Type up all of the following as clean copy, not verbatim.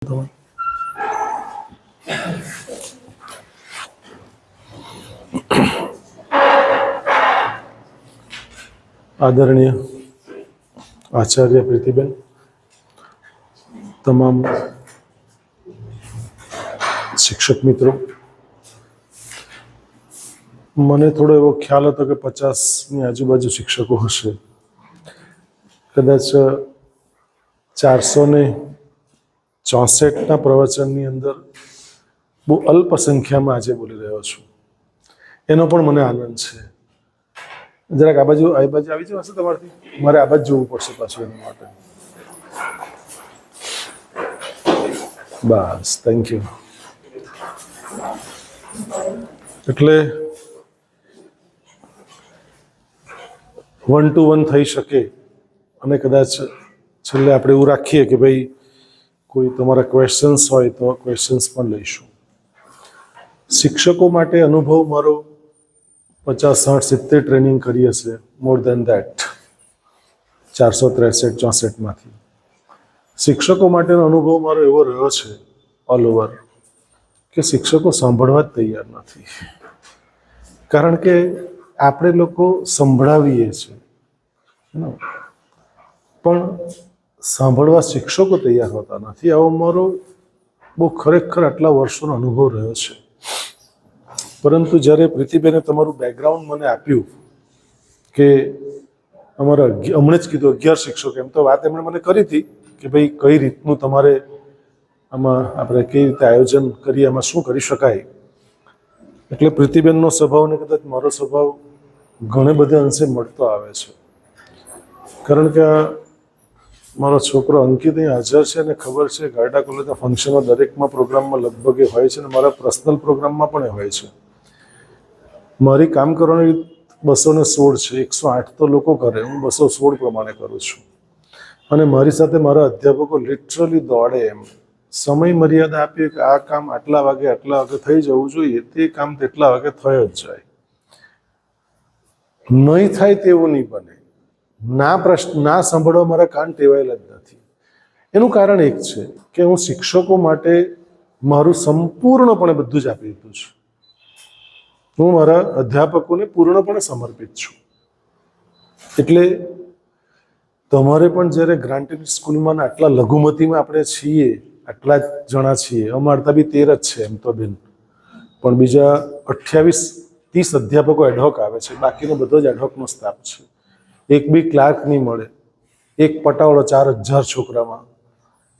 આદરણીય આચાર્ય પ્રીતિબેન, તમામ શિક્ષક મિત્રો, મને થોડો એવો ખ્યાલ હતો કે 50ની આજુબાજુ શિક્ષકો હશે. કદાચ 464ના પ્રવચનની અંદર બહુ અલ્પ સંખ્યામાં આજે બોલી રહ્યો છું. એનો પણ મને આનંદ છે. જરાક આ બાજુ આવી જવું હશે તમારથી, મારે આ બાજુ જોવું પડશે પાછું એના માટે. બસ, થેન્ક યુ. એટલે 1 to 1 થઈ શકે અને કદાચ છેલ્લે આપણે એવું રાખીએ કે ભાઈ કોઈ તમારા ક્વેશ્ચન્સ હોય તો ક્વેશ્ચન્સ પણ લઈશું. શિક્ષકો માટે અનુભવ મારો 50, 60, 70 ટ્રેનિંગ કરી હશે, મોર દેન દેટ, 463, 64માંથી. શિક્ષકો માટેનો અનુભવ મારો એવો રહ્યો છે ઓલ ઓવર કે શિક્ષકો સાંભળવા જ તૈયાર નથી. કારણ કે આપણે લોકો સંભળાવીએ છીએ પણ સાંભળવા શિક્ષકો તૈયાર હોતા નથી. આવો મારો બહુ ખરેખર આટલા વર્ષોનો અનુભવ રહ્યો છે. પરંતુ જ્યારે પ્રીતિબેને તમારું બેકગ્રાઉન્ડ મને આપ્યું કે અમારા હમણાં જ કીધું 11 શિક્ષકો, એમ તો વાત એમણે મને કરી હતી કે ભાઈ કઈ રીતનું તમારે આમાં આપણે કઈ રીતે આયોજન કરીએ, આમાં શું કરી શકાય. એટલે પ્રીતિબેનનો સ્વભાવ ને કદાચ મારો સ્વભાવ ઘણે બધે અંશે મળતો આવે છે. કારણ કે મારો છોકરો અંકિત અહીં હાજર છે અને ખબર છે ગારડા કોલેજના ફંક્શનમાં દરેકમાં પ્રોગ્રામમાં લગભગ એ હોય છે અને મારા પર્સનલ પ્રોગ્રામમાં પણ એ હોય છે. મારી કામ કરવાની 216 છે, 108 તો લોકો કરે, હું 216 પ્રમાણે કરું છું. અને મારી સાથે મારા અધ્યાપકો લિટરલી દોડે એમ સમય મર્યાદા આપીએ કે આ કામ આટલા વાગે થઈ જવું જોઈએ, તે કામ તેટલા વાગે થઈ જ જાય. નહીં થાય તેવું નહીં બને. ના સાંભળવા મારા કાન ટેવાયેલા જ નથી. એનું કારણ એક છે કે હું શિક્ષકો માટે મારું સંપૂર્ણપણે બધું જ આપી દીધું છે. હું મારા અધ્યાપકોને પૂર્ણપણે સમર્પિત છું. એટલે તમારે પણ જ્યારે ગ્રાન્ટેડ સ્કૂલમાં આટલા લઘુમતીમાં આપણે છીએ, આટલા જ જણા છીએ, અમારતા બી 13 જ છે એમ તો બેન, પણ બીજા 28-30 અધ્યાપકો એડહોક આવે છે, બાકીનો બધો જ એડહોકનો સ્ટાફ છે. એક બી ક્લાર્ક નહીં મળે. એક પટાવડો 4000 છોકરામાં.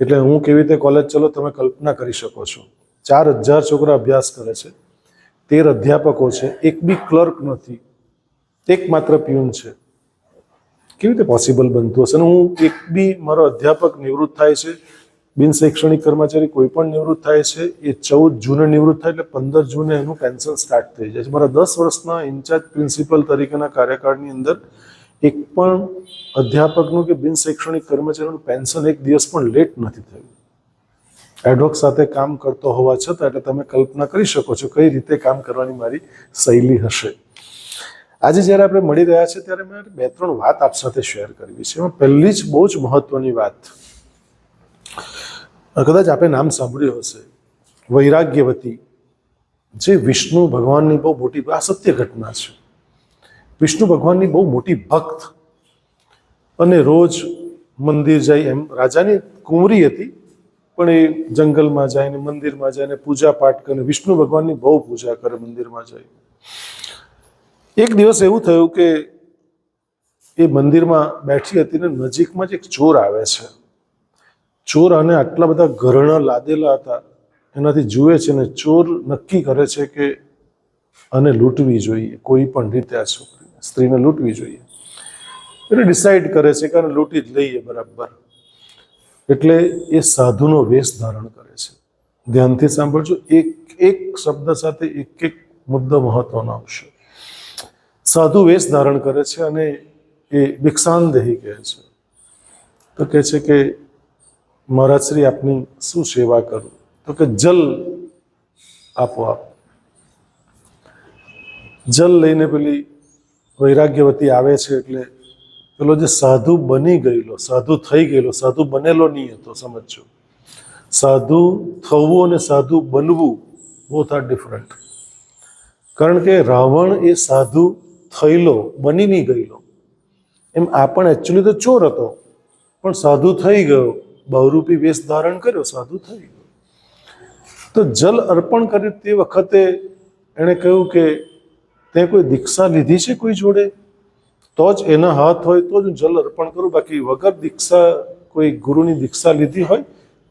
એટલે હું કેવી રીતે કોલેજ ચલો તમે કલ્પના કરી શકો છો. 4000 છોકરા અભ્યાસ કરે છે, 13 અધ્યાપકો છે, એક બી ક્લર્ક નથી, એક માત્ર પ્યુન છે. કેવી રીતે પોસિબલ બનતું હશે? અને હું એક બી મારો અધ્યાપક નિવૃત્ત થાય છે, બિન શૈક્ષણિક કર્મચારી કોઈ પણ નિવૃત્ત થાય છે, એ 14 જૂને નિવૃત્ત થાય એટલે 15 જૂને એનું પેન્શન સ્ટાર્ટ થઈ જાય છે. મારા 10 વર્ષના ઇન્ચાર્જ પ્રિન્સિપલ તરીકેના કાર્યકાળની અંદર એક પણ અધ્યાપકનું કે બિન શૈક્ષણિક કર્મચારીનું પેન્શન એક દિવસ પણ લેટ નથી થયું. એડહોક સાથે કામ કરતો હોવા છતાં. એટલે તમે કલ્પના કરી શકો છો કઈ રીતે કામ કરવાની મારી શૈલી હશે. આજે જ્યારે આપણે મળી રહ્યા છીએ ત્યારે મેં 2-3 વાત આપ સાથે શેર કરવી છે. એમાં પહેલી જ બહુ જ મહત્વની વાત, કદાચ આપણે નામ સાંભળ્યું હશે, વૈરાગ્યવતી, જે વિષ્ણુ ભગવાનની બહુ મોટી, આ સત્ય ઘટના છે. વિષ્ણુ ભગવાનની બહુ મોટી ભક્ત અને રોજ મંદિર જાય. એમ રાજાની કુંવરી હતી પણ એ જંગલમાં જાય ને મંદિરમાં જાય ને પૂજા પાઠ કરે, વિષ્ણુ ભગવાનની બહુ પૂજા કરે, મંદિરમાં જાય. એક દિવસ એવું થયું કે એ મંદિરમાં બેઠી હતી ને નજીકમાં જ એક ચોર આવે છે. ચોર આને આટલા બધા ઘરણા લાદેલા હતા એનાથી જુએ છે ને ચોર નક્કી કરે છે કે આને લૂંટવી જોઈએ, કોઈ પણ રીતે આ સ્ત્રીને લૂંટવી જોઈએ. એટલે ડિસાઈડ કરે છે કે આને લૂંટી જ લઈએ બરાબર. એટલે એ સાધુનો વેશ ધારણ કરે છે. ધ્યાનથી સાંભળજો, એક શબ્દ સાથે એક મુદ્દો મહત્વનો આવશે. સાધુ વેશ ધારણ કરે છે અને એ ભિક્ષાંદેહી કહે છે. તો કહે છે કે મહારાજ શ્રી આપની શું સેવા કરું? તો કે જલ આપો આપ. જલ લઈને પેલી વૈરાગ્યવતી આવે છે. એટલે પેલો જે સાધુ બની ગયેલો, સાધુ થઈ ગયેલો, સાધુ બનેલો નહીં હતો, સમજો, સાધુ થવું અને સાધુ બનવું બોથ આર ડિફરન્ટ. કારણ કે રાવણ એ સાધુ થયેલો, બની નહીં ગયેલો. એમ આ પણ એકચ્યુઅલી તો ચોર હતો, પણ સાધુ થઈ ગયો, બહુરૂપી વેશ ધારણ કર્યો, સાધુ થઈ ગયો. તો જલ અર્પણ કર્યું તે વખતે એણે કહ્યું કે તે કોઈ દીક્ષા લીધી છે કોઈ જોડે, તો જ એના હાથ હોય તો જ હું જલ અર્પણ કરું, બાકી વગર દીક્ષા કોઈ ગુરુની દીક્ષા લીધી હોય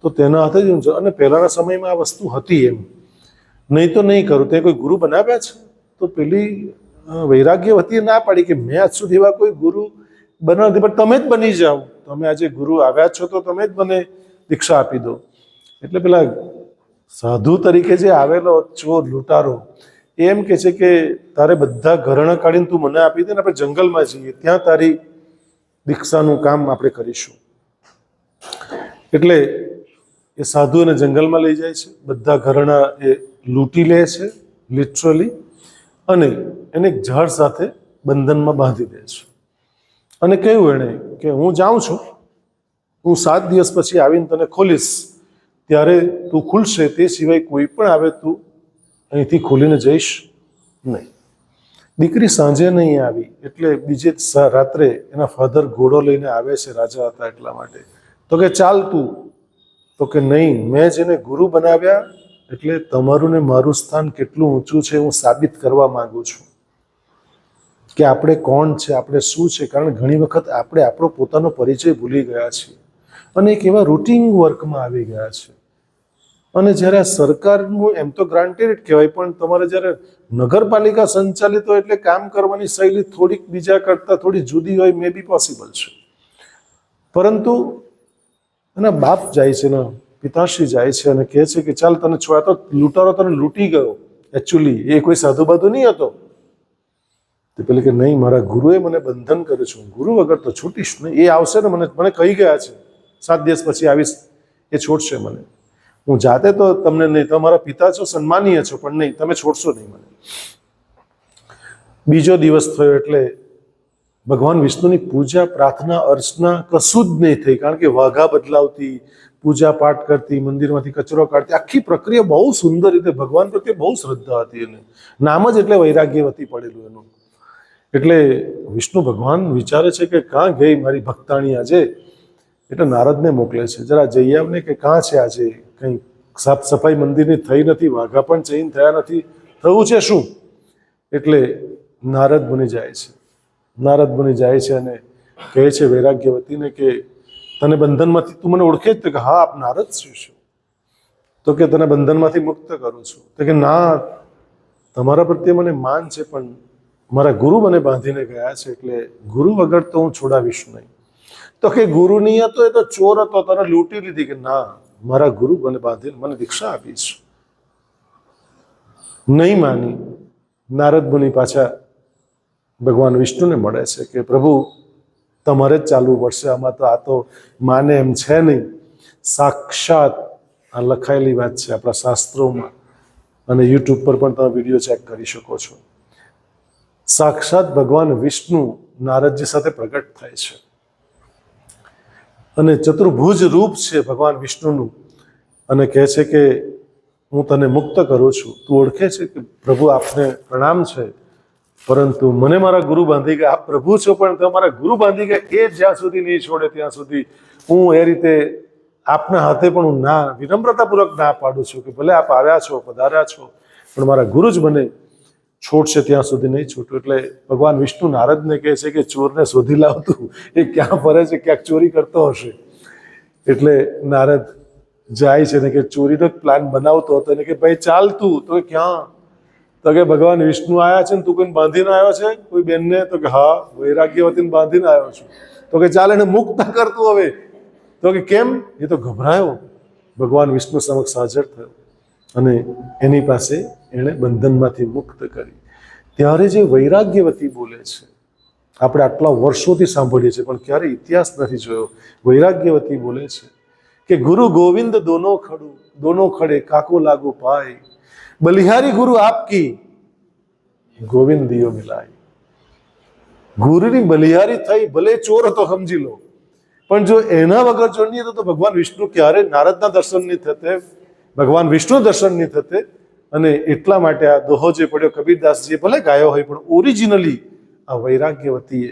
તો તેના હાથે જ હું. અને પહેલાના સમયમાં આ વસ્તુ હતી એમ, નહીં તો નહીં કરું. તે કોઈ ગુરુ બનાવ્યા છે? તો પેલી વૈરાગ્યવતીએ ના પાડી કે મેં આજ સુધી એવા કોઈ ગુરુ બનાવ્યા નથી, પણ તમે જ બની જાઓ, તમે આજે ગુરુ આવ્યા છો તો તમે જ મને દીક્ષા આપી દો. એટલે પેલા સાધુ તરીકે જે આવેલો ચોર લૂંટારો એમ કે છે કે તારે બધા ઘરેણાં કાઢીને તું મને આપી દે ને આપણે જંગલમાં જઈએ, ત્યાં તારી દીક્ષાનું કામ આપણે કરીશું. એટલે એ સાધુ એને જંગલમાં લઈ જાય છે, બધા ઘરેણાં એ લૂંટી લે છે લિટરલી, અને એને એક ઝાડ સાથે બંધનમાં બાંધી દે છે. અને કહ્યું એણે કે હું જાઉં છું, હું 7 દિવસ પછી આવીને તને ખોલીશ, ત્યારે તું ખુલશે, તે સિવાય કોઈ પણ આવે તું અહીંથી ખોલીને જઈશ નહીં. દીકરી સાંજે નહીં આવી, એટલે બીજે રાત્રે એના ફાધર ઘોડો લઈને આવે છે, રાજા હતા એટલા માટે. તો કે ચાલ તું, તો કે નહીં, મેં જેને ગુરુ બનાવ્યા, એટલે તમારું ને મારું સ્થાન કેટલું ઊંચું છે હું સાબિત કરવા માંગુ છું કે આપણે કોણ છે, આપણે શું છે. કારણ ઘણી વખત આપણે આપણો પોતાનો પરિચય ભૂલી ગયા છીએ અને એક એવા રૂટીન વર્કમાં આવી ગયા છે. અને જ્યારે આ સરકારનું એમ તો ગ્રાન્ટેડ કહેવાય, પણ તમારે જ્યારે નગરપાલિકા સંચાલિત હોય એટલે કામ કરવાની શૈલી થોડીક બીજા કરતાં થોડી જુદી હોય, મે બી પોસિબલ છે. પરંતુ એના બાપ જાય છે, એના પિતાશ્રી જાય છે અને કહે છે કે ચાલ તને છોડ્યા, તો લૂંટારો તને લૂંટી ગયો, એકચ્યુઅલી એ કોઈ સાધુ બાધુ નહીં હતો. તે પેલી કે નહીં, મારા ગુરુએ મને બંધન કર્યું છે, ગુરુ વગર તો છૂટીશ નહીં. એ આવશે ને, મને કહી ગયા છે 7 દિવસ પછી આવીશ, એ છોડશે મને. હું જાતે તો તમને નહીં, તમારા પિતા છો, સન્માનીય છો, પણ નહીં, તમે છોડશો નહીં મને. બીજો દિવસ થયો એટલે ભગવાન વિષ્ણુની પૂજા, પ્રાર્થના, અર્ચના કશું જ નહીં થઈ. કારણ કે વાઘા બદલાવતી, પૂજા પાઠ કરતી, મંદિરમાંથી કચરો કાઢતી, આખી પ્રક્રિયા બહુ સુંદર રીતે, ભગવાન પ્રત્યે બહુ શ્રદ્ધા હતી એને. નામ જ એટલે વૈરાગ્યવતી પડેલું એનું. એટલે વિષ્ણુ ભગવાન વિચારે છે કે કાં ગઈ મારી ભક્તાણી આજે, એટલે નારદને મોકલે છે, જરા જઈ આવને કે કાં છે આજે, કંઈ સાફ સફાઈ મંદિરની થઈ નથી, વાઘા પણ ચેન્જ થયા નથી, થયું છે શું? એટલે નારદ મુનિ જાય છે. નારદ મુનિ જાય છે અને કહે છે વૈરાગ્યવતીને કે તને બંધનમાંથી, તું મને ઓળખે જ? તો કે હા, આપ નારદ છો. તો કે તને બંધનમાંથી મુક્ત કરું છું. તો કે ના, તમારા પ્રત્યે મને માન છે, પણ મારા ગુરુ મને બાંધીને ગયા છે, એટલે ગુરુ વગર તો હું છોડાવીશ નહીં. તો કે ગુરુ નહીં હતો, એ તો ચોર હતો, તને લૂંટી લીધી. કે ના, મારા ગુરુ મને બાંધીને મને દીક્ષા આપી છે. નહીં માની. નારદ મુનિ પાછા ભગવાન વિષ્ણુને મળે છે કે પ્રભુ તમારે જ ચાલવું પડશે, આમાં તો આ તો માને એમ છે નહીં. સાક્ષાત આ લખાયેલી વાત છે આપણા શાસ્ત્રોમાં, અને યુટ્યુબ પર પણ તમે વિડીયો ચેક કરી શકો છો. સાક્ષાત ભગવાન વિષ્ણુ નારદજી સાથે પ્રગટ થાય છે અને ચતુર્ભુજ રૂપ છે ભગવાન વિષ્ણુનું, અને કહે છે કે હું તને મુક્ત કરું છું. તું ઓળખે છે કે પ્રભુ આપને પ્રણામ છે, પરંતુ મને મારા ગુરુ બાંધી ગયા. આપ પ્રભુ છો, પણ તમારા ગુરુ બાંધી ગયા, એ જ્યાં સુધી નહીં છોડે ત્યાં સુધી હું એ રીતે આપના હાથે પણ હું ના, વિનમ્રતાપૂર્વક ના પાડું છું કે ભલે આપ આવ્યા છો, પધાર્યા છો, પણ મારા ગુરુ જ મને છોડશે ત્યાં સુધી નહીં છૂટું. એટલે ભગવાન વિષ્ણુ નારદને કહે છે કે ચોરને શોધી લાવતું, એ ક્યાં ફરે છે, ક્યાંક ચોરી કરતો હશે. એટલે નારદ જાય છે ને કે ચોરીનો જ પ્લાન બનાવતો હતો, એને કે ભાઈ ચાલ તું. તો ક્યાં? તો કે ભગવાન વિષ્ણુ આવ્યા છે ને તું કોઈને બાંધીને આવ્યો છે, કોઈ બેનને? તો કે હા, વૈરાગ્યવતીને બાંધીને આવ્યો છું. તો કે ચાલ એને મુક્ત કરતું હવે. તો કે કેમ? એ તો ગભરાયો, ભગવાન વિષ્ણુ સમક્ષ હાજર થયો અને એની પાસે એણે બંધનમાંથી મુક્ત કરી. ત્યારે જે વૈરાગ્યવતી બોલે છે, આપણે આટલા વર્ષોથી સાંભળીએ છીએ પણ ક્યારે ઇતિહાસ નથી જોયો. વૈરાગ્યવતી બોલે છે કે ગુરુ ગોવિંદ દોનો ખડે કાકો લાગુ પાય, બલિહારી ગુરુ આપકી ગોવિંદ દિયો મિલાય. ગુરુની બલિહારી થઈ, ભલે ચોર હતો સમજી લો, પણ જો એના વગર જો નહીં તો ભગવાન વિષ્ણુ ક્યારે નારદના દર્શન નહીં થતે, ભગવાન વિષ્ણુ દર્શન નહીં થતે. અને એટલા માટે આ દોહો જે પડ્યો કબીરદાસજીએ ભલે ગાયો હોય પણ ઓરિજિનલી આ વૈરાગ્યવતીએ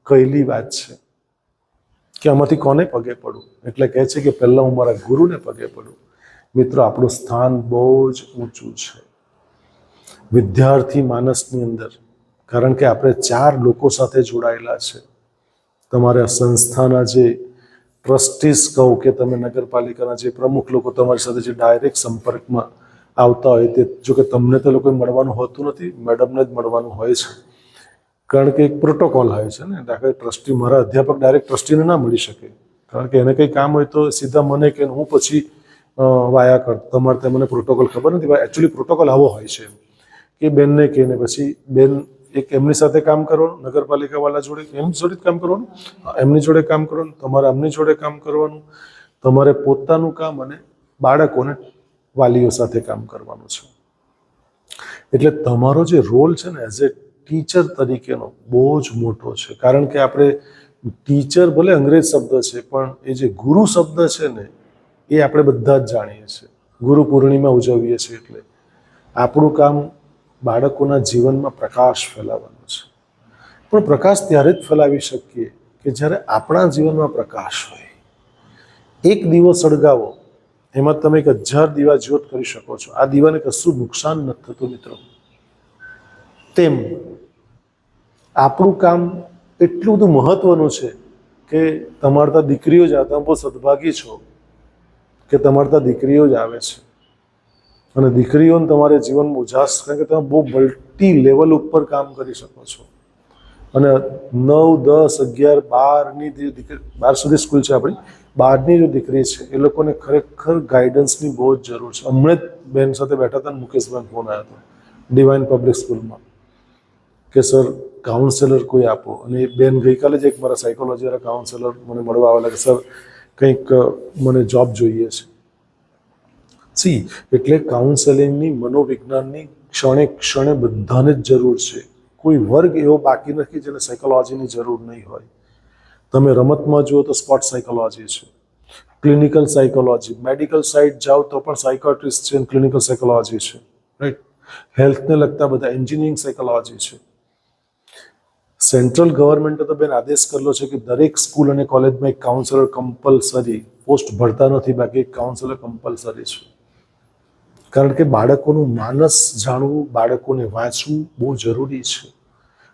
કહેલી વાત છે કે આમાંથી કોને પગે પડું. એટલે કહે છે કે પહેલાં હું મારા ગુરુને પગે પડું. મિત્રો, આપણું સ્થાન બહુ જ ઊંચું છે વિદ્યાર્થી માનસની અંદર, કારણ કે આપણે 4 લોકો સાથે જોડાયેલા છે. તમારા સંસ્થાના જે ટ્રસ્ટીઝ કહો કે તમે નગરપાલિકાના જે પ્રમુખ લોકો તમારી સાથે જે ડાયરેક્ટ સંપર્કમાં આવતા હોય તે, જો કે તમને તો લોકો મળવાનું હોતું નથી, મેડમને જ મળવાનું હોય છે, કારણ કે એક પ્રોટોકોલ હોય છે ને. દાખલા ટ્રસ્ટી, મારા અધ્યાપક ડાયરેક્ટ ટ્રસ્ટીને ના મળી શકે, કારણ કે એને કંઈ કામ હોય તો સીધા મને કે હું પછી વાયા કર. તમારે ત્યાં મને પ્રોટોકોલ ખબર નથી. એકચ્યુઅલી પ્રોટોકોલ આવો હોય છે કે બેનને કહીને પછી બેન એક એમની સાથે કામ કરવાનું, નગરપાલિકાવાળા જોડે એમની જોડે કામ કરવાનું, એમની જોડે કામ કરવાનું, તમારે એમની જોડે કામ કરવાનું, તમારે પોતાનું કામ અને બાળકોને વાલીઓ સાથે કામ કરવાનું છે. એટલે તમારો જે રોલ છે ને એઝ એ ટીચર તરીકેનો બહુ જ મોટો છે. કારણ કે આપણે ટીચર ભલે અંગ્રેજ શબ્દ છે, પણ એ જે ગુરુ શબ્દ છે ને એ આપણે બધા જ જાણીએ છીએ. ગુરુ પૂર્ણિમા ઉજવીએ છીએ એટલે આપણું કામ બાળકોના જીવનમાં પ્રકાશ ફેલાવવાનો છે. પણ પ્રકાશ ત્યારે જ ફેલાવી શકીએ કે જ્યારે આપણા જીવનમાં પ્રકાશ હોય. એક દીવો સળગાવો, એમાં તમે 1000 દીવા જ્યોત કરી શકો છો. આ દીવાને કશું નુકસાન નથી થતું મિત્રો. તેમ આપણું કામ એટલું બધું મહત્વનું છે કે તમારે ત્યાં દીકરીઓ જ આવે. તમે બહુ સદભાગી છો કે તમારે ત્યાં દીકરીઓ જ આવે છે, અને દીકરીઓને તમારે જીવનમાં ઉજાસ, કારણ કે તમે બહુ મલ્ટી લેવલ ઉપર કામ કરી શકો છો. અને 9, 10, 11, 12ની જે દીકરી, 12 સુધી સ્કૂલ છે આપણી, 12ની જો દીકરી છે એ લોકોને ખરેખર ગાઈડન્સની બહુ જ જરૂર છે. હમણાં જ બેન સાથે બેઠા હતા ને મુકેશભાઈ ફોન આવ્યો હતો ડિવાઇન પબ્લિક સ્કૂલમાં કે સર કાઉન્સેલર કોઈ આપો. અને એ બેન ગઈકાલે જ એક મારા સાયકોલોજીવાળા કાઉન્સેલર મને મળવા આવેલા કે સર કંઈક મને જોબ જોઈએ છે. એટલે કાઉન્સેલિંગની, મનોવિજ્ઞાનની ક્ષણે ક્ષણે બધાને જ જરૂર છે. કોઈ વર્ગ એવો બાકી નથી જેને સાયકોલોજીની જરૂર નહીં હોય. તમે રમતમાં જુઓ તો સ્પોર્ટ સાયકોલોજી છે, ક્લિનિકલ સાયકોલોજી, મેડિકલ સાઇડ જાઓ તો પણ સાયકોટ્રિસ્ટ છે, ક્લિનિકલ સાયકોલોજી છે, રાઈટ. હેલ્થને લગતા બધા એન્જિનિયરિંગ સાયકોલોજી છે. સેન્ટ્રલ ગવર્મેન્ટે તો બેન આદેશ કરેલો છે કે દરેક સ્કૂલ અને કોલેજમાં એક કાઉન્સેલર કમ્પલસરી, પોસ્ટ ભરતા નથી બાકી એક કાઉન્સેલર કમ્પલસરી છે. કારણ કે બાળકોનું માનસ જાણવું, બાળકોને વાંચવું બહુ જરૂરી છે.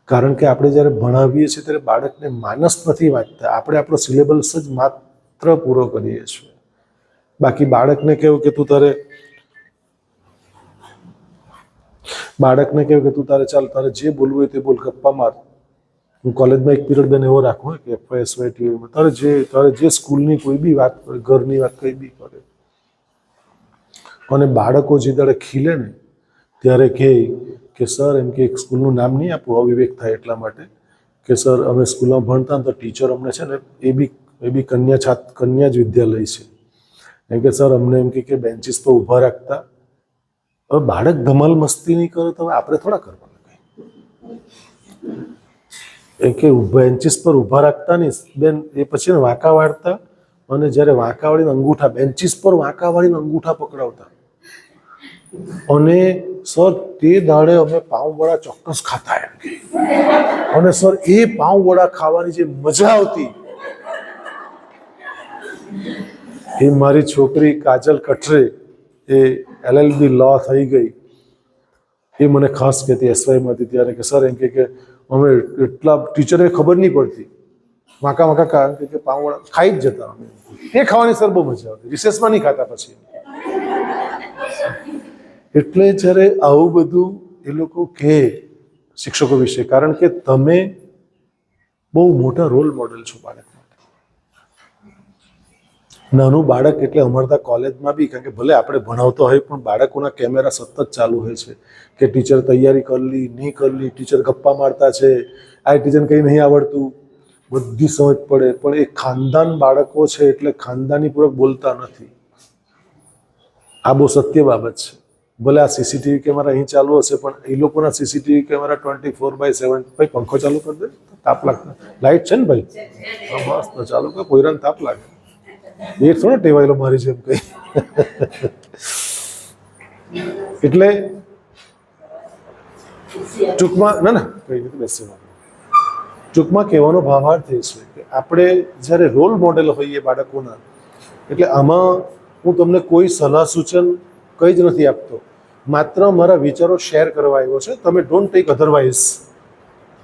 કારણ કે આપણે જ્યારે ભણાવીએ છીએ ત્યારે બાળકને માનસ નથી વાંચતા, આપણે આપણો સિલેબસ જ માત્ર પૂરો કરીએ છીએ. બાકી બાળકને કહેવું કે તું તારે ચાલ તારે જે બોલવું હોય તે બોલ, ગપ્પા માર. હું કોલેજમાં એક પીરિયડ બેન એવો રાખું કે FYSY ટીવીમાં તારે જે સ્કૂલની કોઈ બી વાત કરે, ઘરની વાત કંઈ બી કરે. અને બાળકો જે દાડે ખીલે ને ત્યારે કહે કે સર, એમ કે એક સ્કૂલનું નામ નહીં આપવું, અવિવેક થાય એટલા માટે, કે સર અમે સ્કૂલમાં ભણતા તો ટીચર અમને છે ને એ બી કન્યા જ વિદ્યાલય છે, એમ કે સર અમને એમ કે બેન્ચીસ પર ઊભા રાખતા. હવે બાળક ધમાલ મસ્તી નહીં કરે તો આપણે થોડા કરવાનું કંઈ. એ કે બેન્ચીસ પર ઊભા રાખતા નહીં બેન, એ પછી વાંકા વાળતા, અને જ્યારે વાંકા વાળીને અંગૂઠા, બેન્ચીસ પર વાંકા વાળીને અંગૂઠા પકડાવતા. અને સર તે દાડે અમે પાઉંવડા ચોક્કસ ખાતા એમ કે. અને સર એ પાઉંવડા ખાવાની જે મજા આવતી, એ મારી છોકરી કાજલ કઠરે એ LLB લો થઈ ગઈ, એ મને ખાસ કહેતી SYમાંથી ત્યારે કે સર એમ કે અમે એટલા ટીચરે ખબર નહીં પડતી, વાંકા કે પાઉંવડા ખાઈ જ જતા. અમે એ ખાવાની સર બહુ મજા આવતી, રિસેસમાં નહીં ખાતા પછી. એટલે જ્યારે આવું બધું એ લોકો કહે શિક્ષકો વિશે, કારણ કે તમે બહુ મોટા રોલ મોડેલ છો બાળક માટે. નાનું બાળક એટલે અમારા કોલેજમાં બી, કારણ કે ભલે આપણે ભણાવતો હોય પણ બાળકોના કેમેરા સતત ચાલુ હોય છે કે ટીચર તૈયારી કરલી નહીં કરલી, ટીચર ગપ્પા મારતા છે, આ ટીચરને કંઈ નહીં આવડતું, બધી સમજ પડે. પણ એ ખાનદાન બાળકો છે એટલે ખાનદાની પૂર્વક બોલતા નથી. આ બહુ સત્ય બાબત છે. ભલે આ સીસીટીવી કેમેરા અહીં ચાલુ હશે, પણ એ લોકોના સીસીટીવી કેમેરા 24/7. ભાઈ પંખો ચાલુ કરી દે, તાપ લાગતા. લાઈટ છે ને ભાઈ? હા બસ, તો ચાલુ કર, કોઈરાને તાપ લાગે. એ થોડો ટેવાયેલો મારી જેમ કઈ. એટલે ટૂંકમાં ના કઈ નથી બેસવાનું. ટૂંકમાં કહેવાનો ભાવાર્થ એ છે કે આપણે જ્યારે રોલ મોડેલ હોઈએ બાળકોના, એટલે આમાં હું તમને કોઈ સલાહ સૂચન કંઈ જ નથી આપતો, માત્ર મારા વિચારો શેર કરવા આવ્યો છે. તમે ડોન્ટ ટેક અધરવાઇઝ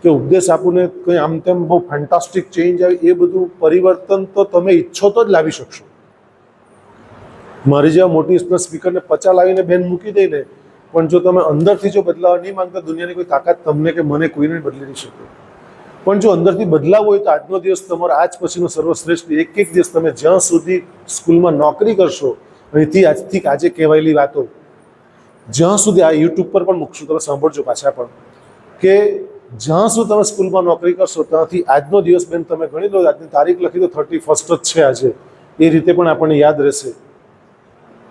કે ઉપદેશ આપું ને કંઈ આમ તેમ બહુ ફેન્ટાસ્ટિક ચેન્જ આવે, એ બધું પરિવર્તન તો તમે ઈચ્છો તો જ લાવી શકશો. મારી જેવા મોટી સ્પીકરને 50 લાવીને બેન મૂકી દઈ ને, પણ જો તમે અંદરથી જો બદલાવ નહીં માંગતા, દુનિયાની કોઈ તાકાત તમને કે મને કોઈને બદલી નહીં શકે. પણ જો અંદરથી બદલાવ હોય તો આજનો દિવસ તમારો આજ પછીનો સર્વશ્રેષ્ઠ. એક દિવસ તમે જ્યાં સુધી સ્કૂલમાં નોકરી કરશો, અહીંથી આજથી આજે કહેવાયેલી વાતો જ્યાં સુધી આ યુટ્યુબ પર પણ મૂકશું, તમે સાંભળજો પાછા પણ, કે જ્યાં સુધી તમે સ્કૂલમાં નોકરી કરશો ત્યાંથી આજનો દિવસ બેન તમે ગણી લો, આજની તારીખ લખી દો, 31 જ છે આજે, એ રીતે પણ આપણને યાદ રહેશે.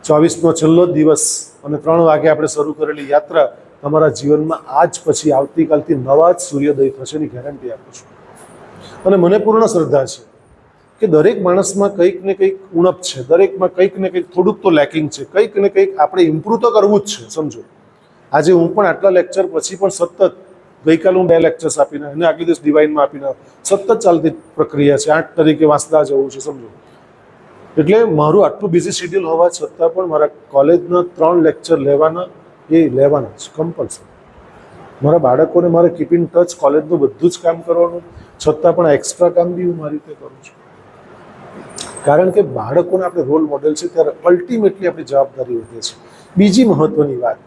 24નો છેલ્લો દિવસ અને 3 વાગે આપણે શરૂ કરેલી યાત્રા તમારા જીવનમાં આજ પછી આવતીકાલથી નવા જ સૂર્યોદય થશે એની ગેરંટી આપું છું. અને મને પૂર્ણ શ્રદ્ધા છે કે દરેક માણસમાં કંઈક ને કંઈક ઉણપ છે, દરેકમાં કંઈક ને કંઈક થોડુંક તો લેકિંગ છે, કંઈક ને કંઈક આપણે ઇમ્પ્રૂવ તો કરવું જ છે. સમજો, આજે હું પણ આટલા લેક્ચર પછી પણ સતત, ગઈકાલે હું 2 લેક્ચર્સ આપીને અને આગલે દિવસ ડિવાઇનમાં આપીને સતત ચાલતી પ્રક્રિયા છે. 8 તારીખે વાંસદા જવું છે. સમજો, એટલે મારું આટલું બિઝી શેડ્યુલ હોવા છતાં પણ મારા કોલેજના 3 લેક્ચર લેવાના જ કમ્પલસરી. મારા બાળકોને મારે કીપ ઇન ટચ, કોલેજનું બધું જ કામ કરવાનું, છતાં પણ એક્સ્ટ્રા કામ બી હું મારી રીતે કરું છું. કારણ કે બાળકોને આપણે રોલ મોડેલ છે, ત્યારે અલ્ટિમેટલી આપણી જવાબદારી વધે છે. બીજી મહત્વની વાત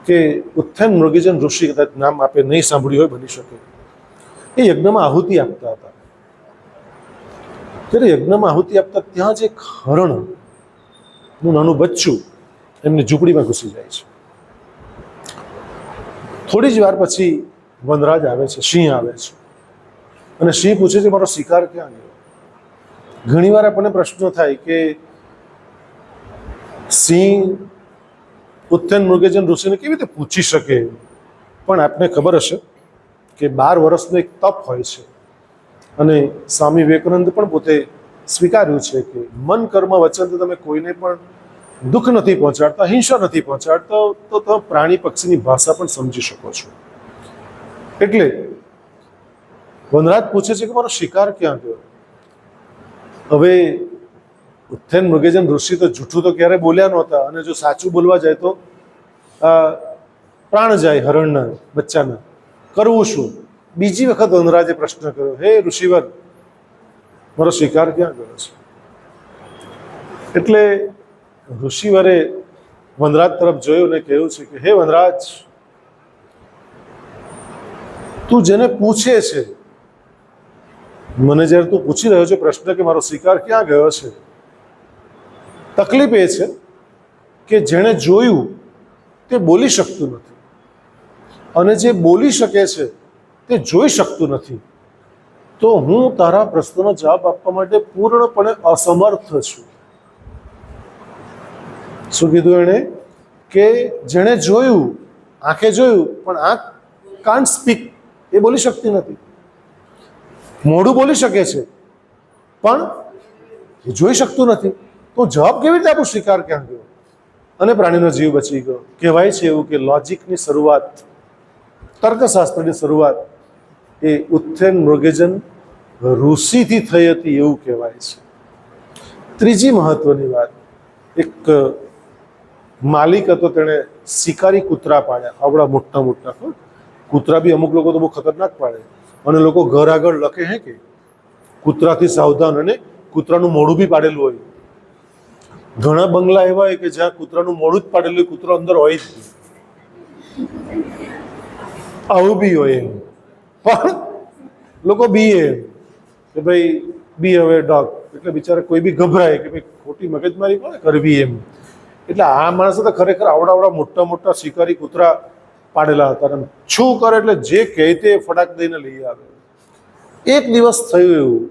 કે ઉત્થાન મૃગજન ઋષિ, કદાચ નામ આપે નહીં સાંભળ્યું હોય, બની શકે, એ યજ્ઞમાં આહુતિ આપતા હતા. જ્યારે યજ્ઞમાં આહુતિ આપતા ત્યાં જ એક હરણનું નાનું બચ્ચું એમની ઝૂંપડીમાં ઘૂસી જાય છે. થોડી જ વાર પછી વનરાજ આવે છે, સિંહ આવે છે, અને સિંહ પૂછે છે મારો શિકાર ક્યાં ગયો. ઘણીવાર આપણને પ્રશ્ન થાય કે સિંહ ઉત્થાન મૃગજન ઋષિને કેવી રીતે પૂછી શકે, પણ આપને ખબર હશે કે 12 વર્ષનો એક તપ હોય છે. અને સ્વામી વિવેકાનંદ પણ પોતે સ્વીકાર્યું છે કે મન કર્મ વચનથી તમે કોઈને પણ દુઃખ નથી પહોંચાડતા, હિંસા નથી પહોંચાડતા, તો તમે પ્રાણી પક્ષીની ભાષા પણ સમજી શકો છો. એટલે વનરાજ પૂછે છે કે મારો શિકાર ક્યાં ગયો. હવે ઉત્થાન મૃગજન ઋષિ તો જૂઠું તો ક્યારે બોલ્યા નહોતા, અને જો સાચું બોલવા જાય તો પ્રાણ જાય હરણના બચ્ચાના. કરવું શું? બીજી વખત વનરાજે પ્રશ્ન કર્યો, હે ઋષિવર, મારો શિકાર ક્યાં ગયો છે? એટલે ઋષિવરે વનરાજ તરફ જોયું ને કહ્યું છે કે હે વનરાજ, તું જેને પૂછે છે, મને જ્યારે તું પૂછી રહ્યો છે પ્રશ્ન કે મારો શિકાર ક્યાં ગયો છે, તકલીફ એ છે કે જેણે જોયું તે બોલી શકતું નથી, અને જે બોલી શકે છે તે જોઈ શકતું નથી. તો હું તારા પ્રશ્નનો જવાબ આપવા માટે પૂર્ણપણે અસમર્થ છું. શું કીધું એણે? કે જેણે જોયું, આંખે જોયું, પણ આંખ કાન્ટ સ્પીક, એ બોલી શકતી નથી. મોઢું બોલી શકે છે પણ એ જોઈ શકતું નથી. તો જવાબ કેવી રીતે આપું, શિકાર ક્યાં ગયો અને પ્રાણીનો જીવ બચી ગયો? કહેવાય છે એવું કે લોજિકની શરૂઆત, તર્કશાસ્ત્રની શરૂઆત એ ઉત્થાન મૃગજન ઋષિથી થઈ હતી એવું કહેવાય છે. ત્રીજી મહત્વની વાત, એક માલિક હતો, તેણે શિકારી કૂતરા પાડ્યા, આવડા મોટા મોટા. કૂતરા બી અમુક લોકો તો બહુ ખતરનાક પાડે, અને લોકો ઘર આગળ લખે હે કે કૂતરાથી સાવધાન, અને કૂતરાનું મોઢું બી પાડેલું હોય. ઘણા બંગલા એવા હોય કે જ્યાં કૂતરાનું મોઢું જ પાડેલું હોય, કૂતરો અંદર હોય જ નહીં. આવું બી હોય એમ, પણ લોકો બીએ કે ભાઈ બી હવે ડોગ, એટલે બિચારા કોઈ બી ગભરાય કે ભાઈ ખોટી મગજમારી કોને કરવી એમ. એટલે આ માણસે તો ખરેખર આવડા મોટા મોટા શિકારી કૂતરા પાડેલા હતા, અને શું કરે એટલે જે કહે તે ફટાક દઈને લઈ આવે. એક દિવસ થયું એવું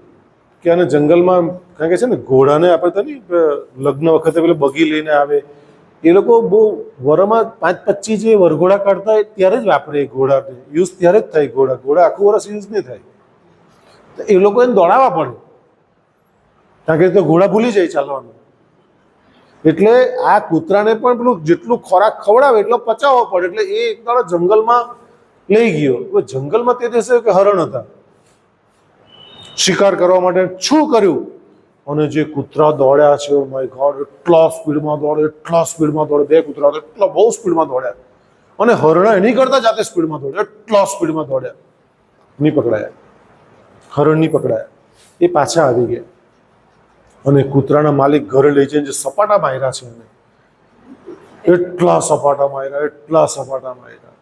કે આને જંગલમાં, કારણ કે છે ને ઘોડાને આપણે તો નહીં લગ્ન વખતે પેલું બગી લઈને આવે, એ લોકો બહુ વરમાં 5-25 જે વરઘોડા કાઢતા હોય ત્યારે જ વાપરે એ ઘોડાને, યુઝ ત્યારે જ થાય ઘોડા આખું વર્ષ યુઝ નહીં થાય. તો એ લોકો એને દોડાવવા પડે, કારણ કે તો ઘોડા ભૂલી જાય ચાલવાનું. એટલે આ કૂતરાને પણ પેલું જેટલું ખોરાક ખવડાવે એટલો પચાવવો પડે. એટલે એ એક દાડો જંગલમાં લઈ ગયો. જંગલમાં તે દિવસે કે હરણ હતા, શિકાર કરવા માટે શું કર્યું, અને જે કૂતરા દોડ્યા છે, ઓ માય ગોડ, એટલા સ્પીડમાં દોડે, એટલા સ્પીડમાં દોડે. 2 કૂતરા એટલા બહુ સ્પીડમાં દોડ્યા, અને હરણા એની કરતા જાતે સ્પીડમાં દોડ્યા, એટલા સ્પીડમાં દોડ્યા. નહીં પકડાયા, હરણ નહીં પકડાયા. એ પાછા આવી ગયા, અને કૂતરાના માલિક ઘરે લઈ જઈને જે સપાટા માર્યા છે એને, એટલા સપાટા માર્યા.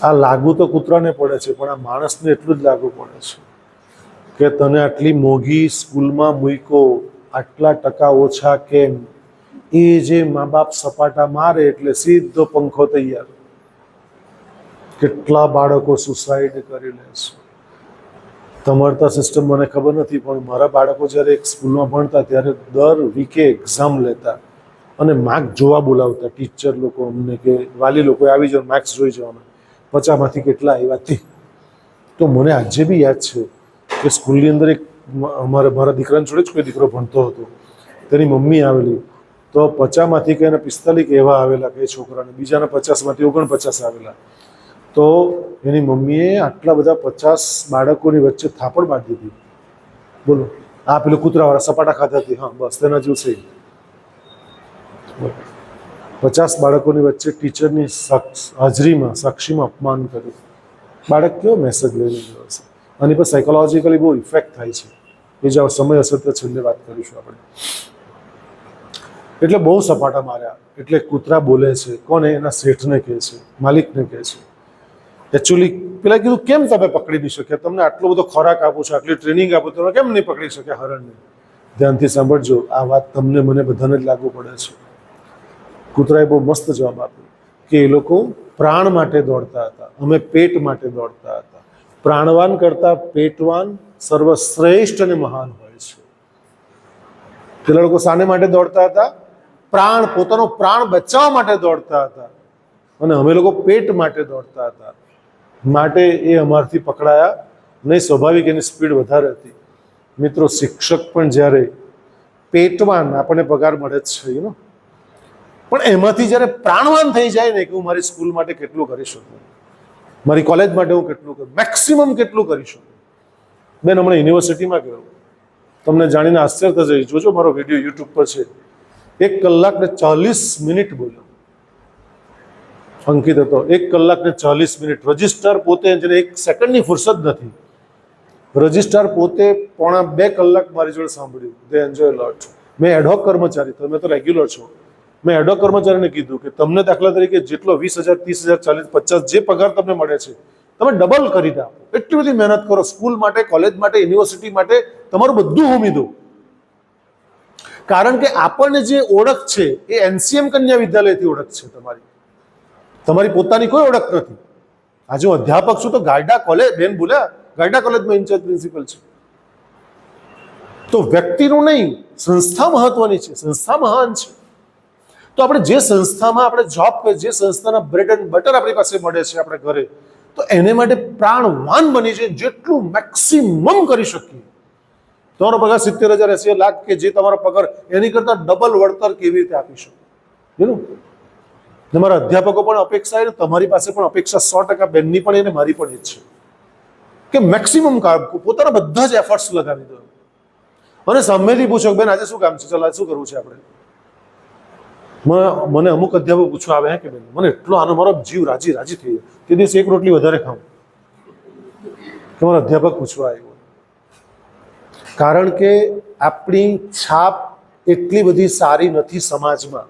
આ લાગુ તો કૂતરાને પડે છે, પણ આ માણસને એટલું જ લાગુ પડે છે કે તને આટલી મોંઘી સ્કૂલમાં મૂકો, આટલા ટકા ઓછા કેમ? એ જે મા બાપ સપાટા મારે એટલે સીધો પંખો તૈયાર. કેટલા બાળકો સુસાઇડ કરી લે છે. તમારે તો સિસ્ટમ મને ખબર નથી, પણ મારા બાળકો જ્યારે એક સ્કૂલમાં ભણતા ત્યારે દર વીકે એક્ઝામ લેતા અને માર્ક જોવા બોલાવતા ટીચર લોકો અમને, કે વાલી લોકો આવી જવાનું, માર્ક્સ જોઈ જવાના, 50માંથી કેટલા આવ્યા તે. તો મને આજે બી યાદ છે કે સ્કૂલની અંદર એક મારા દીકરાની જોડે જ કોઈ દીકરો ભણતો હતો, તેની મમ્મી આવેલી, તો 50માંથી કે એને 45 એવા આવેલા કે એ છોકરાને, બીજાના 50માંથી 49 આવેલા. તો એની મમ્મીએ આટલા બધા 50 બાળકોની વચ્ચે થાપડ મારી દીધી. બોલો, આ પેલું કૂતરાવાળા સપાટા ખાતા હતી, હા બસ તેના જેવું છે. 50 બાળકોની વચ્ચે ટીચરની હાજરીમાં, સાક્ષીમાં અપમાન કર્યું. બાળક કેવો મેસેજ લઈને ગયો હશે? આની પર સાયકોલોજીકલી બહુ ઇફેક્ટ થાય છે. એ જો સમય હશે તો છેલ્લે વાત કરીશું આપણે. એટલે બહુ સપાટા માર્યા. એટલે કૂતરા બોલે છે, કોને? એના શેઠને કહે છે, માલિકને કહે છે. એકચ્યુઅલી પેલા કીધું, કેમ તમે પકડી નહીં શક્યા? તમને આટલો બધો ખોરાક આપું છું, આટલી ટ્રેનિંગ આપું, તમે કેમ નહીં પકડી શક્યા હરણને? ધ્યાનથી સાંભળજો, આ વાત તમને મને બધાને જ લાગુ પડે છે. કૂતરાએ બહુ મસ્ત જવાબ આપ્યો કે એ લોકો પ્રાણ માટે દોડતા હતા, અમે પેટ માટે દોડતા હતા. પ્રાણવાન કરતા પેટવાન સર્વશ્રેષ્ઠ અને મહાન હોય છે. પેલા લોકો શાને માટે દોડતા હતા? પ્રાણ, પોતાનો પ્રાણ બચાવવા માટે દોડતા હતા, અને અમે લોકો પેટ માટે દોડતા હતા. માટે એ અમારથી પકડાયા નહીં. સ્વાભાવિક એની સ્પીડ વધારે હતી. મિત્રો, શિક્ષક પણ જ્યારે પેટવાન, આપણને પગાર મળે જ છે, પણ એમાંથી જ્યારે પ્રાણવાન થઈ જાય ને, કે હું મારી સ્કૂલ માટે કેટલું કરી શકું, મારી કોલેજ માટે હું કેટલું કરું, મેક્સિમમ કેટલું કરી શકું. બેન, હમણાં યુનિવર્સિટીમાં ગયો, તમને જાણીને આશ્ચર્ય થશે. જોજો, મારો વિડીયો યુટ્યુબ પર છે. 1 કલાક ને 40 મિનિટ બોલ્યો. અંકિત હતો, 1 કલાક ને 40 મિનિટ. રજિસ્ટ્રાર પોતે, જેને 1 સેકન્ડની ફુરસદ નથી, રજિસ્ટ્રાર પોતે 1.5-2 કલાક મારી જોડે સાંભળ્યું. દે એન્જોય લોટ. મેં એડહોક કર્મચારી, તમે તો રેગ્યુલર છો, મેં એડહોક કર્મચારીને કીધું કે તમને દાખલા તરીકે જેટલો 20,000, 30,000, 40, 50 જે પગાર તમને મળે છે, તમે ડબલ કરી દો. એટલી બધી મહેનત કરો સ્કૂલ માટે, કોલેજ માટે, યુનિવર્સિટી માટે, તમારું બધું હોમી દો. કારણ કે આપણને જે ઓળખ છે એ NCM કન્યા વિદ્યાલયથી ઓળખ છે. તમારી પોતાની કોઈ ઓળખ નથી. આજે હું અધ્યાપક છું તો ગાયડા કોલેજ, બેન બોલ્યા, ગાયડા કોલેજમાં ઇન્ચાર્જ પ્રિન્સિપલ છે. તો વ્યક્તિનું નહીં, સંસ્થા મહત્વની છે, સંસ્થા મહાન છે. તો આપણે જે સંસ્થામાં આપણે જોબ કરીએ, જે સંસ્થાના બ્રેડ એન્ડ બટર આપણી પાસે મળે છે આપણે ઘરે, તો એને માટે પ્રાણવાન બની છે, જેટલું મેક્સિમમ કરી શકીએ. તમારો પગાર 70,000, 80 લાખ, કે જે તમારો પગાર એની કરતા ડબલ વળતર કેવી રીતે આપી શકો? બરાબર. તમારા અધ્યાપકો પણ અપેક્ષા, તમારી પાસે પણ અપેક્ષા 100%, બેનની પણ એને, મારી પણ એ જ છે કે મેક્સિમમ કામ, પોતાના બધા જ એફર્ટ્સ લગાવી દો. અને સામેથી પૂછો, બેન આજે શું કામ છે, ચાલો શું કરવું છે આપણે? મને અમુક અધ્યાપક પૂછવા આવે, હે કે બેન મને એટલો આનો મારો જીવ રાજી થઈ ગયો, તે દિવસે 1 રોટલી વધારે ખાઉં. તમારો અધ્યાપક પૂછવા આવ્યો. કારણ કે આપણી છાપ એટલી બધી સારી નથી સમાજમાં.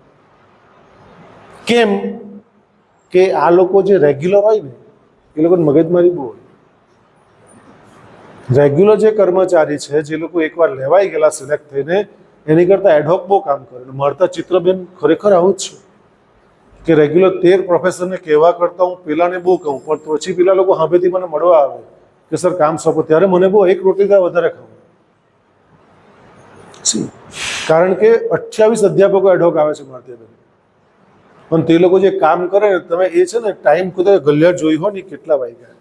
કેમ? કે આ લોકો જે રેગ્યુલર હોય ને, એ લોકોને મગજમારી બહુ હોય. રેગ્યુલર જે કર્મચારી છે, જે લોકો એકવાર લેવાઈ ગયેલા સિલેક્ટ થઈને, એની કરતાં એડહોક બહુ કામ કરે. મળતા ચિત્રબેન ખરેખર આવું જ છે કે રેગ્યુલર 13 પ્રોફેસરને કહેવા કરતાં હું પેલાને બહુ કહું, પણ પછી પેલા લોકો સામેથી મને મળવા આવે કે સર કામ સોંપો, ત્યારે મને બહુ 1 રોટલી વધારે ખાવું. કારણ કે 28 અધ્યાપકો એડહોક આવે છે મારતી બેન. અને તે લોકો જે કામ કરે ને, તમે એ છે ને ટાઈમ કોઈ ઘડિયાળ જોઈ હોય ને કેટલા વાગ્યા,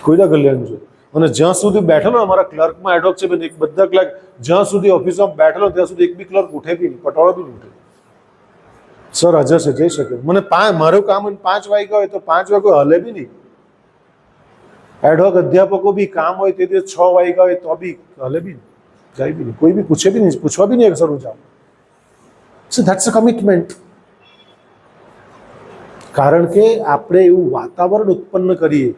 કોઈના ઘડિયાળ જોઈ. અને જ્યાં સુધી બેઠેલો અમારા ક્લર્કમાં એડોક છે બેન, એક બધા ક્લર્ક જ્યાં સુધી ઓફિસમાં બેઠેલો ત્યાં સુધી એક બી ક્લર્ક ઉઠે બી નહીં, પટોળો બી નહીં ઉઠે. સર હાજર છે, જઈ શકે. મને મારું કામ 5 વાગ્યા હોય તો 5 વાગ્યા હલે બી નહીં. એડહોક અધ્યાપકો બી કામ હોય તે 6 વાગ્યા હોય તો બી હલે બી નહીં, જાય બી નહીં, કોઈ બી પૂછે બી નહીં, પૂછવા બી નહીં સર હું જાઉં. સો ધેટ્સ અ કમિટમેન્ટ. કારણ કે આપણે એવું વાતાવરણ ઉત્પન્ન કરીએ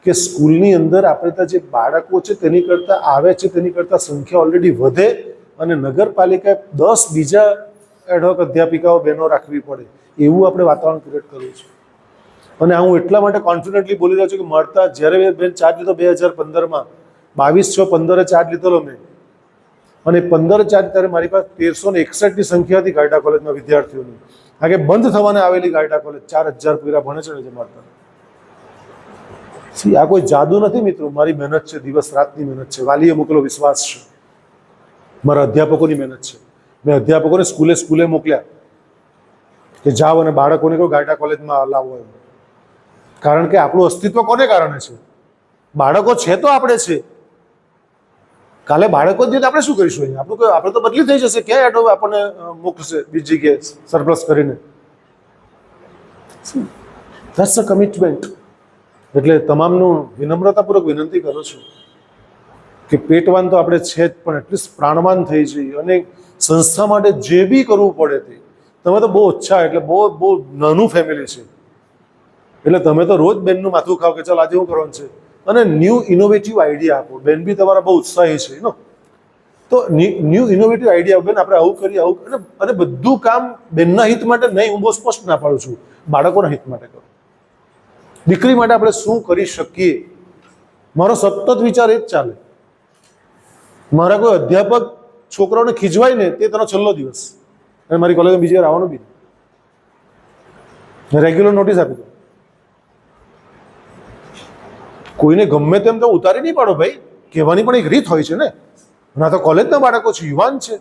કે સ્કૂલની અંદર આપણે ત્યાં જે બાળકો છે તેની કરતાં આવે છે તેની કરતાં સંખ્યા ઓલરેડી વધે, અને નગરપાલિકાએ 10 બીજા એડહોક અધ્યાપિકાઓ બહેનો રાખવી પડે, એવું આપણે વાતાવરણ ક્રિએટ કરવું છે. અને હું એટલા માટે કોન્ફિડન્ટલી બોલી રહ્યો છું કે મળતા જ્યારે બેન ચાર્જ લીધો 2015માં, 22/6/15 ચાર્જ લીધેલો મેં, અને 15 ચાર્જ ત્યારે મારી પાસે 1361ની સંખ્યા હતી ગાયડા કોલેજમાં વિદ્યાર્થીઓની. આગે બંધ થવાને આવેલી ગાયડા કોલેજ 4000 પૂરા ભણે છે ને મળતા. આ કોઈ જાદુ નથી મિત્રો, મારી મહેનત છે, દિવસ રાતની મહેનત છે, વાલીએ મૂકેલો વિશ્વાસ છે, મારા અધ્યાપકોની મહેનત છે. મેં અધ્યાપકોને સ્કૂલે મોકલ્યા કે જાઓ અને બાળકોને કહો ગાયડા કોલેજમાં લાવો એમ. કારણ કે આપણું અસ્તિત્વ કોને કારણે છે? બાળકો છે તો આપણે છે. કાલે બાળકો જ આપણે શું કરીશું અહીંયા? આપણે તો બદલી થઈ જશે. ક્યાં એડો આપણને મોકલશે બીજી જગ્યાએ સરપ્લસ કરીને? That's a commitment. એટલે તમામનું વિનમ્રતાપૂર્વક વિનંતી કરું છું કે પેટવાન તો આપણે છે જ, પણ એટલીસ્ટ પ્રાણવાન થઈ જઈએ. અને સંસ્થા માટે જે બી કરવું પડે તે, તમે તો બહુ ઓછા, એટલે બહુ નાનું ફેમિલી છે, એટલે તમે તો રોજ બેનનું માથું ખાવ કે ચાલ આજે શું કરવાનું છે, અને ન્યૂ ઇનોવેટિવ આઈડિયા આપો. બેન બી તમારા બહુ ઉત્સાહી છે નો, તો ન્યૂ ઇનોવેટિવ આઈડિયા આપો. બેન આપણે આવું કરીએ, આવું. અને બધું કામ બેનના હિત માટે નહીં, હું બહુ સ્પષ્ટ ના પાડું છું, બાળકોના હિત માટે કરો. દીકરી માટે આપણે શું કરી શકીએ, મારો સતત વિચાર એ જ ચાલે. મારા કોઈ અધ્યાપક છોકરાઓને ખીજવાય ને તે તેનો છેલ્લો દિવસ, અને મારી કોલેજમાં બીજી વાર આવવાનું બી રેગ્યુલર નોટિસ આપી દો. કોઈને ગમે તેમ તો ઉતારી નહીં પાડો ભાઈ, કહેવાની પણ એક રીત હોય છે ને. ના તો કોલેજના બાળકો છે, યુવાન છે.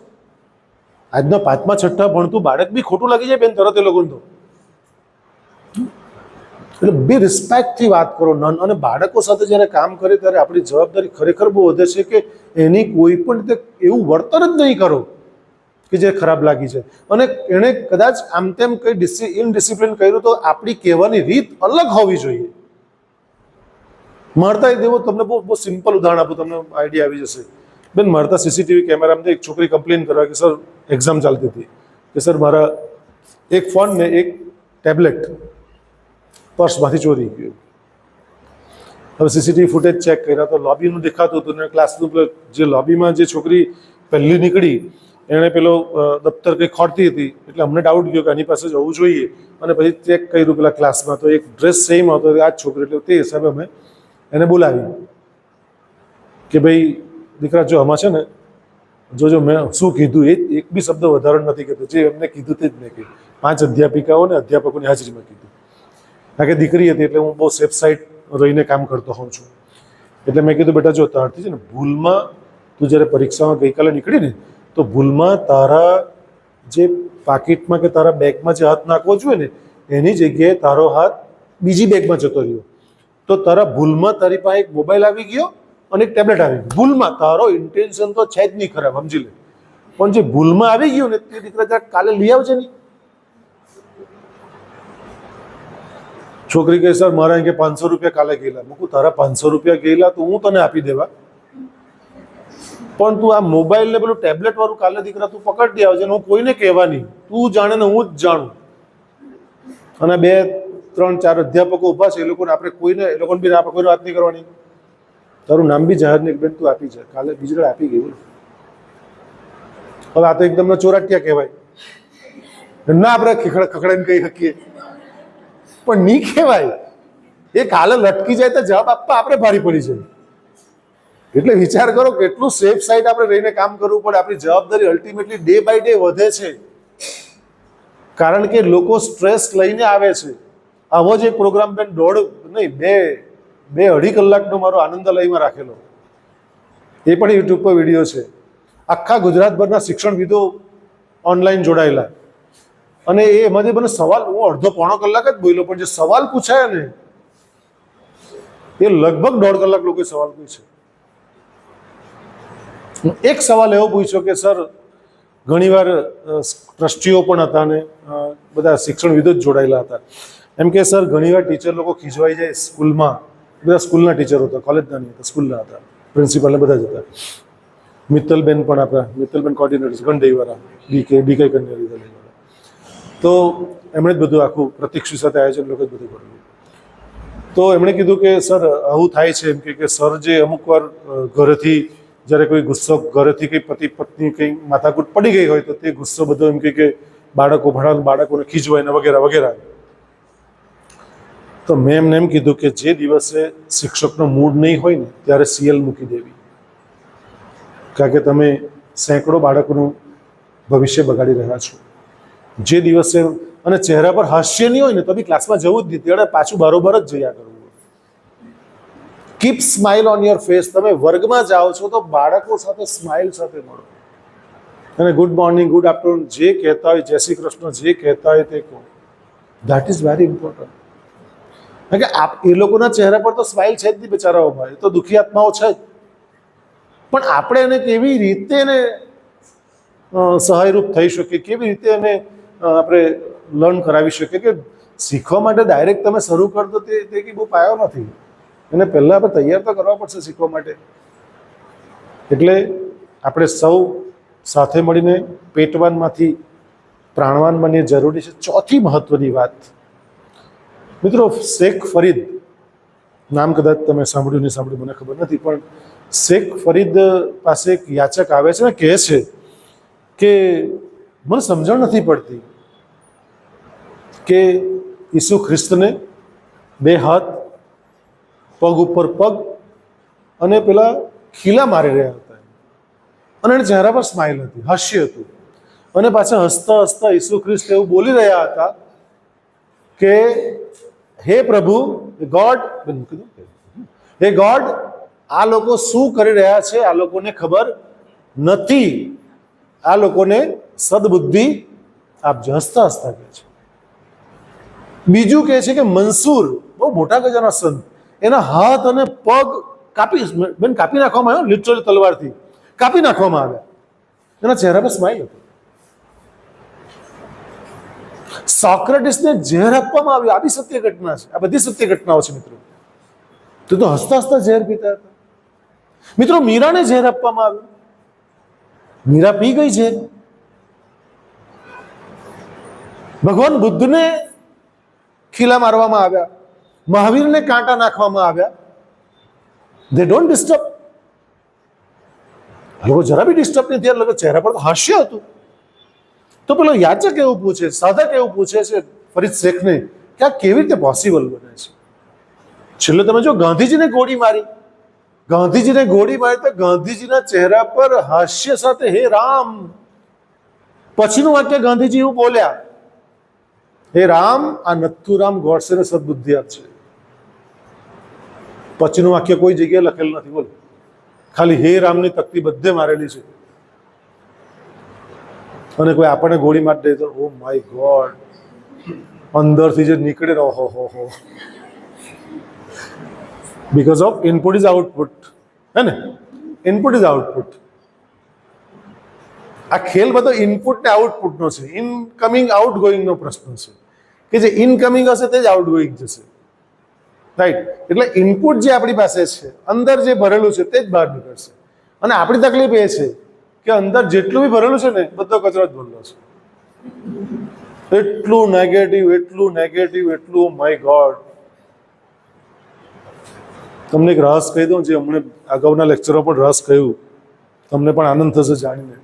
આજના 5મા 6ઠ્ઠા ભણતું બાળક બી ખોટું લાગી જાય બેન તરત એ લોકોને તો. એટલે બી રિસ્પેક્ટથી વાત કરો. અને બાળકો સાથે જ્યારે કામ કરે ત્યારે આપણી જવાબદારી ખરેખર બહુ વધે છે કે એની કોઈ પણ રીતે એવું વર્તન જ નહીં કરો કે જે ખરાબ લાગી જાય. અને એણે કદાચ આમ તેમ કંઈ ઇનડિસિપ્લિન કર્યું તો આપણી કહેવાની રીત અલગ હોવી જોઈએ. મળતા દેવો તમને બહુ સિમ્પલ ઉદાહરણ આપું, તમને આઈડિયા આવી જશે. બેન મળતા સીસીટીવી કેમેરામાં એક છોકરી કમ્પ્લેન કરવા કે સર એક્ઝામ ચાલતી હતી કે સર મારા એક ફોન ને એક ટેબ્લેટ પર્સમાંથી ચોરી ગયું. હવે સીસીટીવી ફૂટેજ ચેક કર્યા તો લોબીનું દેખાતું હતું ને ક્લાસનું જે લોબીમાં જે છોકરી પહેલી નીકળી એણે પેલો દફતર કંઈ ખોટતી હતી, એટલે અમને ડાઉટ ગયો કે આની પાસે જવું જોઈએ. અને પછી ચેક કર્યું પેલા ક્લાસમાં તો એક ડ્રેસ સેમ હતો, આ જ છોકરી. એટલે તે હિસાબે અમે એને બોલાવી કે ભાઈ દીકરા જો આમાં છે ને જો મેં શું કીધું એ એક બી શબ્દ વધારે નથી કહેતો, જે એમને કીધું તે જ મેં કીધું. 5 અધ્યાપિકાઓ અને અધ્યાપકોની હાજરીમાં કીધું. કારણ કે દીકરી હતી એટલે હું બહુ સેફ સાઈડ રહીને કામ કરતો હોઉં છું. એટલે મેં કીધું બેટા જો તારથી છે ને ભૂલમાં તું જ્યારે પરીક્ષામાં ગઈકાલે નીકળી ને તો ભૂલમાં તારા જે પાકીટમાં કે તારા બેગમાં જે હાથ નાખવો જોઈએ ને એની જગ્યાએ તારો હાથ બીજી બેગમાં જતો રહ્યો, તો તારા ભૂલમાં તારી પાસે એક મોબાઈલ આવી ગયો અને એક ટેબ્લેટ આવી ગયું. ભૂલમાં, તારો ઇન્ટેન્શન તો છે જ નહીં ખરાબ, સમજી લે. પણ જે ભૂલમાં આવી ગયું ને તે દીકરા જરાક કાલે લઈ આવજે નહીં. છોકરી કહે સર મારા અહીં કે 500 રૂપિયા કાલે ગયેલા. મૂકું તારા 500 રૂપિયા ગયેલા તો હું તને આપી દેવા, પણ તું આ મોબાઈલ ને પેલું ટેબ્લેટ વાળું કાલે દીકરા તું પકડી આવજે. હું કોઈને કહેવા નહીં, તું જાણે ને હું જ જાણું. અને 2, 3, 4 અધ્યાપકો ઊભા છે, એ લોકોને આપણે કોઈને એ લોકોને બી કોઈને વાત નહીં કરવાની. તારું નામ બી જાહેર નહીં, બેન તું આપી જાય. કાલે બીજી વાર આપી ગયું. હવે આ તો એકદમ ચોરાટિયા કહેવાય ના, આપણે ખખડાઈને કહી શકીએ પણ નહીં કહેવાય. એ કાલે લટકી જાય તો જવાબ આપવા આપણે ભારી પડી જાય. એટલે વિચાર કરો કેટલું સેફ સાઈડ આપણે રહીને કામ કરવું પડે. આપણી જવાબદારી અલ્ટિમેટલી ડે બાય ડે વધે છે, કારણ કે લોકો સ્ટ્રેસ લઈને આવે છે. આવો જ એક પ્રોગ્રામ બેન 2-2.5 કલાકનો મારો આનંદાલયમાં રાખેલો, એ પણ યુટ્યુબ પર વિડીયો છે. આખા ગુજરાતભરના શિક્ષણવિદો ઓનલાઈન જોડાયેલા. અને એમાંથી મને સવાલ, હું અડધો પોણો કલાક જ બોલ્યો, પણ જે સવાલ પૂછાય ને એ લગભગ 1.5 કલાક લોકોએ સવાલ પૂછ્યો. એક સવાલ એવો પૂછ્યો કે સર, ઘણીવાર ટ્રસ્ટીઓ પણ હતા ને બધા શિક્ષણવિદો જ જોડાયેલા હતા. એમ કે સર, ઘણીવાર ટીચર લોકો ખીજવાઈ જાય સ્કૂલમાં. બધા સ્કૂલના ટીચરો હતા, કોલેજના નહીં હતા, સ્કૂલના હતા, પ્રિન્સિપાલને બધા જ હતા. મિત્તલબેન પણ આપણા મિત્તલબેન કોર્ડિનેટર ગંડઈવાળા, ડીકે કન્યાવાળા. તો એમણે જ બધું આખું પ્રતિક્ષી સાથે આયોજન લોકો જ બધું કર્યું. તો એમણે કીધું કે સર, આવું થાય છે એમ કે સર જે અમુક વાર ઘરેથી જ્યારે કોઈ ગુસ્સો, ઘરેથી કંઈ પતિ પત્ની કંઈ માથાકૂટ પડી ગઈ હોય તો તે ગુસ્સો બધો એમ કે બાળકોને ખીજવાય ને વગેરે વગેરે. તો મેં એમને એમ કીધું કે જે દિવસે શિક્ષકનો મૂડ નહીં હોય ને ત્યારે સીએલ મૂકી દેવી, કારણ કે તમે સેંકડો બાળકોનું ભવિષ્ય બગાડી રહ્યા છો. જે દિવસે અને ચહેરા પર હાસ્ય નહીં હોય ને તો બી ક્લાસમાં જવું જ નહીં, ત્યારે પાછું બરોબર જ જયા કરવું. Keep smile on your face. તમે વર્ગમાં જાઓ છો તો બાળકો સાથે સ્માઇલ સાથે મળો અને ગુડ મોર્નિંગ, ગુડ આફ્ટરનૂન જે કહેતા હોય, જય શ્રી કૃષ્ણ જે કહેતા હોય તે કહો. That is very important. કારણ કે એ લોકોના ચહેરા પર તો સ્માઇલ છે જ નહીં બિચારાઓમાં, એ તો દુઃખી આત્માઓ છે જ. પણ આપણે એને કેવી રીતે એને સહાયરૂપ થઈ શકીએ, કેવી રીતે એને આપણે લર્ન કરાવી શકીએ કે શીખવા માટે ડાયરેક્ટ તમે શરૂ કર દો તે કંઈ બહુ પાયો નથી. એને પહેલાં આપણે તૈયાર તો કરવા પડશે શીખવા માટે. એટલે આપણે સૌ સાથે મળીને પેટવાનમાંથી પ્રાણવાન બનીએ જરૂરી છે. ચોથી મહત્વની વાત મિત્રો, શેખ ફરીદ નામ કદાચ તમે સાંભળ્યું નહીં સાંભળ્યું મને ખબર નથી, પણ શેખ ફરીદ પાસે એક યાચક આવે છે ને કહે છે કે મને સમજણ નથી પડતી કે ઈસુ ખ્રિસ્તને 2 હાથ, પગ ઉપર પગ અને પેલા ખીલા મારી રહ્યા હતા અને એને ચહેરા પર સ્માઇલ હતી, હાસ્ય હતું, અને પાછા હસતા હસતા ઈસુ ખ્રિસ્ત એવું બોલી રહ્યા હતા કે હે પ્રભુ, ગોડ, આ લોકો શું કરી રહ્યા છે આ લોકોને ખબર નથી, આ લોકોને સદબુદ્ધિ આપજો. હસતા હસતા કહે છે. બીજું કહે છે કે મંસૂર, બહુ મોટા ગજાના સંત, એના હાથ અને પગ કાપી નાખવામાં આવ્યો, લિટરલી તલવારથી કાપી નાખવામાં આવ્યા. એના ચહેરા પર સ્માઇલ હતો. સોક્રેટિસને ઝેર આપવામાં આવ્યું. આ બી સત્ય ઘટના છે. આ બધી સત્ય ઘટનાઓ છે મિત્રો. તો હસતા હસતા ઝેર પીતા હતા. મિત્રો, મીરાને ઝેર આપવામાં આવ્યું. મીરા પી ગઈ ઝેર. ભગવાન બુદ્ધને ખીલા મારવામાં આવ્યા. મહાવીરને કાંટા નાખવામાં આવ્યા. દે ડોન્ટ ડિસ્ટર્બ. લોકો જરા બી ડિસ્ટર્બ નથી. લોકો ચહેરા પર તો હાસ્ય હતું. તો પેલો યાચક એવું પૂછે, સાધક એવું પૂછે છે ફરીદ શેખને કે આ કેવી રીતે પોસિબલ બને છે? છેલ્લે તમે જો ગાંધીજીને ગોળી મારી, ગાંધીજીને ગોળી મારી તો ગાંધીજીના ચહેરા પર હાસ્ય સાથે હે રામ. પછીનું વાક્ય ગાંધીજી એવું બોલ્યા, હે રામ, આ નથુરામ ગોડસેને સદબુદ્ધિ આપશે. પછીનું વાક્ય કોઈ જગ્યાએ લખેલું નથી. બોલો, ખાલી હે રામની તકતી બધે મારેલી છે. અને કોઈ આપણને ગોળી મારી દે તો ઓ માય ગોડ, અંદરથી જે નીકળે ને ઓહો હો. Because of input is output, હે ને? Input is output. આ ખેલ બધો ઇનપુટ ને આઉટપુટનો છે. ઇનકમિંગ આઉટ ગોઈંગનો પ્રશ્ન છે કે જે ઇનકમિંગ હશે તે જ આઉટ ગોઈંગ જશે. રાઈટ? એટલે ઇનપુટ જે આપણી પાસે છે, અંદર જે ભરેલું છે તે જ બહાર નીકળશે. અને આપણી તકલીફ એ છે કે અંદર જેટલું બી ભરેલું છે ને બધો કચરો જ ભરેલો છે. એટલું નેગેટિવ, એટલું નેગેટિવ, એટલું માય ગોડ. તમને એક રહસ કહી દઉં, જે હમણાં અગાઉના લેક્ચરો પણ રહસ કહ્યું, તમને પણ આનંદ થશે જાણીને.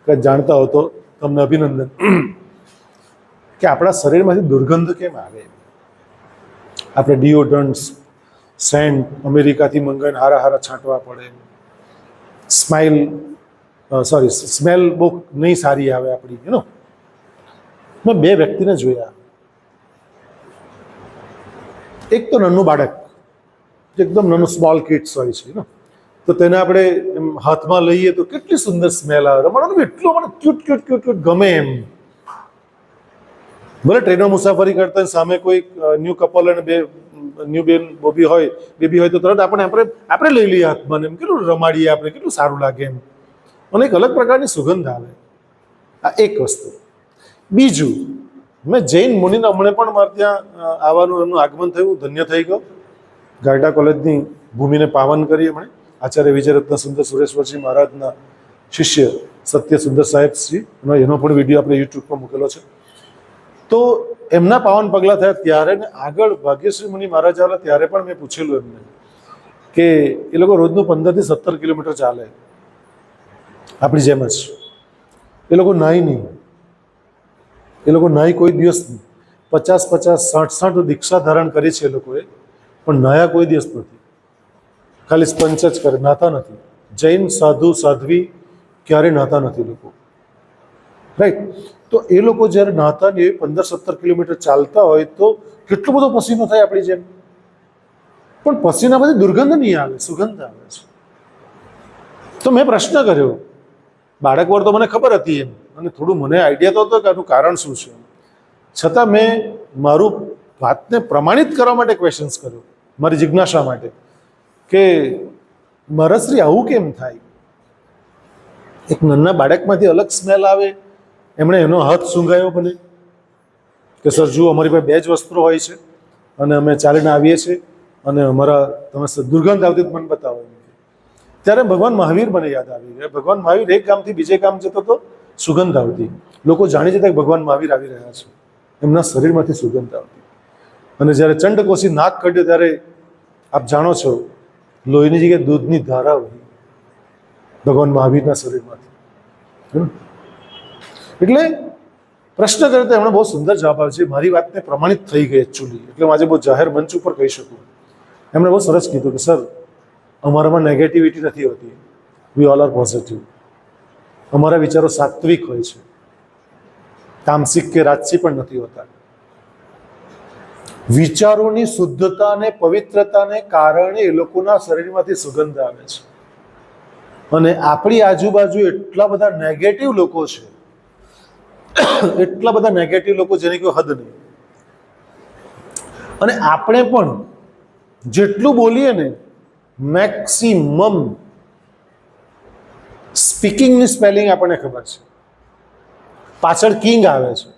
કે જાણતા હો તો તમને અભિનંદન. કે આપણા શરીરમાંથી દુર્ગંધ કેમ આવે? આપણે ડિઓડરન્ટ્સ, સેન્ટ અમેરિકાથી મંગાવીને હારા હારા છાંટવા પડે. સ્મેલ બહુ નહીં સારી આવે આપણી, યુ નો. મેં 2 વ્યક્તિને જોયા. એક તો નાનું બાળક, એકદમ નાનું સ્મોલ કિડ્સ હોય છે, તો તેને આપણે એમ હાથમાં લઈએ તો કેટલી સુંદર સ્મેલ આવે. રમવાનું એટલું મને ક્યુટ ક્યુટ ક્યુટ ક્યુટ ગમે એમ. ભલે ટ્રેનમાં મુસાફરી કરતા સામે કોઈ ન્યૂ કપલ અને ન્યૂ બેબી હોય તો તરત આપણે લઈ લઈએ હાથમાં એમ કેટલું રમાડીએ આપણે, કેટલું સારું લાગે એમ, અને એક અલગ પ્રકારની સુગંધ આવે. આ એક વસ્તુ. બીજું, મેં જૈન મુનિના હમણાં પણ મારે ત્યાં આવવાનું એમનું આગમન થયું, ધન્ય થઈ ગયો. ગારડા કોલેજની ભૂમિને પાવન કરી એમણે. આચાર્ય વિજયરત્ન સુંદર સુરેશ્વરજી મહારાજના શિષ્ય સત્ય સુંદર સાહેબજી, એનો પણ વિડીયો આપણે યુટ્યુબ પર મૂકેલો છે. તો એમના પાવન પગલાં થયા ત્યારે ને આગળ ભાગ્યશ્રી મુનિ મહારાજ આવેલા ત્યારે પણ મેં પૂછેલું એમને કે એ લોકો રોજનું 15 થી 17 કિલોમીટર ચાલે, આપણી જેમ જ. એ લોકો નાહી નહીં, એ લોકો નાહી કોઈ દિવસ નહીં. 50, 60 દીક્ષા ધારણ કરી છે એ લોકોએ, પણ નાહ્યા કોઈ દિવસ નથી. ખાલી સ્પંચ જ કરે, નાહતા નથી. જૈન સાધુ સાધ્વી ક્યારેય નાહતા નથી લોકો, રાઈટ? તો એ લોકો જ્યારે નાહતા ને 15-17 કિલોમીટર ચાલતા હોય તો કેટલો બધો પસીનો થાય આપણી જેમ, પણ પસીનામાંથી દુર્ગંધ નહીં આવે, સુગંધ આવે છે. તો મેં પ્રશ્ન કર્યો, બાળક વર તો મને ખબર હતી એમ, અને થોડું મને આઈડિયા તો હતો કે આનું કારણ શું છે, છતાં મેં મારું વાતને પ્રમાણિત કરવા માટે ક્વેશ્ચન્સ કર્યો, મારી જિજ્ઞાસા માટે, કે મહારાજશ્રી આવું કેમ થાય? એક નાના બાળકમાંથી અલગ સ્મેલ આવે. એમણે એનો હાથ સૂંઘાયો મને કે સર જુઓ, અમારી પાસે 2 જ વસ્ત્રો હોય છે અને અમે ચાલીને આવીએ છીએ, અને અમારા તમે દુર્ગંધ આવતી મને બતાવો. ત્યારે ભગવાન મહાવીર મને યાદ આવી ગયા. ભગવાન મહાવીર એક ગામથી બીજે ગામ જતો તો સુગંધ આવતી, લોકો જાણી જતા કે ભગવાન મહાવીર આવી રહ્યા છે, એમના શરીરમાંથી સુગંધ આવતી. અને જ્યારે ચંડકોશી નાક કાઢ્યો ત્યારે આપ જાણો છો, લોહીની જગ્યાએ દૂધની ધારા વહી ભગવાન મહાવીરના શરીરમાંથી. એટલે પ્રશ્ન કર્યો તો એમણે બહુ સુંદર જવાબ આવ્યો છે. મારી વાતને પ્રમાણિત થઈ ગઈ એકચ્યુઅલી, એટલે હું આજે બહુ જાહેર મંચ ઉપર કહી શકું. એમણે બહુ સરસ કીધું કે સર, અમારામાં નેગેટિવિટી નથી હોતી, વી ઓલ આર પોઝિટિવ. અમારા વિચારો સાત્વિક હોય છે, તામસિક કે રાજસી પણ નથી હોતા. વિચારોની શુદ્ધતા અને પવિત્રતાને કારણે એ લોકોના શરીરમાંથી સુગંધ આવે છે. અને આપણી આજુબાજુ એટલા બધા નેગેટિવ લોકો છે, એટલા બધા નેગેટિવ લોકો જેની કોઈ હદ નહીં. અને આપણે પણ જેટલું બોલીએ ને, મેક્સિમમ સ્પીકિંગની સ્પેલિંગ આપણને ખબર છે, પાછળ કિંગ આવે છે,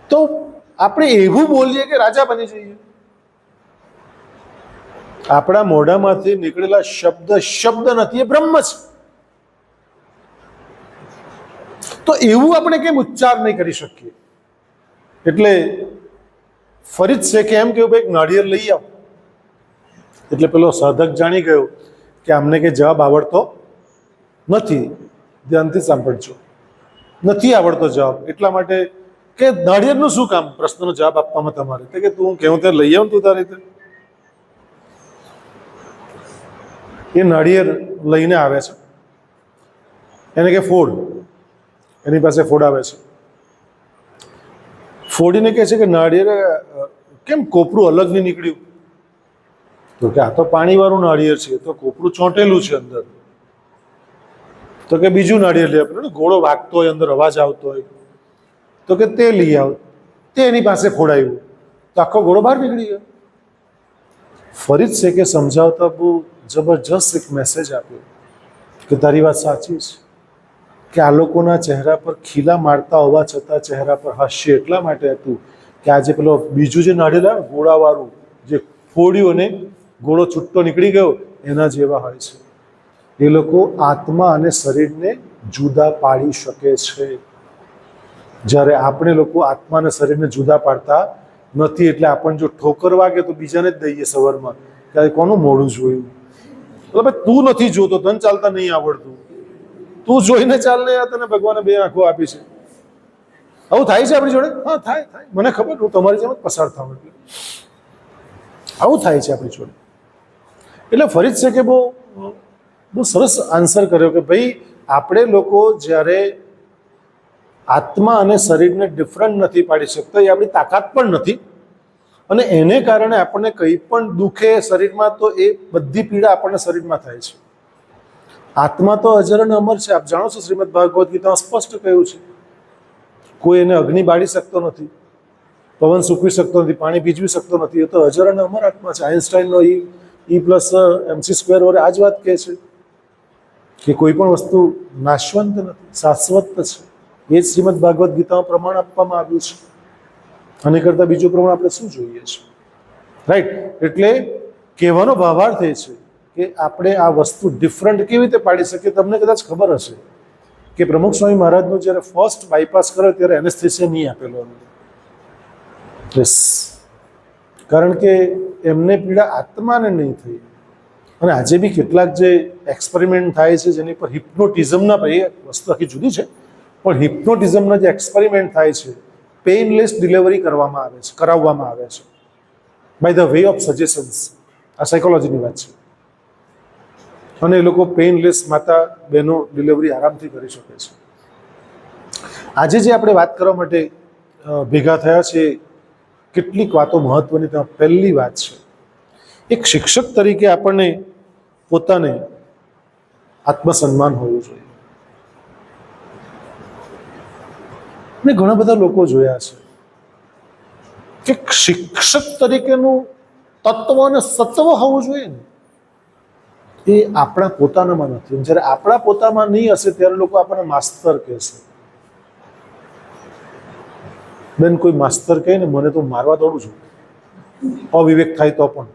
તો આપણે એવું બોલીએ કે રાજા બની જઈએ. આપણા મોઢામાંથી નીકળેલા શબ્દ નથી, એ બ્રહ્મ છે. તો એવું આપણે કેમ ઉચ્ચાર નહીં કરી શકીએ? એટલે ફરી જ છે કે એમ કેવું, ભાઈ નાળિયેર લઈ આવ. એટલે પેલો સાધક જાણી ગયો કે આમને કે જવાબ આવડતો નથી. ધ્યાનથી સાંભળજો, નથી આવડતો જવાબ, એટલા માટે કે નાળિયેરનું શું કામ પ્રશ્નનો જવાબ આપવામાં તમારે? કે તું કેવું ત્યાં લઈ આવ તું તારી રીતે. એ નાળિયેર લઈને આવે છે, એને કે ફોડ. એની પાસે ફોડ આવે છે, ફોડીને કહે છે કે નાળિયેર કેમ કોપરું અલગ નહીં નીકળ્યું? તો કે આ તો પાણીવાળું નાળિયેર છે, તો કોપરું ચોંટેલું છે અંદર. તો કે બીજું નાળિયેર લઈ આપણે, ગોળો વાગતો હોય, અંદર અવાજ આવતો હોય, તો કે તે લઈ આવ. તે એની પાસે ફોડાયું તો આખો ગોળો બહાર નીકળી ગયો. ફરી જ છે કે સમજાવતા બહુ જબરજસ્ત એક મેસેજ આપ્યો કે તારી વાત સાચી છે, કે આ લોકોના ચહેરા પર ખીલા મારતા હોવા છતાં ચહેરા પર હાસ્ય એટલા માટે હતું કે આજે પેલો બીજું જે નાળિયેર આવે ગોળાવાળું, જે ફોડ્યું અને ગોળો છૂટો નીકળી ગયો, એના જેવા હોય છે. એ લોકો આત્મા અને શરીરને જુદા પાડી શકે છે, જ્યારે આપણે લોકો આત્મા અને શરીરને જુદા પાડતા નથી. એટલે આપણને જો ઠોકર વાગે તો બીજાને જ દઈએ સવારમાં કે કોનું મોઢું જોયું. એટલે ભાઈ તું નથી જોતો, તને ચાલતા નહીં આવડતું, તું જોઈને ચાલ ને, તને ભગવાને 2 આંખો આપી છે. આવું થાય છે આપણી જોડે? હા, થાય. મને ખબર, હું તમારી જેમ જ પસાર થાઉં એટલે આવું થાય છે આપણી જોડે. એટલે ફરી જ છે કે બહુ સરસ આન્સર કર્યો કે ભાઈ આપણે લોકો જ્યારે આત્મા અને શરીરને ડિફરન્ટ નથી પાડી શકતા, એ આપણી તાકાત પણ નથી. અને એને કારણે આપણને કંઈ પણ દુખે શરીરમાં તો એ બધી પીડા આપણને શરીરમાં થાય છે. આત્મા તો અજર અને અમર છે. આપ જાણો છો, શ્રીમદ ભાગવત ગીતામાં સ્પષ્ટ કહ્યું છે. કોઈ એને અગ્નિ બાળી શકતો નથી, પવન સૂકવી શકતો નથી, પાણી ભીજવી શકતો નથી. એ તો અજર અને અમર આત્મા છે. આઇન્સ્ટાઈનનો ઈ પ્લસ MC² વડે આ જ વાત કહે છે કે કોઈ પણ વસ્તુ નાશવંત નથી, શાશ્વત છે. એ જ શ્રીમદ ભાગવદ્ ગીતામાં પ્રમાણ આપવામાં આવ્યું છે. આને કરતાં બીજું પ્રમાણ આપણે શું જોઈએ છે? રાઈટ. એટલે કહેવાનો ભાવાર્થ એ છે કે આપણે આ વસ્તુ ડિફરન્ટ કેવી રીતે પાડી શકીએ. તમને કદાચ ખબર હશે કે પ્રમુખ સ્વામી મહારાજનું જ્યારે ફર્સ્ટ બાયપાસ કર્યો ત્યારે એનેસ્થેસિયા નહીં આપેલો એમને. યસ, કારણ કે એમને પીડા આત્માને નહીં થઈ. અને આજે બી કેટલાક જે એક્સપેરિમેન્ટ થાય છે જેની પર હિપ્નોટિઝમના, એ વસ્તુ આખી જુદી છે, પણ હિપ્નોટિઝમના જે એક્સપેરિમેન્ટ થાય છે, પેઇનલેસ ડિલિવરી કરાવવામાં આવે છે by the way of suggestions. આ સાયકોલોજીની વાત છે. અને એ લોકો પેઇનલેસ માતા બહેનો ડિલિવરી આરામથી કરી શકે છે. આજે જે આપણે વાત કરવા માટે ભેગા થયા છે, કેટલીક વાતો મહત્વની. તેમાં પહેલી વાત છે, એક શિક્ષક તરીકે આપણને પોતાને આત્મસન્માન હોવું જોઈએ. મેં ઘણા બધા લોકો જોયા છે કે શિક્ષક તરીકેનું તત્વ અને સત્વ હોવું જોઈએ ને, એ આપણા પોતાનામાં નથી. જ્યારે આપણા પોતામાં નહીં હશે ત્યારે લોકો આપણને માસ્તર કહેશે. બેન, કોઈ માસ્તર કહે ને મને તો મારવા દોડું છું, અવિવેક થાય તો પણ.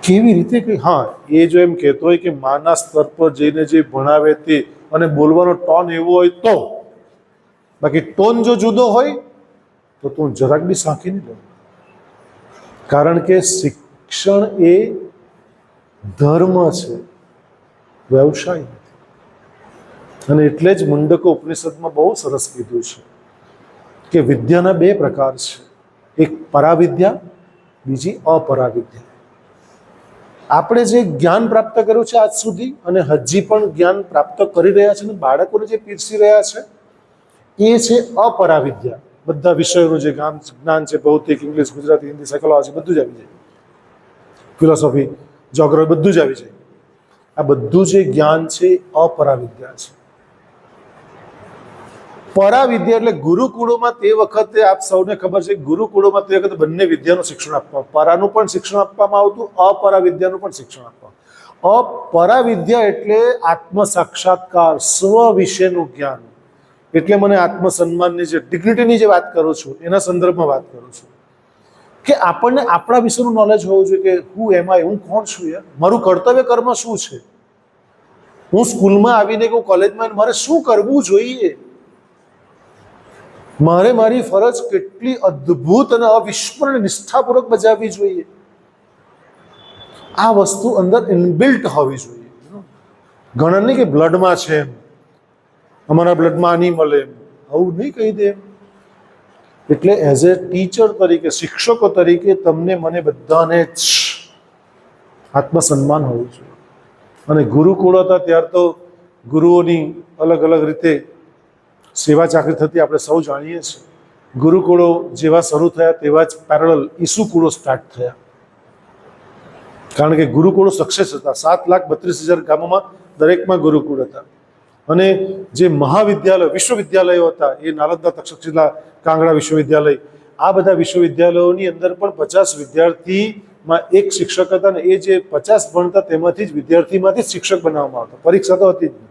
કેવી રીતે કે હા, એ જો એમ કહેતો હોય કે માના સ્તર પર જઈને જે ભણાવે તે, અને બોલવાનો ટોન એવો હોય તો, બાકી ટોન જો જુદો હોય તો તું જરાક બી સાંખી નહીં લો. કારણ કે શિક્ષણ એ ધર્મ છે, વ્યવસાય નથી. અને એટલે જ મુંડકો ઉપનિષદમાં બહુ સરસ કીધું છે કે વિદ્યાના બે પ્રકાર છે, એક પરાવિદ્યા, બીજી અપરાવિદ્યા. આપણે જે જ્ઞાન પ્રાપ્ત કર્યું છે આજ સુધી, અને હજી પણ જ્ઞાન પ્રાપ્ત કરી રહ્યા છે, અને બાળકોને જે પીરસી રહ્યા છે, એ છે અપરાવિદ્યા. બધા વિષયોનું જે જ્ઞાન છે, ભૌતિક, ઇંગ્લિશ, ગુજરાતી, હિન્દી, સાયકોલોજી, બધું જ આવી જાય, ફિલોસોફી, જોગ્રાફી, બધું જ આવી જાય. આ બધું જે જ્ઞાન છે અપરાવિદ્યા છે. પરાવિદ્યા એટલે ગુરુકુળોમાં તે વખતે, આપ સૌને ખબર છે, ગુરુકુળોમાં તે વખતે બંને વિદ્યાનું શિક્ષણ આપવામાં, પરાનું પણ શિક્ષણ આપવામાં આવતું, અપરાવિદ્યાનું પણ શિક્ષણ આપવામાં. અપરાવિદ્યા એટલે આત્મ સાક્ષાત્કાર, સ્વ વિશેનું જ્ઞાન. એટલે મને આત્મસન્માનની જે ડિગ્નિટીની જે વાત કરું છું એના સંદર્ભમાં વાત કરું છું કે આપણને આપણા વિશેનું નોલેજ હોવું જોઈએ કે હું એમાં, હું કોણ છું યાર, મારું કર્તવ્ય કર્મ શું છે, હું સ્કૂલમાં આવીને કે કોલેજમાં મારે શું કરવું જોઈએ, મારે મારી ફરજ કેટલી અદ્ભુત અને અવિસ્મરણીય નિષ્ઠાપૂર્વક બજાવવી જોઈએ. આ વસ્તુ અંદર ઇનબિલ્ટ હોવી જોઈએ. ઘણા નહીં કે બ્લડમાં છે એમ, અમારા બ્લડમાં નહીં મળે એમ, આવું નહીં કહી દે. એટલે એઝ એ ટીચર તરીકે, શિક્ષકો તરીકે તમને મને બધાને જ આત્મસન્માન હોવું જોઈએ. અને ગુરુકુળ હતા ત્યાર તો ગુરુઓની અલગ અલગ રીતે સેવા ચાકરી થતી, આપણે સૌ જાણીએ છીએ. ગુરુકુળો જેવા શરૂ થયા તેવા જ પેરેલલ ઈસુકુળો સ્ટાર્ટ થયા. કારણ કે ગુરુકુળો સક્સેસ હતા. 7,32,000 ગામોમાં દરેકમાં ગુરુકુળ હતા. અને જે મહાવિદ્યાલય, વિશ્વવિદ્યાલયો હતા, એ નાલંદા, તક્ષશિલા, કાંગડા વિશ્વવિદ્યાલય, આ બધા વિશ્વવિદ્યાલયોની અંદર પણ 50 વિદ્યાર્થીમાં એક શિક્ષક હતા. ને એ જે 50 ભણતા તેમાંથી જ વિદ્યાર્થીમાંથી જ શિક્ષક બનાવવામાં આવતા, પરીક્ષા તો હતી જ નહીં.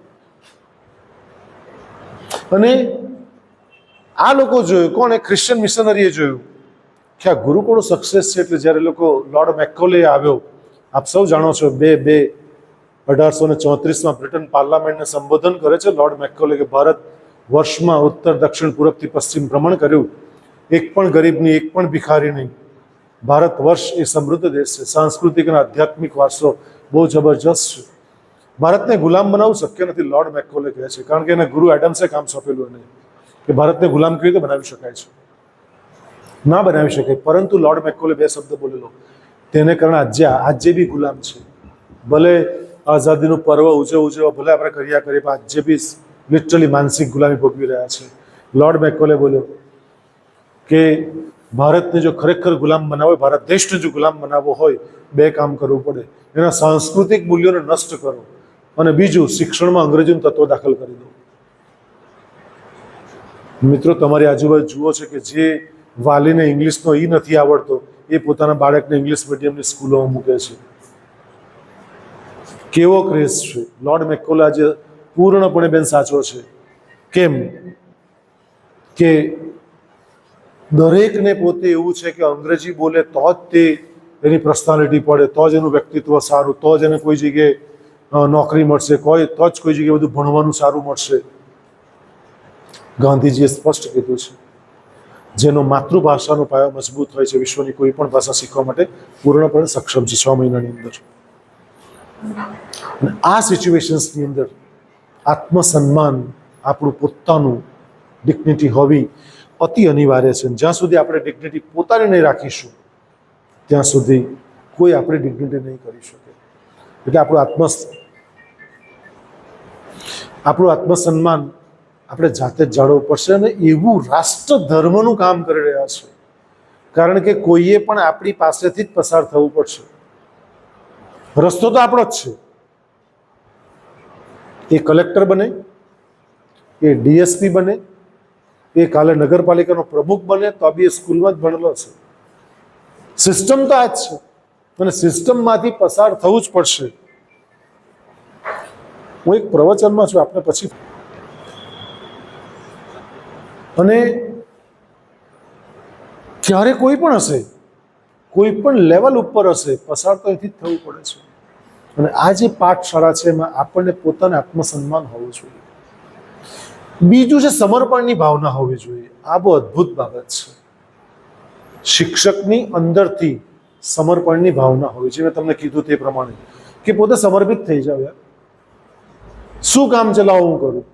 અને આ લોકો જોયું, કોણ? ક્રિશ્ચિયન મિશનરીએ જોયું કે આ ગુરુકુળો સક્સેસ છે. એટલે જ્યારે લોકો, લોર્ડ મેકોલે આવ્યો, આપ સૌ જાણો છો, 1834માં બ્રિટન પાર્લામેન્ટને સંબોધન કરે છે લોર્ડ મેકોલે કે ભારત વર્ષમાં ઉત્તર, દક્ષિણ, પૂર્વથી પશ્ચિમ ભ્રમણ કર્યું, એક પણ ગરીબ નહીં, એક પણ ભિખારી નહીં. ભારત વર્ષ એ સમૃદ્ધ દેશ છે, સાંસ્કૃતિક અને આધ્યાત્મિક વારસો બહુ જબરજસ્ત છે. ભારતને ગુલામ બનાવવું શક્ય નથી, લોર્ડ મેકોલે કહે છે. કારણ કે એના ગુરુ એડમ્સે કામ સોંપેલું એને કે ભારતને ગુલામ કેવી રીતે બનાવી શકાય છે. ના બનાવી શકાય. પરંતુ લોર્ડ મેકોલે 2 શબ્દ બોલેલો, તેને કારણે આજે બી ગુલામ છે. ભલે આઝાદીનું પર્વ ઉજવવા ભલે આપણે કર્યા કરીએ, પણ આજે બી લિટરલી માનસિક ગુલામી ભોગવી રહ્યા છે. લોર્ડ મેકોલે બોલ્યો કે ભારતને જો ખરેખર ગુલામ બનાવવો હોય, ભારત દેશને જો ગુલામ બનાવવો હોય, 2 કામ કરવું પડે. એના સાંસ્કૃતિક મૂલ્યોને નષ્ટ કરો, અને બીજું, શિક્ષણમાં અંગ્રેજીનું તત્વ દાખલ કરી દો. મિત્રો, તમારી આજુબાજુ જુઓ છે કે જે વાલીને ઇંગ્લિશનો નથી આવડતો એ પોતાના બાળકને ઇંગ્લિશ મીડિયમની સ્કૂલોમાં મૂકે છે. કેવો ક્રેઝ છે! લોર્ડ મેકોલા જે પૂર્ણપણે બેન સાચો છે. કેમ કે દરેકને પોતે એવું છે કે અંગ્રેજી બોલે તો જ તે એની પર્સનાલિટી પડે, તો જ એનું વ્યક્તિત્વ સારું, તો જ એને કોઈ જગ્યાએ નોકરી મળશે, તો જ કોઈ જગ્યાએ બધું ભણવાનું સારું મળશે. ગાંધીજીએ સ્પષ્ટ કીધું છે, જેનો માતૃભાષાનો પાયો મજબૂત હોય છે, વિશ્વની કોઈ પણ ભાષા શીખવા માટે પૂર્ણપણે સક્ષમ છે 6 મહિનાની અંદર. અને આ સિચ્યુએશન્સની અંદર આત્મસન્માન, આપણું પોતાનું ડિગ્નિટી હોવી અતિ અનિવાર્ય છે. જ્યાં સુધી આપણે ડિગ્નિટી પોતાને નહીં રાખીશું ત્યાં સુધી કોઈ આપણી ડિગ્નિટી નહીં કરી શકે. એટલે આપણું આત્મસન્માન આપણે જાતે જ જાળવવું પડશે. અને એવું રાષ્ટ્ર ધર્મનું કામ કરી રહ્યા છે, કારણ કે કોઈએ પણ આપણી પાસેથી જ પસાર થવું પડશે. રસ્તો તો આપણો જ છે. એ કલેક્ટર બને, એ ડીએસપી બને, એ કાલે નગરપાલિકાનો પ્રમુખ બને, તો બી એ સ્કૂલમાં જ ભણેલો છે. સિસ્ટમ તો આ જ છે, અને સિસ્ટમમાંથી પસાર થવું જ પડશે. હું એક પ્રવચનમાં છું, આપણે પછી. અને ક્યારે કોઈ પણ હશે, કોઈ પણ લેવલ ઉપર હશે, પસાર તો અહીંથી જ થવું પડે છે. અને આ જે પાઠશાળા છે એમાં આપણને પોતાને આત્મસન્માન હોવું જોઈએ. બીજું છે સમર્પણની ભાવના હોવી જોઈએ. આ બહુ અદ્ભુત બાબત છે. શિક્ષકની અંદરથી સમર્પણની ભાવના હોવી જોઈએ. મેં તમને કીધું તે પ્રમાણે કે પોતે સમર્પિત થઈ જાવ. યાર, શું કામ ચલાવો હું કરું?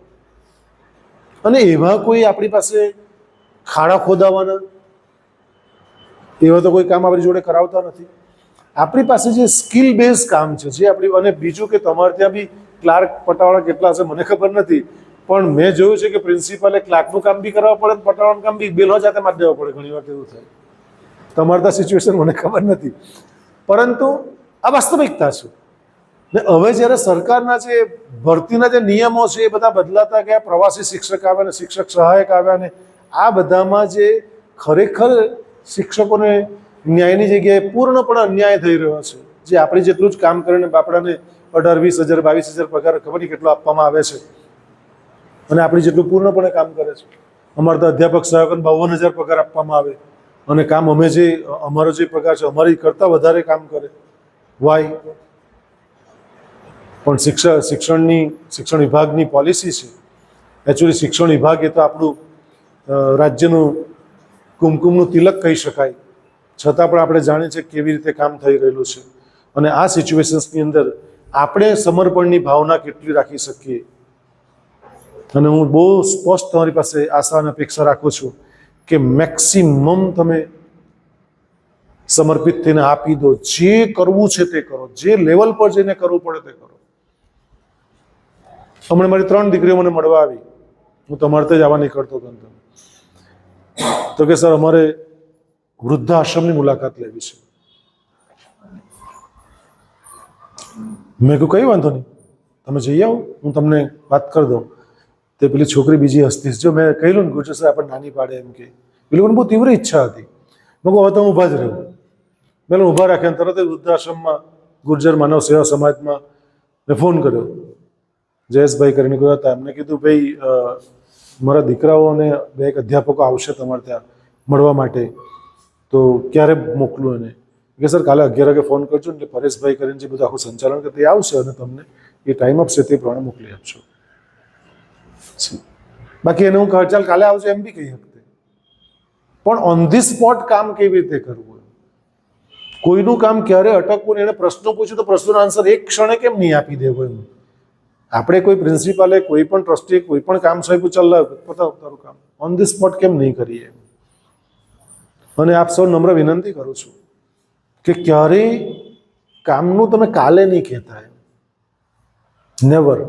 અને એવા કોઈ આપણી પાસે ખાડા ખોદાવાના એવા તો કોઈ કામ આપણી જોડે કરાવતા નથી. આપણી પાસે જે સ્કિલ બેઝ કામ છે, જે આપણી. અને બીજું કે તમારે ત્યાં બી ક્લાર્ક પટાવાળા કેટલા હશે મને ખબર નથી, પણ મેં જોયું છે કે પ્રિન્સિપાલે ક્લાર્કનું કામ બી કરવા પડે, પટાવાળાનું કામ બી બેલો જાતે મારી દેવા પડે. ઘણી વાર એવું થાય. તમારે ત્યાં સિચ્યુએશન મને ખબર નથી, પરંતુ આ વાસ્તવિકતા છે. ને હવે જ્યારે સરકારના જે ભરતીના જે નિયમો છે એ બધા બદલાતા ગયા, પ્રવાસી શિક્ષક આવ્યા ને શિક્ષક સહાયક આવ્યા, ને આ બધામાં જે ખરેખર શિક્ષકોને ન્યાયની જગ્યાએ પૂર્ણપણે અન્યાય થઈ રહ્યો છે. જે આપણે જેટલું જ કામ કરીને બાપડાને 18,000, 20,000, 22,000 પગાર ખબર નહીં કેટલો આપવામાં આવે છે, અને આપણે જેટલું પૂર્ણપણે કામ કરે છે. અમારે તો અધ્યાપક સહાયકોને 52,000 પગાર આપવામાં આવે, અને કામ અમારો જે પગાર છે અમારી કરતાં વધારે કામ કરે. વાય? પણ શિક્ષણ વિભાગની પોલિસી છે. એકચ્યુઅલી શિક્ષણ વિભાગ એ તો આપણું રાજ્યનું કુમકુમનું તિલક કહી શકાય. છતાં પણ આપણે જાણીએ છીએ કેવી રીતે કામ થઈ રહેલું છે. અને આ સિચ્યુએશન્સની અંદર આપણે સમર્પણની ભાવના કેટલી રાખી શકીએ. અને હું બહુ સ્પષ્ટ તમારી પાસે આશા અને અપેક્ષા રાખું છું કે મેક્સિમમ તમે સમર્પિત થઈને આપી દો. જે કરવું છે તે કરો, જે લેવલ પર જઈને કરવું પડે તે કરો. હમણાં મારી 3 દીકરીઓ મને મળવા આવી. હું તમારે ત્યાં જ આવવા નીકળતો હતો, તો કે સર અમારે વૃદ્ધાશ્રમની મુલાકાત લેવી છે. મેં કહ્યું કંઈ વાંધો નહીં, તમે જઈ આવો, હું તમને વાત કરી દઉં. તે પેલી છોકરી બીજી હસતી, જો મેં કહ્યું ને ગુર્જર સર આપણને નાની પાડે એમ કે, એ લોકોને બહુ તીવ્ર ઈચ્છા હતી. મેં કહું હવે તો હું ઊભા જ રહ્યું. મેં ઊભા રાખ્યા, તરત જ વૃદ્ધાશ્રમમાં ગુર્જર માનવ સેવા સમાજમાં મેં ફોન કર્યો. જયેશભાઈ કરીને કહ્યું હતા. એમને કીધું ભાઈ મારા દીકરાઓ અને 2 અધ્યાપકો આવશે તમારે ત્યાં મળવા માટે, તો ક્યારે મોકલું એને? કે સર કાલે 11 વાગે ફોન કરજો, એટલે પરેશભાઈ કરીને જે બધું આખું સંચાલન કરે તે આવશે અને તમને એ ટાઈમ આપશે તે પ્રમાણે મોકલી આપશો. બાકી એને હું ચાલ કાલે આવજો એમ બી કહી શકતે, પણ ઓન ધી સ્પોટ કામ કેવી રીતે કરવું? કોઈનું કામ ક્યારે અટકવું ને? એને પ્રશ્નો પૂછ્યું તો પ્રશ્નોનો આન્સર એક ક્ષણે કેમ નહીં આપી દેવો? એમ આપણે કોઈ પ્રિન્સિપાલે, કોઈ પણ ટ્રસ્ટી, કોઈ પણ કામ સાહેબ ચાલ પતાવ તારું કામ, ઓન ધી સ્પોટ કેમ નહીં કરીએ? અને આપ સૌ નમ્ર વિનંતી કરું છું કે ક્યારેય કામનું તમે કાલે નહીં કહેતા. નેવર.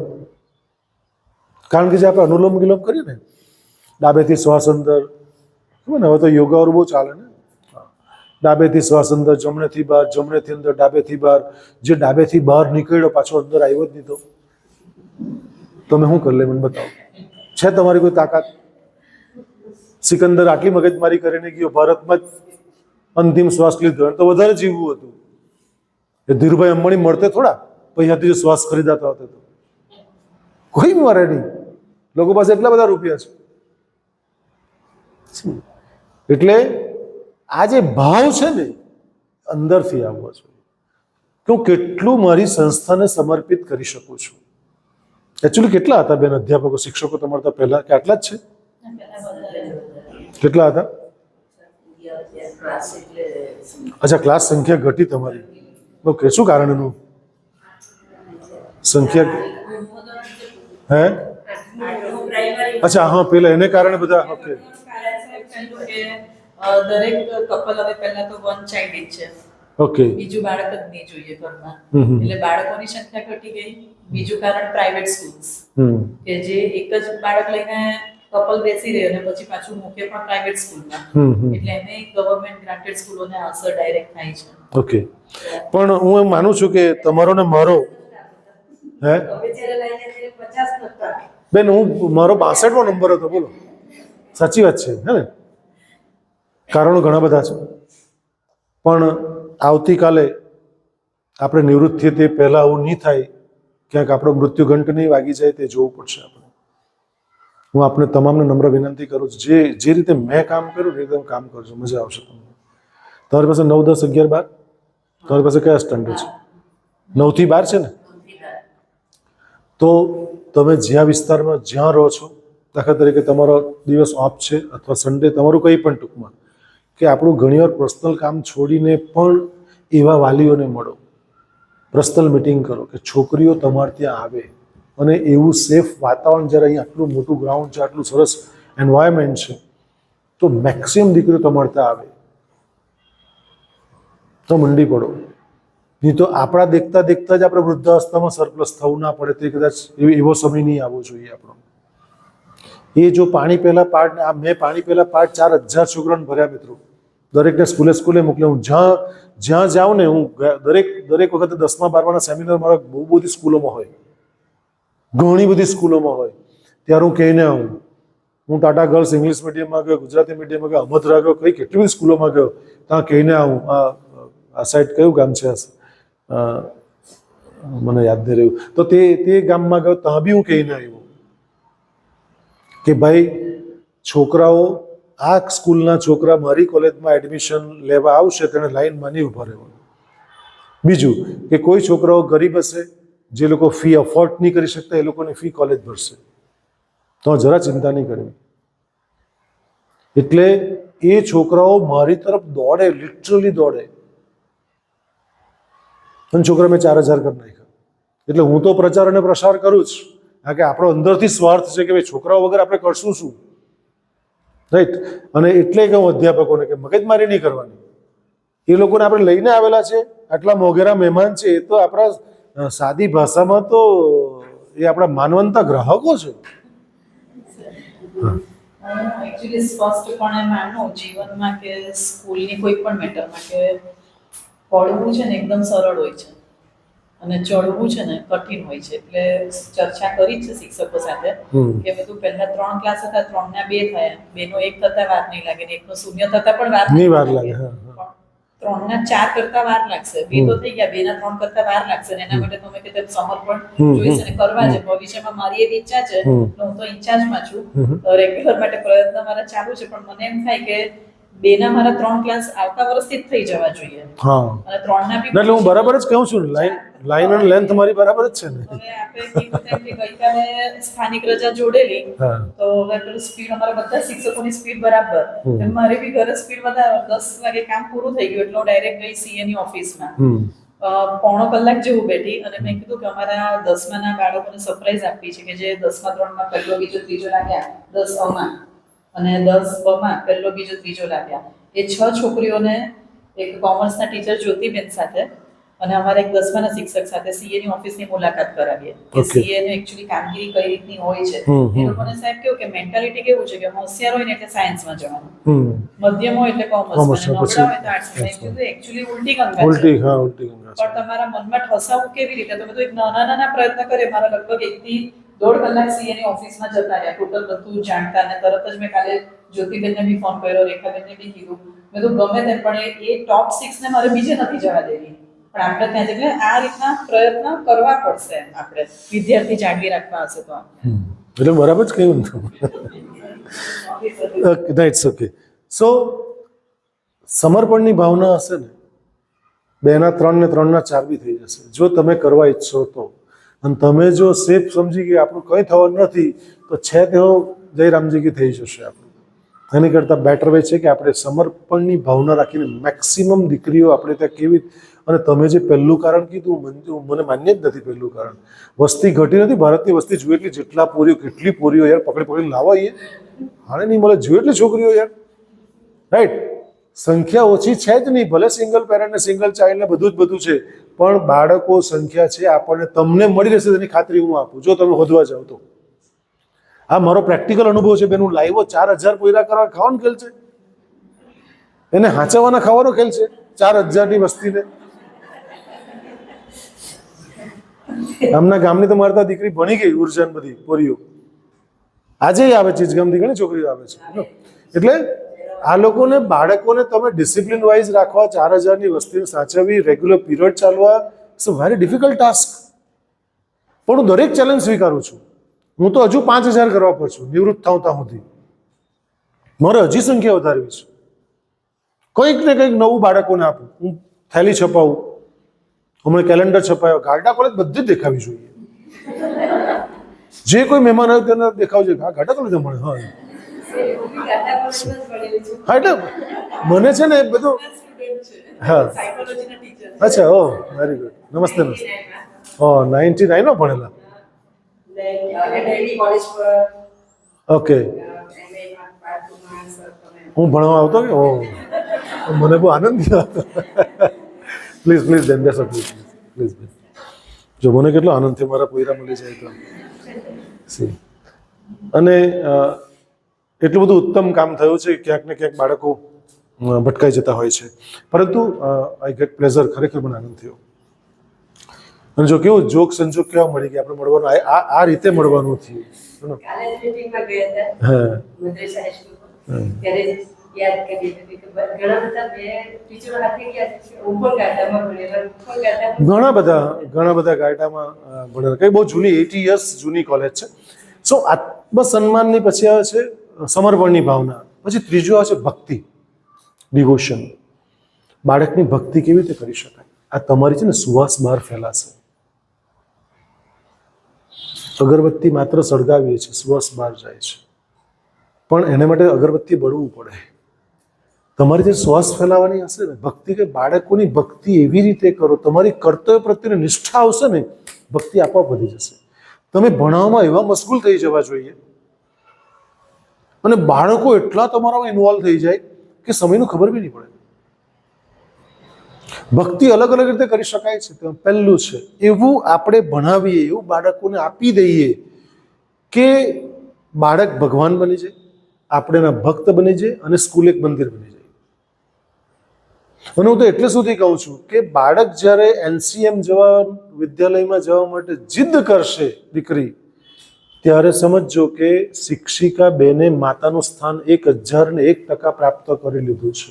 કારણ કે જે આપણે અનુલોમ વિલોમ કરીએ ને, ડાબેથી શ્વાસ અંદર, ખબર ને, હવે તો યોગાઓ બહુ ચાલે ને, ડાબેથી શ્વાસ અંદર, જમણેથી બહાર, જમણેથી અંદર, ડાબેથી બહાર. જે ડાબેથી બહાર નીકળ્યો પાછો અંદર આવ્યો જ નહીં તો તમે શું કરી લે? મને બતાવો. છે તમારી કોઈ તાકાત? સિકંદર આટલી મગજમારી કરીને ગયો, ભારતમાં જ અંતિમ શ્વાસ લીધો, એને તો વધારે જીવવું હતું. એ ધીરુભાઈ અંબાણી મળતે થોડા પૈસાથી શ્વાસ ખરીદાતા હતા, તો કોઈ મરે નહીં. લોકો પાસે એટલા બધા રૂપિયા છે. એટલે આ જે ભાવ છે ને અંદરથી આવવો જોઈએ કે હું કેટલું મારી સંસ્થાને સમર્પિત કરી શકું છું. એકચ્યુઅલી કેટલા હતા બેન અધ્યાપકો, શિક્ષકો તમારા તો પહેલા કે આટલા જ છે? કેટલા હતા? અચ્છા, ક્લાસ સંખ્યા ઘટી તમારી. ઓકે, શું કારણ એનું? સંખ્યા હે? અચ્છા, હા, પેલા એને કારણે બધા. ઓકે, દરેક કપલ હવે પહેલા તો વન ચાઇલ્ડ છે. ઓકે, બીજું બાળક જ નહીં જોઈએ ઘરમાં, એટલે બાળકોની સંખ્યા ઘટી ગઈ. બીજું કારણ પ્રાઇવેટ સ્કૂલ્સ, કે જે એક જ બાળક લઈને કપલ બેસી રહે અને પછી પાછું મૂકે પણ પ્રાઇવેટ સ્કૂલમાં, એટલે એને ગવર્મેન્ટ ગ્રાન્ટેડ સ્કૂલોને અસર ડાયરેક્ટ થાય છે. ઓકે, પણ હું એમ માનું છું કે તમારો ને મારો હે બેન, હું મારો 62મો નંબર હતો. બોલો, સાચી વાત છે હે ને? કારણો ઘણા બધા છે, પણ આવતીકાલે આપણે નિવૃત્ત થઈએ તે પહેલાં આવું નહીં થાય, ક્યાંક આપણો મૃત્યુ ઘંટ નહીં વાગી જાય, તે જોવું પડશે આપણે. હું આપને તમામને નમ્ર વિનંતી કરું છું, જે રીતે મેં કામ કર્યું એ રીતે કામ કરજો, મજા આવશે તમને. તમારી પાસે 9, 10, 11, 12 તમારી પાસે કયા સ્ટાન્ડર્ડ છે? 9 થી 12 છે ને? તો તમે જ્યાં વિસ્તારમાં જ્યાં રહો છો, દાખલા તરીકે તમારો દિવસ ઓફ છે અથવા સન્ડે, તમારું કંઈ પણ ટૂંકમાં, કે આપણું ઘણીવાર પર્સનલ કામ છોડીને પણ એવા વાલીઓને મળો, પર્સનલ મિટિંગ કરો કે છોકરીઓ તમારે ત્યાં આવે, અને એવું સેફ વાતાવરણ, જ્યારે અહીં આટલું મોટું ગ્રાઉન્ડ છે, આટલું સરસ એન્વાયરમેન્ટ છે, તો મેક્સિમમ દીકરીઓ તમારે ત્યાં આવે તો મંડી પડો. નહીં તો આપણા દેખતા દેખતા જ આપણે વૃદ્ધાવસ્થામાં સરપ્લસ થવું ના પડે, તે કદાચ એવો સમય નહીં આવવો જોઈએ આપણો. એ જો પાણી પહેલા પાઠ, મેં પાણી પહેલા પાઠ 4000 છોકરાને ભર્યા મિત્રો, દરેકને સ્કૂલે મોકલ્યા. હું જ્યાં જાઉં ને, હું દરેક વખતે 10મા 12માના સેમિનાર મારા બહુ બધી સ્કૂલોમાં હોય, ઘણી બધી સ્કૂલોમાં હોય, ત્યારે હું કહીને આવું. હું ટાટા ગર્લ્સ ઇંગ્લિશ મીડિયમમાં ગયો, ગુજરાતી મીડિયમમાં ગયો, અમથરા ગયો, કેટલી બધી સ્કૂલોમાં ગયો, ત્યાં કહીને આવું. આ સાઈડ કયું ગામ છે? મને યાદ નહીં રહ્યું. તો તે ગામમાં ગયો, ત્યાં બી હું કહીને આવ્યો કે ભાઈ, છોકરાઓ, આ સ્કૂલના છોકરા મારી કોલેજમાં એડમિશન લેવા આવશે, તેને લાઈનમાં નહીં ઊભા રહેવાનું. બીજું કે કોઈ છોકરાઓ ગરીબ હશે, જે લોકો ફી અફોર્ડ નહીં કરી શકતા, એ લોકોની ફી કોલેજ ભરશે, તો જરા ચિંતા નહીં કરવી. એટલે એ છોકરાઓ મારી તરફ દોડે, લિટરલી દોડે. અને છોકરા મેં 4000 કરી નાખ્યા. એટલે હું તો પ્રચાર અને પ્રસાર કરું જ, કારણ કે આપણો અંદરથી સ્વાર્થ છે કે ભાઈ છોકરાઓ વગર આપણે કરશું શું, રાઈટ? અને એટલે કે હું અધ્યાપકોને કે મગજમારી નહીં કરવાની. એ લોકોને આપણે લઈને આવેલા છે, આટલા મોઘેરા મહેમાન છે, એ તો આપણા સાદી ભાષામાં તો એ આપણા માનવંતા ગ્રાહકો છે. એકચ્યુઅલી સ્પષ્ટપણે માનું જીવનમાં કે સ્કૂલની કોઈ પણ મેટરમાં કે પડવું છે ને એકદમ સરળ હોય છે અને ચડવું છે ને કઠિન હોય છે. એટલે ચર્ચા કરી છે શિક્ષકો સાથે કે બધું પહેલા 3 ક્લાસ હતા, 3 ના 2 થયા, 2 નો 1 થતા વાર નહીં લાગે, 1 નો 0 થતા પણ વાર નહીં લાગે. 3 ના 4 કરતા વાર લાગશે, 2 તો થઈ ગયા, 2 ના 3 કરતા વાર લાગશે. એના માટે તમે કે સમર્પણ જોઈશે ને કરવા છે. ભવિષ્યમાં મારી એવી ઈચ્છા છે, હું તો ઇન્ચાર્જમાં છું, રેગ્યુલર માટે પ્રયત્ન મારા ચાલુ છે, પણ મને એમ થાય કે 2 ના મારા 3 ક્લાસ આવતા વર્ષથી જ થઈ જવા જોઈએ. અને 3 ના બી એટલે હું બરાબર જ કહું છું, લાઈન અને લેન્થ મારી બરાબર જ છે ને. હવે આપણે ગઈકાલે સ્થાનિક રજા જોડેલી, તો હવે પેલું સ્પીડ અમારા બધા શિક્ષકોની સ્પીડ બરાબર, મારી બી ઘરે સ્પીડ વધારે. 10 વાગે કામ પૂરું થઈ ગયું એટલે ડાયરેક્ટ ગઈ સીએ ની ઓફિસમાં. 1.5 કલાક જેવું બેઠી અને મેં કીધું કે અમારા 10માના બાળકોને સરપ્રાઈઝ આપવી છે, કે જે 10મા 3માં પહેલો બીજો ત્રીજો લાગ્યા, 10 અમાં અને 10 બમાં પહેલો બીજો ત્રીજો લાગ્યા. એ 6 છોકરીઓને એક કોમર્સના ટીચર જ્યોતિબેન સાથે અને અમારા એક 10માના શિક્ષક સાથે સીએ ની ઓફિસની મુલાકાત કરાવીએ કે સીએ ની એકચ્યુઅલી કામગીરી કઈ રીતની હોય છે. એ લોકોને સાહેબ કેવું કે મેન્ટાલિટી કેવું છે કે હોશિયાર હોય ને એટલે સાયન્સમાં જવાનું, મધ્યમ હોય એટલે કોમર્સમાં, નબળા હોય તો આર્ટ્સમાં. એકચ્યુઅલી ઉલટી ગંગા છે. પણ તમારા મનમાં ઠસાવું કેવી રીતે? તમે તો એક નાના પ્રયત્ન કરે. મારા લગભગ 1 થી 1.5 કલાક સીએની ઓફિસમાં જતા રહ્યા, ટોટલ બધું જાણતા, અને તરત જ મેં કાલે જ્યોતિબેનને બી ફોન કર્યો, રેખાબેનને બી કીધું, મેં તો ગમે તેમ પણ એ ટોપ 6 ને મારે બીજે નથી જવા દેવી, પણ આપણે ત્યાં એટલે આ રીતના પ્રયત્ન કરવા પડશે આપણે વિદ્યાર્થી જાળવી રાખવા હશે તો. એટલે બરાબર જ કહ્યું ને. It's okay. સો સમર્પણની ભાવના હશે ને, 2 ના 3 ને 3 ના 4 બી થઈ જશે જો તમે કરવા ઈચ્છો તો. અને તમે જો સેફ સમજી કે આપણું કંઈ થવાનું નથી તો છે તેઓ જયરામજી કી થઈ જશે આપણું. એની કરતાં બેટર વે છે કે આપણે સમર્પણની ભાવના રાખીને મેક્સિમમ દીકરીઓ આપણે ત્યાં કેવી. અને તમે જે પહેલું કારણ કીધું મને માન્ય જ નથી. પહેલું કારણ વસ્તી ઘટી નથી, ભારતની વસ્તી જોઈએ એટલી, જેટલા પોરીઓ કેટલી પોરીઓ યાર પકડી પકડીને લાવો અહીંયા, હાણે નહીં મળે, જોઈએ એટલી છોકરીઓ યાર, રાઈટ. સંખ્યા ઓછી છે જ નહીં, ભલે સિંગલ પેરેન્ટ ને સિંગલ ચાઇલ્ડ ને બધું જ બધું છે, પણ બાળકો સંખ્યા છે, આપણને તમને મળી રહેશે તેની ખાતરી હું આપું જો તમે વધવા જાઓ તો. આ મારો પ્રેક્ટિકલ અનુભવ છે બેન. હું લાવ્યો 4000 પોયરા કરવા, ખાવાનો ખેલ છે એને, હાંચવાના ખાવાનો ખેલ છે 4000ની વસ્તીને. આમના ગામની તો મારતા દીકરી ભણી ગઈ, ઉર્જાન બધી પોરીઓ આજે આવે છે, ગામથી ઘણી છોકરીઓ આવે છે. એટલે આ લોકોને બાળકોને તમે ડિસિપ્લિન વાઇઝ રાખવા, 4000ની વસ્તીને સાચવવી, રેગ્યુલર પીરિયડ ચાલવા, it's a very difficult task. પણ હું દરેક ચેલેન્જ સ્વીકારું છું. હું તો હજુ 5000 કરવા પર છું નિવૃત્ત થાઉં ત્યાં સુધી. મારે હજી સંખ્યા વધારવી છે. કંઈક ને કંઈક નવું બાળકોને આપું. હું થેલી છપાવું, હમણાં કેલેન્ડર છપાયો, ગારડા કોલેજ બધી જ દેખાવી જોઈએ. જે કોઈ મહેમાન આવે તેને દેખાવું જોઈએ, હા ગારડા કોલેજ મળે. હા હા, એટલે મને છે ને એ બધું. હા, અચ્છા, ઓહ વેરી ગુડ. નમસ્તે નમસ્તે. ઓહ 99 ભણેલા. ઓકે. હું ભણવા આવતો કે ઓહ મને બહુ આનંદ થયો. પ્લીઝ પ્લીઝ બેન બેસો, પ્લીઝ પ્લીઝ બેન. જો મને કેટલો આનંદ થયો મારા પોયરા મળી જાય તો. સી અને એટલું બધું ઉત્તમ કામ થયું છે. ક્યાંક ને ક્યાંક બાળકો ભટકાઈ જતા હોય છે, પરંતુ આઈ ગેટ પ્લેઝર. ખરેખર મને આનંદ થયો. અને જો કેવું જોક સંજોગ કેવા મળી ગયા, આપણે મળવાનું આ રીતે મળવાનું થયું. હા ઘણા બધા ગાયટામાં ભણેલા. કઈ બહુ જૂની 80 years જૂની કોલેજ છે. સો આત્મસન્માનની પછી આવે છે સમર્પણની ભાવના. પછી ત્રીજું આવે છે ભક્તિ, ડિવોશન. બાળકની ભક્તિ કેવી રીતે કરી શકાય? આ તમારી છે ને સુવાસ બહાર ફેલાશે. અગરબત્તી માત્ર સળગાવીએ છીએ, સુવાસ બહાર જાય છે, પણ એને માટે અગરબત્તી બળવું પડે. તમારી જે શ્વાસ ફેલાવાની હશે ને ભક્તિ, કે બાળકોની ભક્તિ એવી રીતે કરો, તમારી કર્તવ્ય પ્રત્યેની નિષ્ઠા આવશે ને, ભક્તિ આપોઆપ વધી જશે. તમે ભણાવવામાં એવા મશગુલ થઈ જવા જોઈએ અને બાળકો એટલા તમારામાં ઇન્વોલ્વ થઈ જાય કે સમયનું ખબર બી નહીં પડે. ભક્તિ અલગ અલગ રીતે કરી શકાય છે. પહેલું છે એવું આપણે ભણાવીએ, એવું બાળકોને આપી દઈએ કે બાળક ભગવાન બની જાય, આપણે એના ભક્ત બની જાય અને સ્કૂલ એક મંદિર બની જાય. અને હું તો એટલે સુધી કહું છું કે બાળક જ્યારે એનસીએમ જેવા વિદ્યાલયમાં જવા માટે જીદ કરશે દીકરી, ત્યારે સમજજો કે શિક્ષિકા બેને માતાનું સ્થાન 1001% પ્રાપ્ત કરી લીધું છે.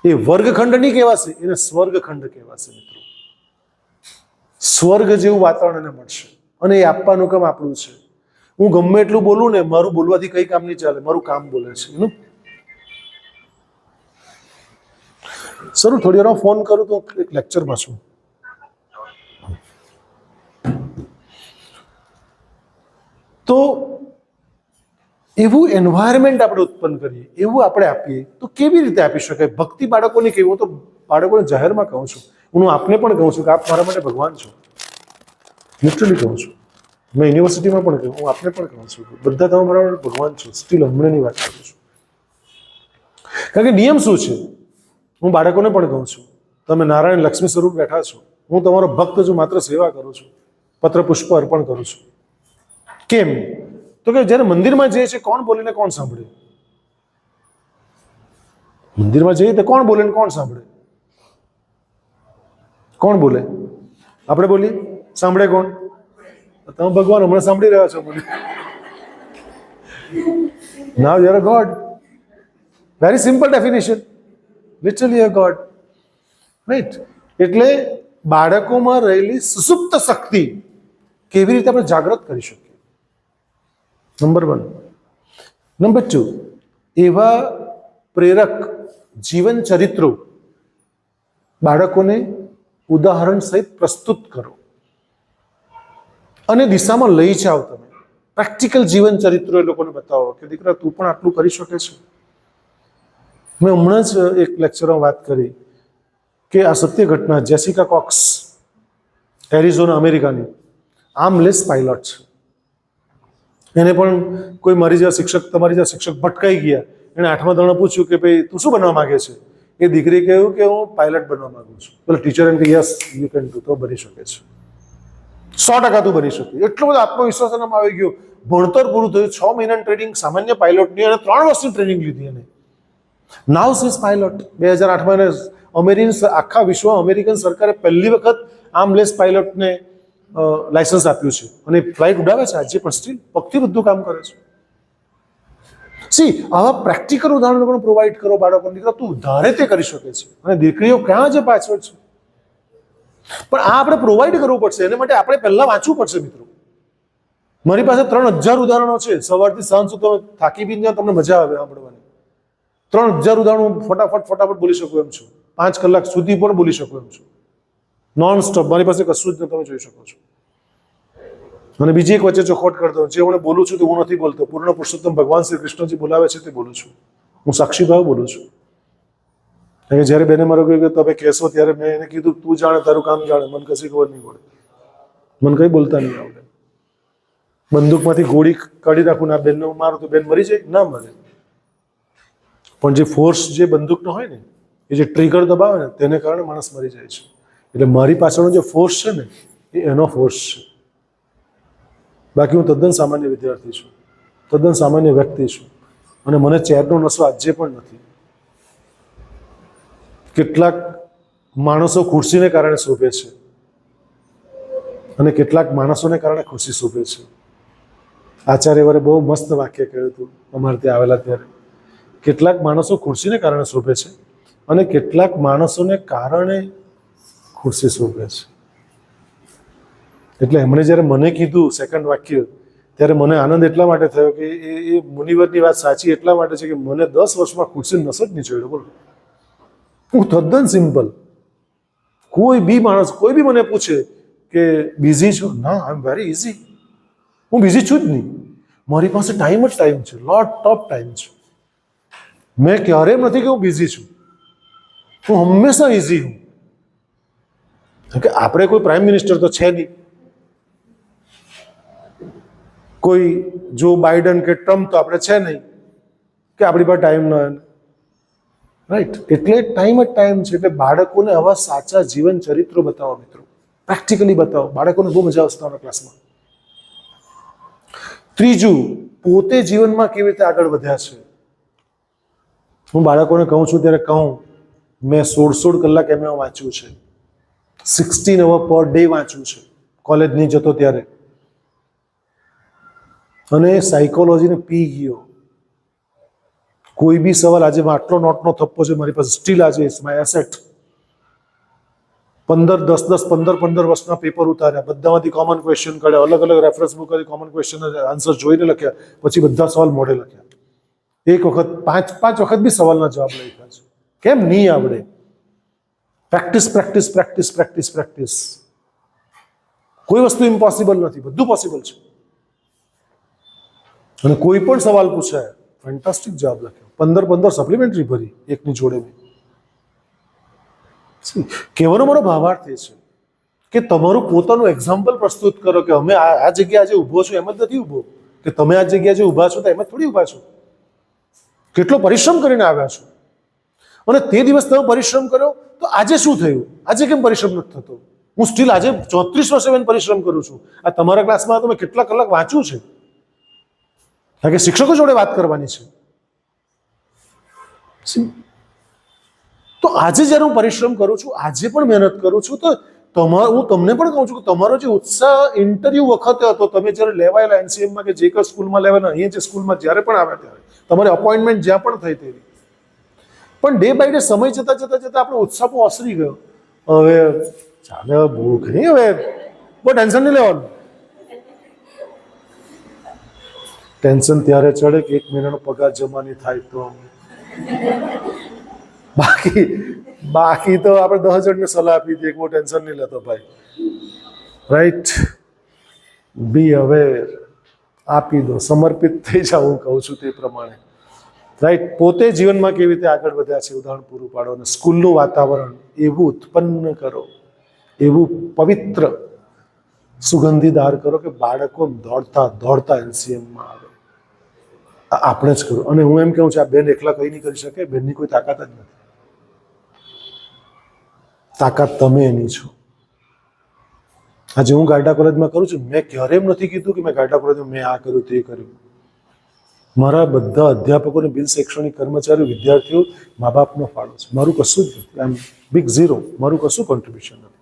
એ વર્ગખંડ નહીં કહેવાશે, એને સ્વર્ગખંડ કહેવાશે. મિત્રો, સ્વર્ગ જેવું વાતાવરણ એને મળશે અને એ આપવાનું કામ આપણું છે. હું ગમે એટલું બોલું ને, મારું બોલવાથી કઈ કામ નહીં ચાલે, મારું કામ બોલે છે. સર થોડી વાર ફોન કરું તો એક લેક્ચરમાં છું. તો એવું એન્વાયરમેન્ટ આપણે ઉત્પન્ન કરીએ, એવું આપણે આપીએ તો કેવી રીતે આપી શકાય? ભક્તિ બાળકોની કેવું, હું તો બાળકોને જાહેરમાં કહું છું, હું આપને પણ કહું છું કે આપ મારા માટે ભગવાન છો. લિટરલી કહું છું. મેં યુનિવર્સિટીમાં પણ કહ્યું, હું આપને પણ કહું છું, બધા તમે મારા માટે ભગવાન છો. સ્ટીલ હમણાંની વાત કરું છું. કારણ કે નિયમ શું છે, હું બાળકોને પણ કહું છું, તમે નારાયણ લક્ષ્મી સ્વરૂપ બેઠા છો, હું તમારો ભક્ત છું, માત્ર સેવા કરું છું, પત્ર પુષ્પ અર્પણ કરું છું. કેમ? તો કે જ્યારે મંદિરમાં જઈએ છીએ, કોણ બોલે ને કોણ સાંભળે? મંદિરમાં જઈએ તો કોણ બોલે ને કોણ સાંભળે? કોણ બોલે? આપણે બોલીએ, સાંભળે કોણ? તમે ભગવાન હમણાં સાંભળી રહ્યા છો મને. Now you are a God. Very simple definition. Literally a God. Right. એટલે બાળકોમાં રહેલી સુસુપ્ત શક્તિ કેવી રીતે આપણે જાગૃત કરી શકીએ, નંબર 1. નંબર 2, એવા પ્રેરક જીવન ચરિત્રો બાળકોને ઉદાહરણ સહિત પ્રસ્તુત કરો અને દિશામાં લઈ જાઓ. તમે પ્રેક્ટિકલ જીવન ચરિત્રો એ લોકોને બતાવો કે દીકરા તું પણ આટલું કરી શકે છે. મેં હમણાં જ એક લેક્ચરમાં વાત કરી કે આ સત્ય ઘટના, જેસિકા કોક્સ, એરિઝોના, અમેરિકાની આર્મલેસ પાયલોટ છે. એને પણ કોઈ મારી જેવા શિક્ષક, તમારી જેવા શિક્ષક ભટકાઈ ગયા. એણે 8મા ધોરણે પૂછ્યું કે ભાઈ તું શું બનવા માંગે છે? એ દીકરી કહ્યું કે હું પાયલટ બનવા માંગુ છું. પેલા ટીચર એમ કે યસ યુ કેન ડુ. તો બની શકે છે, 100% તું બની શકે. એટલો બધો આત્મવિશ્વાસ એનામાં આવી ગયો. ભણતર પૂરું થયું, 6 મહિનાની ટ્રેનિંગ સામાન્ય પાયલોટની અને 3 વર્ષની ટ્રેનિંગ લીધી એને. નાવ સીઝ પાયલોટ. 2008માં આખા વિશ્વમાં અમેરિકન સરકારે પહેલી વખત આર્મલેસ પાયલોટને લાયસન્સ આપ્યું છે અને ફ્લાઇટ ઉડાવે છે આજે પણ. સ્ટીલ પગથી બધું કામ કરે છે. સી, આવા પ્રેક્ટિકલ ઉદાહરણો પણ પ્રોવાઈડ કરો બાળકોને. દીકરા તું ધારે તે કરી શકે છે. અને દીકરીઓ ક્યાં છે પાછળ છે, પણ આ આપણે પ્રોવાઈડ કરવું પડશે. એને માટે આપણે પહેલા વાંચવું પડશે મિત્રો. મારી પાસે 3000 ઉદાહરણો છે. સવારથી સાંજ સુધી તમે થાકી બી જાઓ, તમને મજા આવે સાંભળવાની. 3000 ઉદાહરણો ફટાફટ બોલી શકું એમ છું. 5 કલાક સુધી પણ બોલી શકું એમ છું, નોન સ્ટોપ. મારી પાસે કશું જ તમે જોઈ શકો છો. અને બીજી એક વચ્ચે ચોખવટ કરતો, જે હું બોલું છું તે હું નથી બોલતો. પૂર્ણ પુરુષોત્તમ ભગવાન શ્રી કૃષ્ણજી બોલાવે છે તે બોલું છું. હું સાક્ષીભાવ બોલું છું. કારણ કે જ્યારે બેને મારો કહ્યું કે તમે કહેશો ત્યારે મેં એને કીધું તું જાણે, તારું કામ જાણે, મને કશી ખબર નહીં પડે, મને કંઈ બોલતા નહીં આવડે. બંદૂકમાંથી ગોળી કાઢી નાખું ને આ બેનને હું મારું તો બેન મરી જાય? ના મરે. પણ જે ફોર્સ જે બંદૂકનો હોય ને, એ જે ટ્રિગર દબાવે ને તેને કારણે માણસ મરી જાય છે. એટલે મારી પાછળનો જે ફોર્સ છે ને એ એનો ફોર્સ છે. બાકી હું તદ્દન સામાન્ય વિદ્યાર્થી છું, તદ્દન સામાન્ય વ્યક્તિ છું. અને મને ચેરનો નશો આજે પણ નથી. કેટલાક માણસો ખુરશીને કારણે શોભે છે અને કેટલાક માણસોને કારણે ખુરશી શોભે છે. આચાર્યવારે બહુ મસ્ત વાક્ય કહ્યું હતું અમારે ત્યાં આવેલા ત્યારે. કેટલાક માણસો ખુરશીને કારણે શોભે છે અને કેટલાક માણસોને કારણે ખુરશી શોભે છે. એટલે એમણે જ્યારે મને કીધું સેકન્ડ વાક્ય, ત્યારે મને આનંદ એટલા માટે થયો કે એ મુનિવરની વાત સાચી એટલા માટે છે કે મને 10 વર્ષમાં ખુરશી નસ જ નહીં ચડ્યો. બોલો, હું તદ્દન સિમ્પલ. કોઈ બી માણસ કોઈ બી મને પૂછે કે બિઝી છો? ના, આઈ એમ વેરી ઇઝી. હું બિઝી છું જ નહીં. મારી પાસે ટાઈમ જ ટાઈમ છે, લોટ ઓફ ટાઈમ છે. મેં ક્યારેય નથી કે હું બિઝી છું. હું હંમેશા ઇઝી હું. કે આપણે કોઈ પ્રાઇમ મિનિસ્ટર તો છે નહીં, કોઈ જો બાઇડન કે ટ્રમ્પ તો આપણે છે નહીં કે આપણી પાસે ટાઈમ ન હોય. રાઈટ. એટલે ટાઈમ જ ટાઈમ છે. એટલે બાળકોને આવા સાચા જીવન ચરિત્રો બતાવો મિત્રો, પ્રેક્ટિકલી બતાવો. બાળકોને બહુ મજા આવશે તમારા ક્લાસમાં. ત્રીજું, પોતે જીવનમાં કેવી રીતે આગળ વધ્યા છે. હું બાળકોને કહું છું ત્યારે કહું, મેં 16 કલાક એમ વાંચ્યું છે, 16 અવર પર ડે વાંચ્યું છે કોલેજ નહીં જતો ત્યારે. અને સાયકોલોજીને પી ગયો. કોઈ બી સવાલ, આજે આટલો નોટનો થપ્પો છે મારી પાસે, સ્ટીલ આજે ઇટ્સ માય એસેટ. 15 વર્ષના પેપર ઉતાર્યા, બધામાંથી કોમન ક્વેશ્ચન કાઢ્યા, અલગ અલગ રેફરન્સ બુકમાંથી કોમન ક્વેશ્ચન આન્સર જોઈને લખ્યા, પછી બધા સવાલ મોઢે લખ્યા. એક વખત 5 વખત બી સવાલના જવાબ લખ્યા છે. કેમ નહીં આવડે? Practice practice practice practice practice. કોઈ વસ્તુ ઇમ્પોસિબલ નથી, બધું પોસિબલ છે. અને કોઈ પણ સવાલ પૂછાય, ફેન્ટાસ્ટિક જવાબ લખ્યો. 15 સપ્લિમેન્ટરી ભરી એકની જોડે. કહેવાનો મારો ભાવાર્થ એ છે કે તમારું પોતાનું એક્ઝામ્પલ પ્રસ્તુત કરો કે અમે આ જગ્યાએ આજે ઊભો છું એમ જ નથી ઊભો, કે તમે આ જગ્યાએ જે ઊભા છો તો એમ જ થોડી ઊભા છો. કેટલો પરિશ્રમ કરીને આવ્યા છો. અને તે દિવસ તમે પરિશ્રમ કર્યો તો આજે શું થયું? આજે કેમ પરિશ્રમ નથી થતો? હું સ્ટીલ આજે 34 વર્ષે પરિશ્રમ કરું છું. આ તમારા ક્લાસમાં તમે કેટલા કલાક વાંચ્યું છે? કારણ કે શિક્ષકો જોડે વાત કરવાની છે. તો આજે જ્યારે હું પરિશ્રમ કરું છું, આજે પણ મહેનત કરું છું, તો હું તમને પણ કહું છું કે તમારો જે ઉત્સાહ ઇન્ટરવ્યુ વખતે હતો, તમે જ્યારે લેવાયેલા એનસીએમમાં કે જે કઈ સ્કૂલમાં લેવાના, અહીંયા જે સ્કૂલમાં જ્યારે પણ આવ્યા ત્યારે તમારી અપોઇન્ટમેન્ટ જ્યાં પણ થઈ તેવી, પણ ડે બાય ડે સમય જતાં જતાં જતાં આપણો ઉત્સાહ બહુ ઓસરી ગયો. હવે ચાલે, ભૂખ નહીં, હવે બહુ ટેન્શન નહીં લેવાનું. ટેન્શન ત્યારે ચડે કે 1 મહિનાનો પગાર જમા નહીં થાય તો. બાકી તો આપણે 10 જણને સલાહ આપી દઈએ કે બહુ ટેન્શન નહીં લેતો ભાઈ. રાઈટ, બી અવેર, આપી દો, સમર્પિત થઈ જાઓ. હું કહું છું તે પ્રમાણે. રાઈટ, પોતે જીવનમાં કેવી રીતે આગળ વધ્યા છે ઉદાહરણ પૂરું પાડો, અને સ્કૂલનું વાતાવરણ એવું ઉત્પન્ન કરો, એવું પવિત્ર સુગંધીદાર કરો કે બાળકો દોડતા દોડતા એનસીએમમાં આવે. આપણે જ કરું. અને હું એમ કહું છું, આ બેન એકલા કંઈ નહીં કરી શકે, બેનની કોઈ તાકાત જ નથી. તાકાત તમે એની છો. આજે હું ગારડા કોલેજમાં કરું છું, મેં ક્યારેય એમ નથી કીધું કે મેં ગારડા કોલેજમાં મેં આ કર્યું તે કર્યું. મારા બધા અધ્યાપકોને, બિન શૈક્ષણિક કર્મચારીઓ, વિદ્યાર્થીઓ, મા બાપનો ફાળો છે. મારું કશું જ નથી. આઈ એમ બિગ ઝીરો. મારું કશું કોન્ટ્રીબ્યુશન નથી.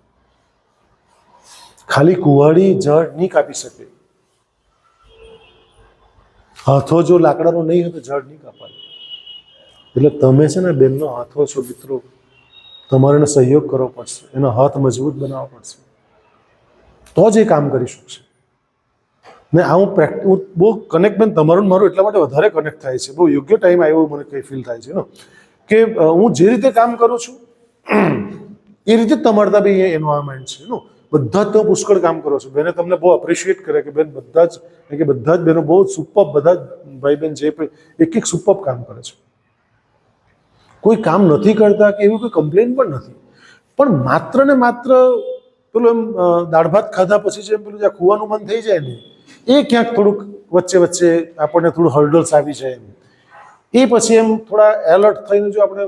ખાલી કુવાડી ઝાડ નહીં કાપી શકે. હાથો જો લાકડાનો નહીં હોય તો ઝાડ નહીં કાપાય. એટલે તમે છે ને બેનનો હાથો છો મિત્રો, તમારે એને સહયોગ કરવો પડશે, એનો હાથ મજબૂત બનાવવો પડશે, તો જ એ કામ કરી શકશે. ને આ હું બહુ કનેક્ટ, બેન તમારું મારું એટલા માટે વધારે કનેક્ટ થાય છે. બહુ યોગ્ય ટાઈમ આવ્યો મને કંઈ ફીલ થાય છે કે હું જે રીતે કામ કરું છું એ રીતે જ તમારા બી એન્વાયરમેન્ટ છે. બધા જ તો પુષ્કળ કામ કરો છો. બેને તમને બહુ એપ્રિશિએટ કરે કે બેન બધા જ બેનો બહુ સુપર, બધા જ ભાઈ બહેન જે એક સુપર કામ કરે છે. કોઈ કામ નથી કરતા કે એવી કોઈ કમ્પ્લેન પણ નથી. પણ માત્ર ને માત્ર પેલું એમ દાળ ભાત ખાધા પછી જેમ પેલું જ્યાં ખુવાનું મન થઈ જાય ને, એ ક્યાંક થોડુંક વચ્ચે વચ્ચે આપણને થોડું હર્ડલ્સ આવી જાય એમ. એ પછી એમ થોડા એલર્ટ થઈને જો આપણે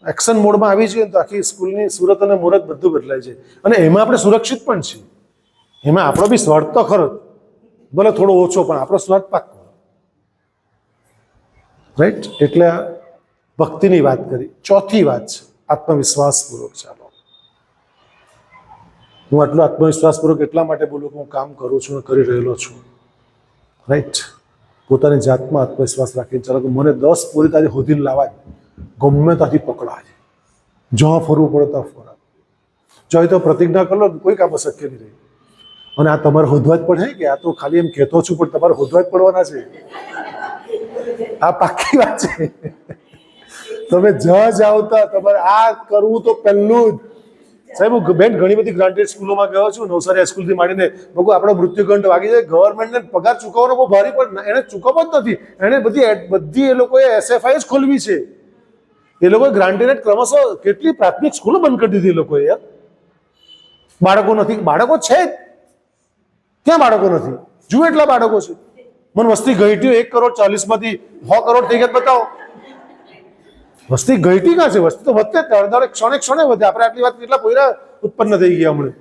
એક્શન મોડમાં આવી જઈએ તો આખી સ્કૂલની સુરત અને મુરત બધું બદલાઈ જાય. અને એમાં આપણે સુરક્ષિત પણ છીએ. એમાં આપણો બી સ્વાર્થ તો ખરો, ભલે થોડો ઓછો, પણ આપણો સ્વાર્થ પાક્કો. રાઈટ, એટલે ભક્તિની વાત કરી. ચોથી વાત છે આત્મવિશ્વાસપૂર્વક ચાલો. હું આટલો આત્મવિશ્વાસપૂર્વક એટલા માટે બોલું કે હું કામ કરું છું અને કરી રહેલો છું. રાઈટ, પોતાની જાતમાં આત્મવિશ્વાસ રાખીને ચાલો કે મને 10 પૂરી તારીખ હોદીને લાવાય, ગમે ત્યાંથી પકડાય, જ્યાં ફરવું પડે ત્યાં ફરાય. જો તો પ્રતિજ્ઞા કરો, કોઈ કામ શક્ય નહીં રહે. અને આ તમારે હોદવા જ પડે કે આ તો ખાલી એમ કહેતો છું, પણ તમારે હોદવા જ પડવાના છે. આ પાક્કી વાત છે. તમે જ આવતા તમારે આ કરવું તો પહેલું જ. સાહેબ, હું બેન ઘણી બધી ગ્રાન્ટેડ સ્કૂલોમાં ગયો છું, નવસારી હાઈસ્કૂલથી માંડીને. બગુ આપણો મૃત્યુદંડ વાગી જાય, ગવર્મેન્ટને પગાર ચૂકવવાનો બહુ ભારી પડે, એને ચૂકવવો જ નથી. એને બધી એ લોકોએ SFI જ ખોલવી છે. એ લોકોએ ગ્રાન્ટેડ ક્રમશઃ કેટલી પ્રાથમિક સ્કૂલો બંધ કરી દીધી એ લોકોએ. યાર, બાળકો નથી. બાળકો છે જ ક્યાં? બાળકો નથી. જુઓ એટલા બાળકો છે. મને વસ્તી ઘટ્યું 1,40,00,000 માંથી 100 કરોડ થઈ ગયા, બતાવો. વસ્તી ઘટી ક્યાં છે? વસ્તી તો વધતે દર ક્ષણે ક્ષણે વધે. આપણે આટલી વાત કેટલા પોયરા ઉત્પન્ન થઈ ગયા હમણાં.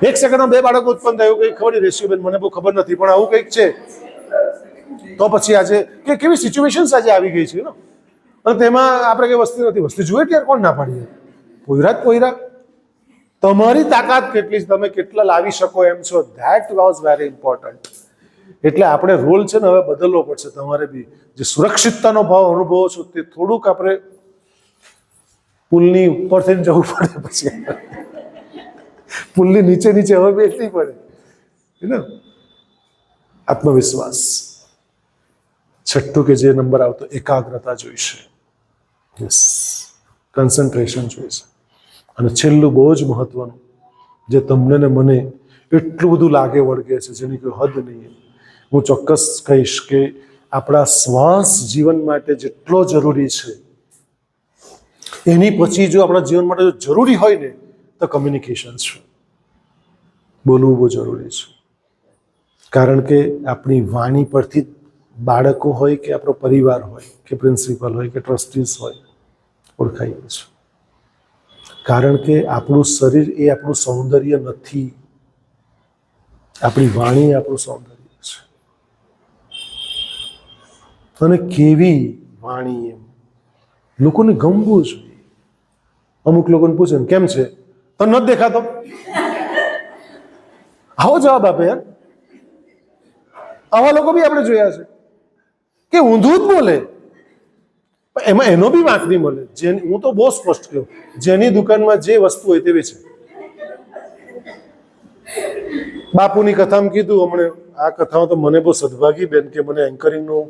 1 સેકન્ડમાં 2 બાળકો ઉત્પન્ન થયું, કંઈ ખબર નહીં રેશિયો, બેન મને બહુ ખબર નથી, પણ આવું કંઈક છે. તો પછી આજે કે કેવી સિચ્યુએશન્સ આજે આવી ગઈ છે ને, અને તેમાં આપણે કઈ વસ્તી નથી. વસ્તી જુએ ત્યારે કોણ ના પાડીએ? પોયરા જ પોયરા. તમારી તાકાત કેટલી છે, તમે કેટલા લાવી શકો એમ છો, ધેટ વોઝ વેરી ઇમ્પોર્ટન્ટ. એટલે આપણે રોલ છે ને હવે બદલવો પડશે. તમારે બી જે સુરક્ષિતતાનો ભાવ અનુભવો છો તે થોડુંક આપણે પુલની ઉપર થઈને જવું પડે, પછી પુલની નીચે નીચે હવે બેસવી પડે. આત્મવિશ્વાસ. છઠ્ઠું કે જે નંબર આવતો, એકાગ્રતા જોઈશે. યસ, કન્સન્ટ્રેશન જોઈશે. અને છેલ્લું બહુ જ મહત્વનું, જે તમને ને મને એટલું બધું લાગે વળગે છે જેની કોઈ હદ નહીં. હું ચોક્કસ કહીશ કે આપણા શ્વાસ જીવન માટે જેટલો જરૂરી છે, એની પછી જો આપણા જીવન માટે જો જરૂરી હોય ને તો કમ્યુનિકેશન છે. બોલવું બહુ જરૂરી છે. કારણ કે આપણી વાણી પરથી બાળકો હોય કે આપણો પરિવાર હોય કે પ્રિન્સિપલ હોય કે ટ્રસ્ટીઝ હોય ઓળખાઈએ છે. કારણ કે આપણું શરીર એ આપણું સૌંદર્ય નથી, આપણી વાણી એ આપણું સૌંદર્ય છે. અને કેવી વાણી, એમ લોકોને ગમવું જોઈએ. અમુક લોકોને પૂછે કેમ છે, તો નથી દેખાતો? આવો જવાબ આપે યાર. આવા લોકો બી આપણે જોયા છે કે ઊંધું જ બોલે, પણ એમાં એનો બી વાંક નહીં મળે. હું તો બહુ સ્પષ્ટ કહ્યું, જેની દુકાનમાં જે વસ્તુ હોય તે વેચે. બાપુની કથામાં કીધું હમણે, આ કથામાં તો મને બહુ સદભાગી બેન કે મને એન્કરિંગનું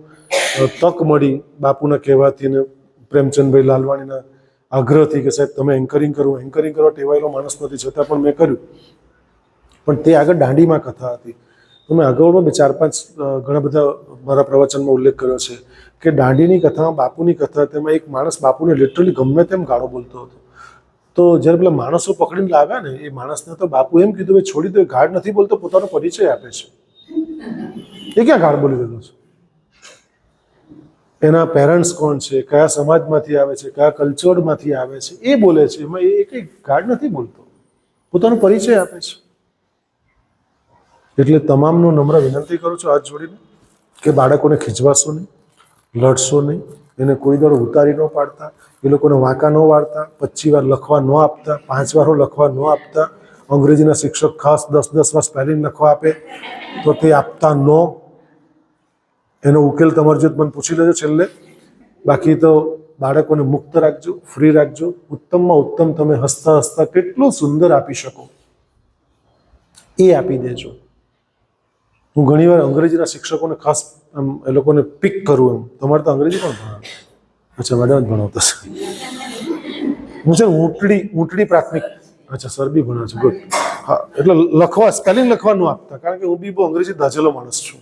તક મળી બાપુના કહેવાથી ને પ્રેમચંદભાઈ લાલવાણીના આગ્રહથી કે સાહેબ તમે એન્કરિંગ કરો. એન્કરિંગ કરવા ટેવાયેલો માણસ નથી, છતાં પણ મેં કર્યું. પણ તે આગળ દાંડીમાં કથા હતી. તો મેં અગાઉમાં 4-5 ઘણા બધા મારા પ્રવચનમાં ઉલ્લેખ કર્યો છે કે દાંડીની કથામાં બાપુની કથા, તેમાં એક માણસ બાપુને લિટરલી ગમે તેમ ગાળો બોલતો હતો. તો જ્યારે પેલા માણસો પકડીને લાવ્યા ને, એ માણસને તો બાપુ એમ કીધું કે છોડી દો, એ ગાળ નથી બોલતો, પોતાનો પરિચય આપે છે. એ ક્યાં ગાળ બોલી રહ્યો છે? એના પેરેન્ટ્સ કોણ છે, કયા સમાજમાંથી આવે છે, કયા કલ્ચરમાંથી આવે છે, એ બોલે છે. એમાં એ કંઈ ગાળ નથી બોલતો, પોતાનો પરિચય આપે છે. એટલે તમામનું નમ્ર વિનંતી કરું છું હાથ જોડીને કે બાળકોને ખીજવાશો નહીં, લડશો નહીં, એને કોઈ દાડો ઉતારી ન પાડતા, એ લોકોને વાંકા ન વાળતા, 25 વાર લખવા ન આપતા, 5 વાર લખવા ન આપતા. અંગ્રેજીના શિક્ષક ખાસ 10-10 વાર સ્પેલિંગ લખવા આપે તો તે આપતા ન. એનો ઉકેલ તમારે જો મને પૂછી લેજો છેલ્લે. બાકી તો બાળકોને મુક્ત રાખજો, ફ્રી રાખજો. ઉત્તમમાં ઉત્તમ તમે હસતા હસતા કેટલું સુંદર આપી શકો એ આપી દેજો. હું ઘણીવાર અંગ્રેજીના શિક્ષકોને ખાસ એ લોકોને પિક કરું. તમારે તો અંગ્રેજી પણ ભણાવે? અચ્છા, મેડમ જ ભણાવતા છે. હું છે ઊંટડી પ્રાથમિક, અચ્છા સર બી ભણાવે છે, ગુડ. હા, એટલે લખવા સ્પેલિંગ લખવા ન આપતા, કારણ કે હું બી બહુ અંગ્રેજી દાજેલો માણસ છું.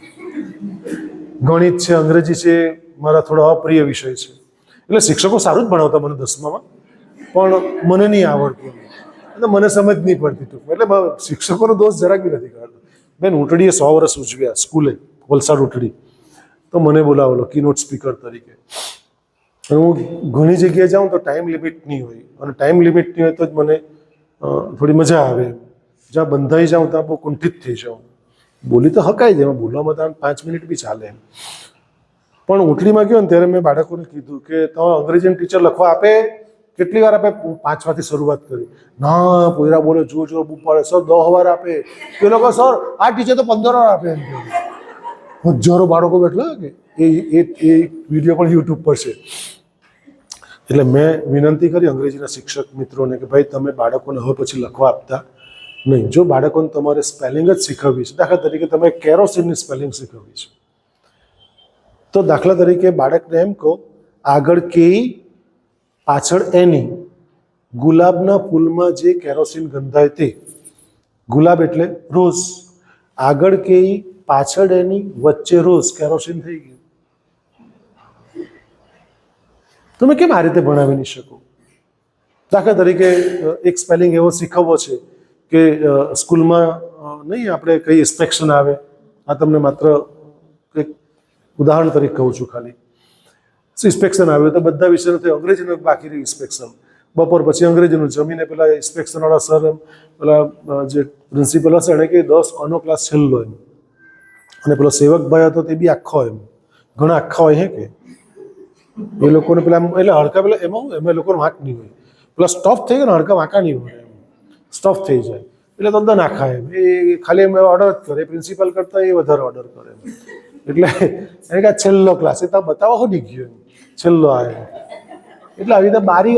ગણિત છે, અંગ્રેજી છે, મારા થોડા અપ્રિય વિષય છે. એટલે શિક્ષકો સારું જ ભણાવતા મને 10મામાં, પણ મને નહીં આવડતું, એટલે મને સમજ નહીં પડતી ટૂંકમાં. એટલે શિક્ષકોનો દોષ જરાક બી નથી કાઢતો. બેન ઊંટડીએ 100 વર્ષ ઉજવ્યા સ્કૂલે, વલસાડ ઊંટડી, તો મને બોલાવેલો કીનોટ સ્પીકર તરીકે. અને હું ઘણી જગ્યાએ જાઉં તો ટાઈમ લિમિટ નહીં હોય, અને ટાઈમ લિમિટ નહીં હોય તો જ મને થોડી મજા આવે. જ્યાં બંધાઈ જાઉં ત્યાં બહુ કુંઠિત થઈ જાઉં. બોલી તો હકાય છે, એમાં બોલવામાં તો 5 મિનિટ બી ચાલે. પણ ઊંટડીમાં ગયો ને ત્યારે મેં બાળકોને કીધું કે તમે અંગ્રેજીનું ટીચર લખવા આપે? કેટલી વાર આપે? 5 વારથી શરૂઆત કરી. ના, પોયરા બોલે, જોર બૂમ પાડે, સર 10 વાર આપે. એ લોકો સર આ ટીચર તો 15 વાર આપે એમ કહે. હજારો બાળકો બેઠલા કે એ વિડીયો પણ યુટ્યુબ પર છે. એટલે મેં વિનંતી કરી અંગ્રેજીના શિક્ષક મિત્રોને કે ભાઈ તમે બાળકોને હવે પછી લખવા આપતા નહીં. જો બાળકોને તમારે સ્પેલિંગ જ શીખવવી છે, દાખલા તરીકે તમે કેરોસીનની સ્પેલિંગ શીખવવી છે, તો દાખલા તરીકે બાળકને એમ કહો આગળ કે પાછળ એની. ગુલાબના ફૂલમાં જે કેરોસીન ગંધાય તે. ગુલાબ એટલે રોઝ. આગળ કે પાછળ એની, વચ્ચે રોઝ, કેરોસીન થઈ ગયું. તમે કેમ આ રીતે ભણાવી નહીં શકો? દાખલા તરીકે એક સ્પેલિંગ એવો શીખવવો છે કે સ્કૂલમાં નહીં આપણે કઈ ઇન્સ્પેક્શન આવે. આ તમને માત્ર એક ઉદાહરણ તરીકે કહું છું ખાલી. ઇન્સ્પેક્શન આવ્યું તો બધા વિષયનું થયું, અંગ્રેજીનું બાકી રહ્યું ઇન્સ્પેક્શન. બપોર પછી અંગ્રેજીનું જમીને પેલા ઇન્સ્પેક્શનવાળા સર પેલા જે પ્રિન્સિપલ હશે એણે કે 10 આનો ક્લાસ છેલ્લો એમ. અને પેલો સેવકભાઈ હતો તે બી આખો એમ, ઘણા આખા હોય હે કે એ લોકોને પેલા એટલે હડકા પેલા એમાં એ લોકોનો વાંક નહીં હોય. પેલા સ્ટફ થઈ ગયો ને, હડકા વાંકા નહીં હોય, સ્ટફ થઈ જાય એટલે તો નાખા એમ. એ ખાલી એમ ઓર્ડર જ કરે, પ્રિન્સિપલ કરતાં એ વધારે ઓર્ડર કરે. એટલે એને કે છેલ્લો ક્લાસ એ તો બતાવો હો ગયો એમ, છેલ્લો આવે. એટલે આવી રીતે બારી,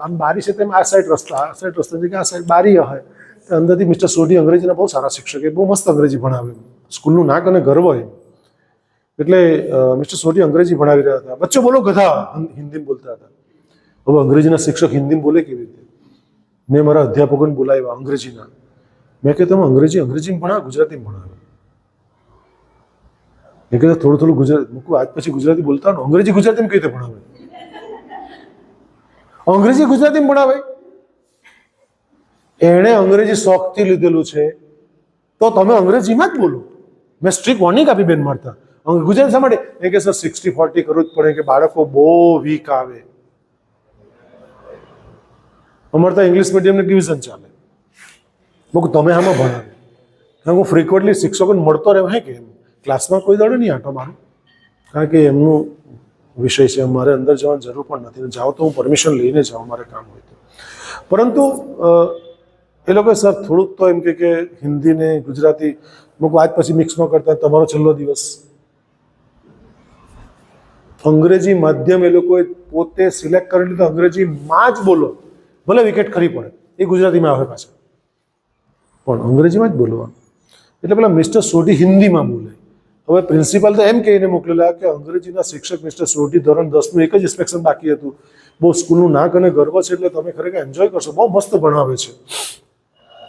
આમ બારી છે તેમ આ સાઈડ રસ્તા, આ સાઈડ રસ્તા કે આ સાઈડ બારી હોય. તો અંદરથી મિસ્ટર સોઢી અંગ્રેજીના બહુ સારા શિક્ષક, એ બહુ મસ્ત અંગ્રેજી ભણાવે, સ્કૂલનું નાક અને ગર્વ એમ. એટલે મિસ્ટર સોઢી અંગ્રેજી ભણાવી રહ્યા હતા. બચ્ચો બોલો ગધા હિન્દીમાં બોલતા હતા. હવે અંગ્રેજીના શિક્ષક હિન્દીમાં બોલે કેવી રીતે? મેં મારા અધ્યાપકોને બોલાવ્યા અંગ્રેજીના. મેં કહ્યું તમે અંગ્રેજીમાં ભણાવો, ગુજરાતીમાં ભણાવો. મેં કીધું થોડું ગુજરાતી મૂકું, આજ પછી ગુજરાતી બોલતા ને. અંગ્રેજી ગુજરાતીમાં કઈ રીતે ભણાવે? અંગ્રેજી ગુજરાતીમાં ભણાવે? એણે અંગ્રેજી શોખથી લીધેલું છે તો તમે અંગ્રેજીમાં જ બોલો. મેં સ્ટ્રિક્ટ વોર્નિંગ આપી બેન મારતા. ગુજરાતી શા માટે? એ કે સર 60-40 કરવું જ પડે, કે બાળકો બહુ વીક આવે. અમારે તો ઇંગ્લિશ મીડિયમને ડિવિઝન ચાલે. મૂક તમે આમાં ભણાવે. કારણ હું ફ્રિકવન્ટલી શિક્ષકોને મળતો રહે હે કે એમ ક્લાસમાં કોઈ દાડો નહીં આંટો મારું, કારણ કે એમનું વિષય છે, મારે અંદર જવાની જરૂર પણ નથી. જાઓ તો હું પરમિશન લઈને જાઉં મારે કામ હોય તો. પરંતુ એ લોકો સર થોડુંક તો એમ કે હિન્દી ને ગુજરાતી મૂકો આજ પછી મિક્સ ન કરતા, તમારો છેલ્લો દિવસ. અંગ્રેજી માધ્યમ એ લોકોએ પોતે સિલેક્ટ કરી લીધું, અંગ્રેજીમાં જ બોલો, ભલે વિકેટ ખરી પડે, એ ગુજરાતીમાં આવે પાછા, પણ અંગ્રેજીમાં જ બોલવાનું. એટલે પેલા મિસ્ટર સોઢી હિન્દીમાં બોલે. હવે પ્રિન્સિપાલ તો એમ કહીને મોકલેલા કે અંગ્રેજીના શિક્ષક મિસ્ટર સોઢી ધોરણ 10નું એક જ ઇન્સ્પેક્શન બાકી હતું, બહુ સ્કૂલનું નાક અને ગર્વ છે, એટલે તમે ખરેખર એન્જોય કરશો, બહુ મસ્ત ભણાવે છે.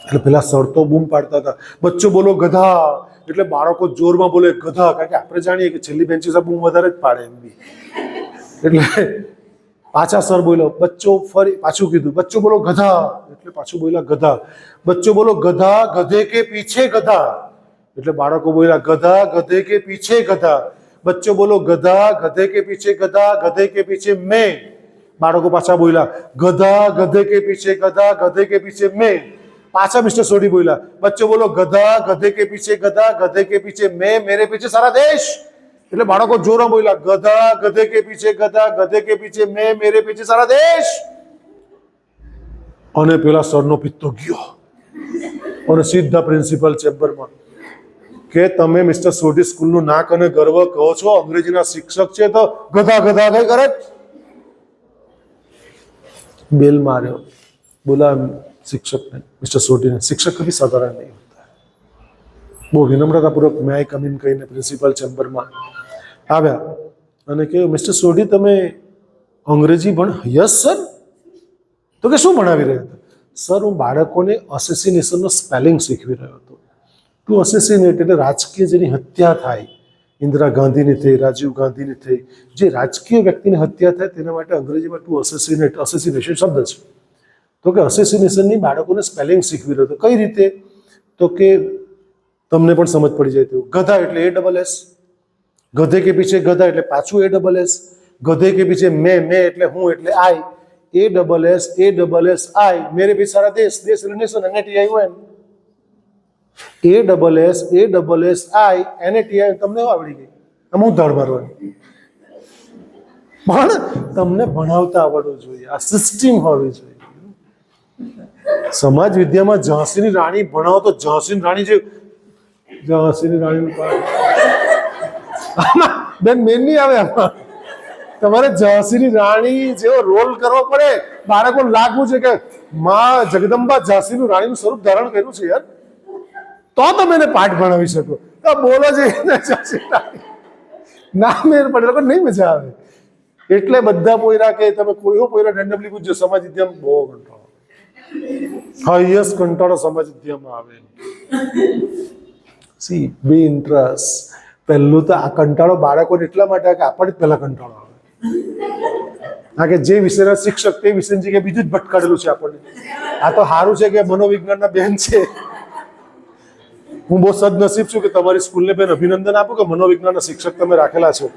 એટલે પેલા સર તો બૂમ પાડતા હતા, બચ્ચો બોલો ગધા, એટલે બાળકો જોરમાં બોલે ગધા, કારણ કે આપણે જાણીએ કે છેલ્લી બેન્ચીસ બૂમ વધારે જ પાડે એમ બી. એટલે પાછા સર બોલ્યો, બચ્ચો ફરી પાછું કીધું, બચ્ચો બોલો ગધા, એટલે પાછું બોલ્યા ગધા, બચ્ચો બોલો ગધા, ગધે કે પીછે ગધા, એટલે બાળકો બોલ્યા ગધા, ગધે કે પીછે ગધા, બચ્ચો બોલો ગધા, ગધે કે પીછે ગધા, ગધે કે પીછે મેં, બાળકો પાછા બોલ્યા ગધા, ગધે કે પીછે ગધા, ગધે કે પીછે મેં, પાછા મિસ્ટર સોઢી બોલ્યા, બચ્ચો બોલો ગધા, ગધે કે પીછે ગધા, ગધે કે પીછે મેં, મેરે પીછે સારા દેશ, એટલે બાળકો જોરમાં બોલ્યા ગધા, ગધે કે પીછે ગધા, ગધે કે પીછે મેં, મેરે પીછે સારા દેશ. અને પેલા સરનો પિત્તો ગયો અને સીધા પ્રિન્સિપલ ચેમ્બરમાં કે તમે મિસ્ટર સોઢી સ્કૂલનું નાક અને ગર્વ કહો છો, અંગ્રેજીના શિક્ષક છે તો ગધા ગધા કઈ કરે. બેલ માર્યો, બોલા शिक्षक ने, मिस्टर सोढ़ी ने, शिक्षक कभी साधारण नहीं होता है. બહુ વિનમ્રતાપૂર્વક મેં આઈ કમ ઇન કહીને પ્રિન્સિપલ ચેમ્બરમાં આવ્યા અને કહ્યું, મિસ્ટર સોઢી તમે અંગ્રેજી યસ સર. તો કે શું ભણાવી રહ્યા હતા? સર હું બાળકોને અસેસિનેશનનો સ્પેલિંગ શીખવી રહ્યો હતો. ટુ અસેસિનેટ એટલે રાજકીય જેની હત્યા થાય, ઇન્દિરા ગાંધીની થઈ, રાજીવ ગાંધીની થઈ, જે રાજકીય વ્યક્તિની હત્યા થાય તેના માટે અંગ્રેજીમાં ટુ અસેસિનેટ, અસેસિનેશન શબ્દ છે. તો કે અસેસિનેશનની બાળકોને સ્પેલિંગ શીખવી રહ્યો હતો. કઈ રીતે? તો કે તમને પણ સમજ પડી જાય તેવું. ગધા એટલે ASS, ગધે કે પીછે ગધા એટલે પાછું ASS, ગધે કે પીછે મેં એટલે હું એટલે આઈ, ASS આઈ, મેરે પીછે સારા દેશ, દેશ એટલે નેશન, NATION, ASS આઈ, NATION તમને આવડી ગઈ. આમ હું ધડ મારવાની, પણ તમને ભણાવતા આવડવું જોઈએ, આ સિસ્ટમ હોવી જોઈએ. સમાજ વિદ્યામાં ઝાંસીની રાણી ભણાવો તો ઝાંસીની રાણી જે ઝાંસીની રાણીનું પાઠ બેન મેન નહીં આવે આમાં. તમારે ઝાંસીની રાણી જેવો રોલ કરવો પડે, બાળકોને લાગવું છે કે માં જગદંબા ઝાંસીનું રાણીનું સ્વરૂપ ધારણ કર્યું છે યાર, તો તમે એને પાઠ ભણાવી શકો. તો બોલો છે ઝાંસીની રાણી ના મેર પડે, લોકો નહીં મજા આવે. એટલે બધા પોયરા કે તમે કોઈ પોયરા રેન્ડમલી પૂછજો, સમાજ વિદ્યામાં બહુ કંટાળો, હાઈએસ્ટ કંટાળો સમાજ વિદ્યામાં આવે. સી બી ઇન્ટરેસ્ટ. પહેલું તો આ કંટાળો બાળકોને એટલા માટે કે આપણને જ પહેલા કંટાળો આવે, કારણ કે જે વિષયના શિક્ષક તે વિષયની જગ્યાએ બીજું જ ભટકાડેલું છે આપણને. આ તો સારું છે કે મનોવિજ્ઞાનના બેન છે. હું બહુ સદનસીબ છું કે તમારી સ્કૂલને બેન અભિનંદન આપું કે મનોવિજ્ઞાનના શિક્ષક તમે રાખેલા છો.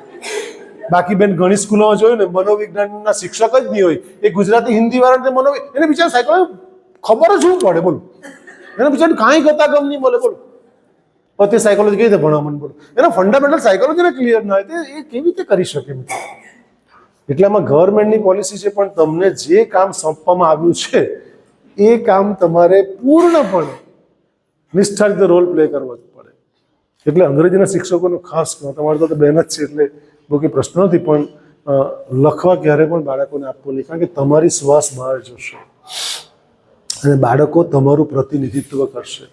બાકી બેન ઘણી સ્કૂલોમાં જોયું ને મનોવિજ્ઞાનના શિક્ષક જ નહીં હોય, એ ગુજરાતી હિન્દી વાળા એને બિચારા સાયકોલોજી ખબર જ શું પડે, બોલો એને બિચારું કાંઈ કરતા ગમ નહીં બોલે, બોલો તે સાયકોલોજી કઈ રીતે ભણવા મને, બોલો એના ફંડામેન્ટલ સાયકોલોજીને ક્લિયર ના હોય તો એ કેવી રીતે કરી શકે? એટલે આમાં ગવર્મેન્ટની પોલિસી છે, પણ તમને જે કામ સોંપવામાં આવ્યું છે એ કામ તમારે પૂર્ણપણે નિષ્ઠા રીતે રોલ પ્લે કરવો જ પડે. એટલે અંગ્રેજીના શિક્ષકોનું ખાસ તમારે તો બેન જ છે એટલે બહુ કંઈ પ્રશ્ન નથી, પણ લખવા ક્યારે પણ બાળકોને આપવું નહીં, કારણ કે તમારી શ્વાસ બહાર જશે અને બાળકો તમારું પ્રતિનિધિત્વ કરશે.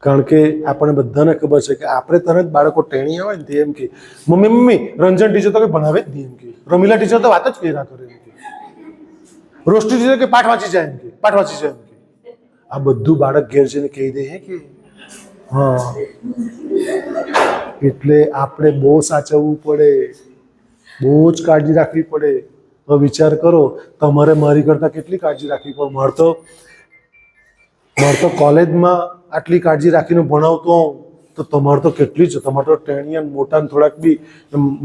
કારણ કે આપણને બધાને ખબર છે કે આપણે તરત બાળકો ટેણી આવે ને તે એમ કે મમ્મી રંજન ટીચર તો કંઈ ભણાવે જ નહીં, એમ કે રમીલા ટીચર તો વાત જ કર્યા કરે, એમ કે રોષ્ટી ટીચર કે પાઠ વાંચી જાય, એમ કે પાઠ વાંચી જાય, એમ કે આ બધું બાળક ઘેર જઈને કહી દે હે કે હા. એટલે આપણે બહુ સાચવવું પડે, બહુ જ કાળજી રાખવી પડે. હવે વિચાર કરો તમારે મારી કરતાં કેટલી કાળજી રાખવી પડે. મારે તો કોલેજમાં આટલી કાળજી રાખીને ભણાવતો હોઉં તો તમારે તો કેટલી છે, તમારે તો ટેણિયન મોટા ને થોડાક બી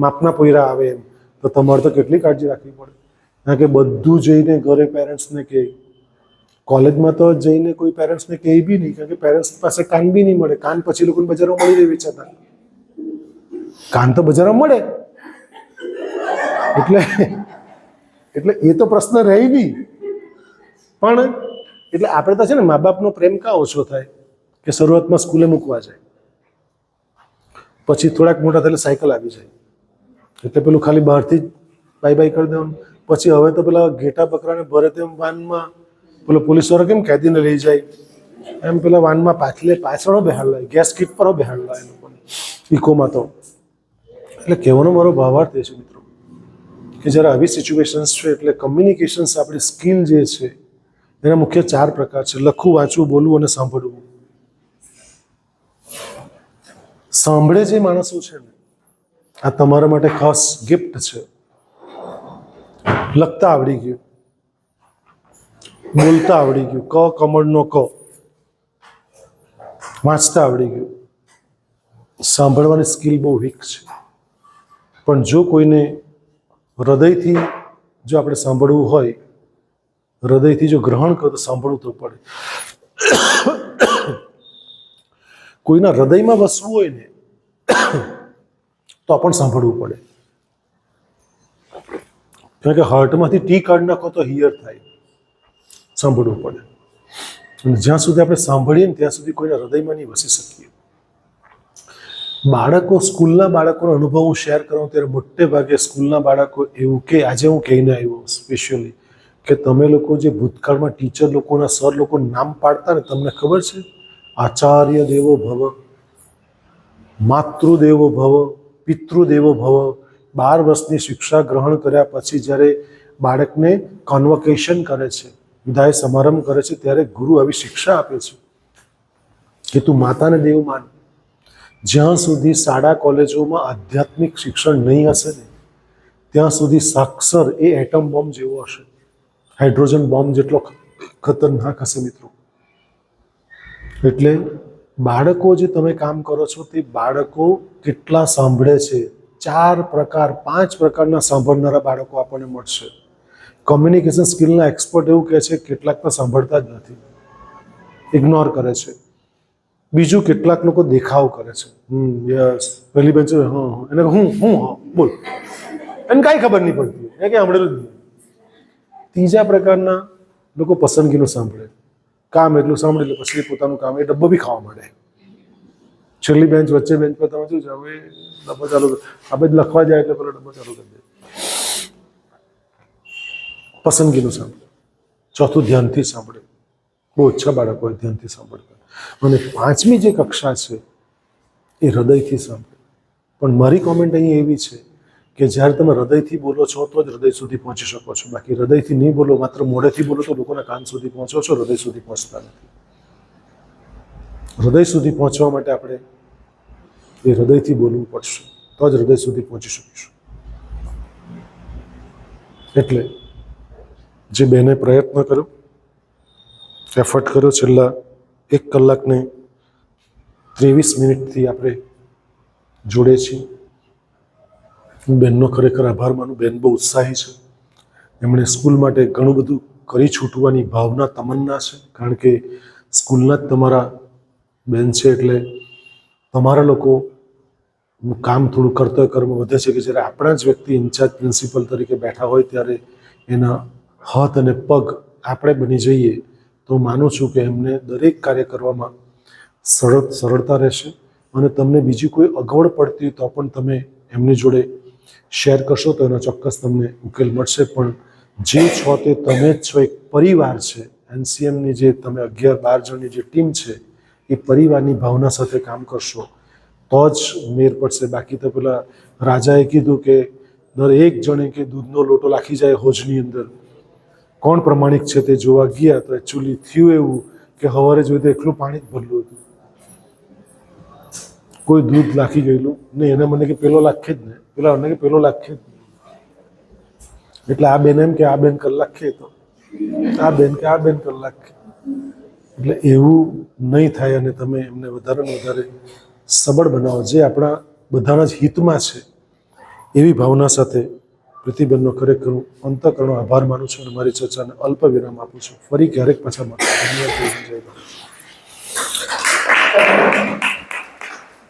માપના પોયરા આવે એમ, તો તમારે તો કેટલી કાળજી રાખવી પડે. કારણ કે બધું જઈને ઘરે પેરેન્ટ્સને કહે, કોલેજમાં તો જઈને કોઈ પેરેન્ટ્સને કહે બી નહીં, કારણ કે પેરેન્ટ્સ પાસે કાન બી નહીં મળે. કાન પછી લોકોને બજારમાં મળી રહે વેચાતા, કાન તો બજારમાં મળે, એટલે એ તો પ્રશ્ન રહી નહીં. પણ એટલે આપણે તો છે ને મા બાપનો પ્રેમ કાં ઓછો થાય કે શરૂઆતમાં સ્કૂલે મૂકવા જાય, પછી થોડાક મોટા થઈને સાયકલ આવી જાય એટલે પેલું ખાલી બહારથી જ બાય બાય કરી દેવાનું. પછી હવે તો પેલા ઘેટા બકરાને ભરે તેમ વાનમાં પેલો પોલીસવાળો કેમ કેદીને લઈ જાય એમ પેલા વાનમાં પાછળ બેહાડ ગેસ કીટ પર બેહાડ એ લોકોને ઇકોમાં તો. એટલે કહેવાનો મારો ભાવાર્થ એ છે મિત્રો કે જ્યારે આવી સિચ્યુએશન્સ છે એટલે કમ્યુનિકેશન્સ આપણી સ્કિલ જે છે એના મુખ્ય 4 પ્રકાર છે: લખવું, વાંચવું, બોલવું અને સાંભળવું. સાંભળે જે માણસો છે ને, આ તમારા માટે ખાસ ગિફ્ટ છે. લખતા આવડી ગયું, બોલતા આવડી ગયું, ક કમળનો ક, વાંચતા આવડી ગયું. સાંભળવાની સ્કિલ બહુ વીક છે, પણ જો કોઈને હૃદયથી જો આપણે સાંભળવું હોય, હૃદયથી જો ગ્રહણ કરો તો સાંભળવું તો પડે. કોઈના હૃદયમાં વસવું હોય ને તો પણ સાંભળવું પડે. કારણ કે હાર્ટમાંથી ટી કાઢી નાખો તો હિયર થાય, સાંભળવું પડે. અને જ્યાં સુધી આપણે સાંભળીએ ને ત્યાં સુધી કોઈના હૃદયમાં નહીં વસી શકીએ. બાળકો, સ્કૂલના બાળકોનો અનુભવ હું શેર કરું ત્યારે મોટે ભાગે સ્કૂલના બાળકો એવું કે આજે હું કહીને આવ્યો સ્પેશિયલી કે તમે લોકો જે ભૂતકાળમાં ટીચર લોકોના, સર લોકો નામ પાડતા ને, તમને ખબર છે આચાર્ય દેવો ભવ, માતૃદેવો ભવ, પિતૃદેવો ભવ. 12 વર્ષની શિક્ષા ગ્રહણ કર્યા પછી જ્યારે બાળકને કોન્વોકેશન કરે છે, વિદાય સમારંભ કરે છે, ત્યારે ગુરુ આવી શિક્ષા આપે છે કે તું માતાને દેવ માન. જ્યાં સુધી શાળા કોલેજોમાં આધ્યાત્મિક શિક્ષણ નહીં હશે ને ત્યાં સુધી સાક્ષર એ એટમ બોમ્બ જેવો હશે, હાઇડ્રોજન બોમ્બ જેટલો ખતરનાક હશે મિત્રો. એટલે બાળકો જે તમે કામ કરો છો તે બાળકો કેટલા સાંભળે છે, 4 પ્રકાર 5 પ્રકારના સાંભળનારા બાળકો આપણને મળશે. કમ્યુનિકેશન સ્કિલના એક્સપર્ટ એવું કહે છે કેટલાક તો સાંભળતા જ નથી, ઇગ્નોર કરે છે. બીજું, કેટલાક લોકો દેખાવ કરે છે, યસ પહેલી બેન્ચ એને હું બોલ, એને કાંઈ ખબર નહીં પડતી, એ કંઈ સાંભળેલું જ નહીં. ત્રીજા પ્રકારના લોકો પસંદગીનું સાંભળે, કામ એટલું સાંભળે એટલે પછી પોતાનું કામ એ ડબ્બો બી ખાવા માંડે. છેલ્લી બેન્ચ, વચ્ચે બેન્ચ પર તમે શું છે, હવે ડબ્બો ચાલુ આપણે લખવા જાય એટલે પેલો ડબ્બો ચાલુ કરી દે. પસંદગીનું સાંભળે. ચોથું, ધ્યાનથી સાંભળે. બહુ ઓછા બાળકો ધ્યાનથી સાંભળતા. અને 5મી જે કક્ષા છે એ હૃદયથી સાંભળે. પણ મારી કોમેન્ટ અહીં એવી છે કે જ્યારે તમે હૃદયથી બોલો છો તો જ હૃદય સુધી પહોંચી શકો છો. બાકી હૃદયથી નહીં બોલો, માત્ર મોઢેથી બોલો તો લોકોના કાન સુધી પહોંચો છો, હૃદય સુધી પહોંચતા નથી. હૃદય સુધી પહોંચવા માટે આપણે એ હૃદયથી બોલવું પડશે, તો જ હૃદય સુધી પહોંચી શકીશું. એટલે જે બેને પ્રયત્ન કર્યો, એફર્ટ કર્યો, છેલ્લા 1 કલાકને 23 મિનિટથી આપણે જોડે છીએ. હું બેનનો ખરેખર આભાર માનું. બેન બહુ ઉત્સાહી છે. એમણે સ્કૂલ માટે ઘણું બધું કરી છૂટવાની ભાવના, તમન્ના છે. કારણ કે સ્કૂલના જ તમારા બેન છે એટલે તમારા લોકો કામ થોડું કર્તવ્ય વધે છે કે જ્યારે આપણા જ વ્યક્તિ ઇન્ચાર્જ પ્રિન્સિપલ તરીકે બેઠા હોય ત્યારે એના હાથ અને પગ આપણે બની જઈએ તો માનું છું કે એમને દરેક કાર્ય કરવામાં સરળતા રહેશે. અને તમને બીજી કોઈ અગવડ પડતી હોય તો પણ તમે એમની જોડે શેર કરશો તો એનો ચોક્કસ તમને ઉકેલ મળશે. પણ જે છો તે તમે જ છો, એક પરિવાર છે. NCMની જે તમે 11-12 જણની જે ટીમ છે એ પરિવારની ભાવના સાથે કામ કરશો તો જ મેર પડશે. બાકી તો પેલા રાજાએ કીધું કે દરેક જણે કે દૂધનો લોટો લાખી જાય હોજની અંદર, કોણ પ્રમાણિક છે તે જોવા ગયા તો એકચ્યુઅલી થયું એવું કે સવારે જોયું તો એકલું પાણી જ ભરેલું હતું, કોઈ દૂધ લાખી ગયેલું નહીં. એને મને કે પેલો લાખે જ ને, પેલા મને કે પેલો લાખે જ નહીં. એટલે આ બેન એમ કે આ બેન કલાક ખે, તો આ બેન કે આ બેન કલાક ખે. એટલે એવું નહીં થાય અને તમે એમને વધારે ને વધારે સબળ બનાવો, જે આપણા બધાના જ હિતમાં છે. એવી ભાવના સાથે પ્રીતિબેનનો ખરેખર હું અંતઃકરણનો આભાર માનું છું અને મારી ચર્ચાને અલ્પ વિરામ આપું છું. ફરી ક્યારેક પાછા મળીશું. ધન્યવાદ. જય ભારત.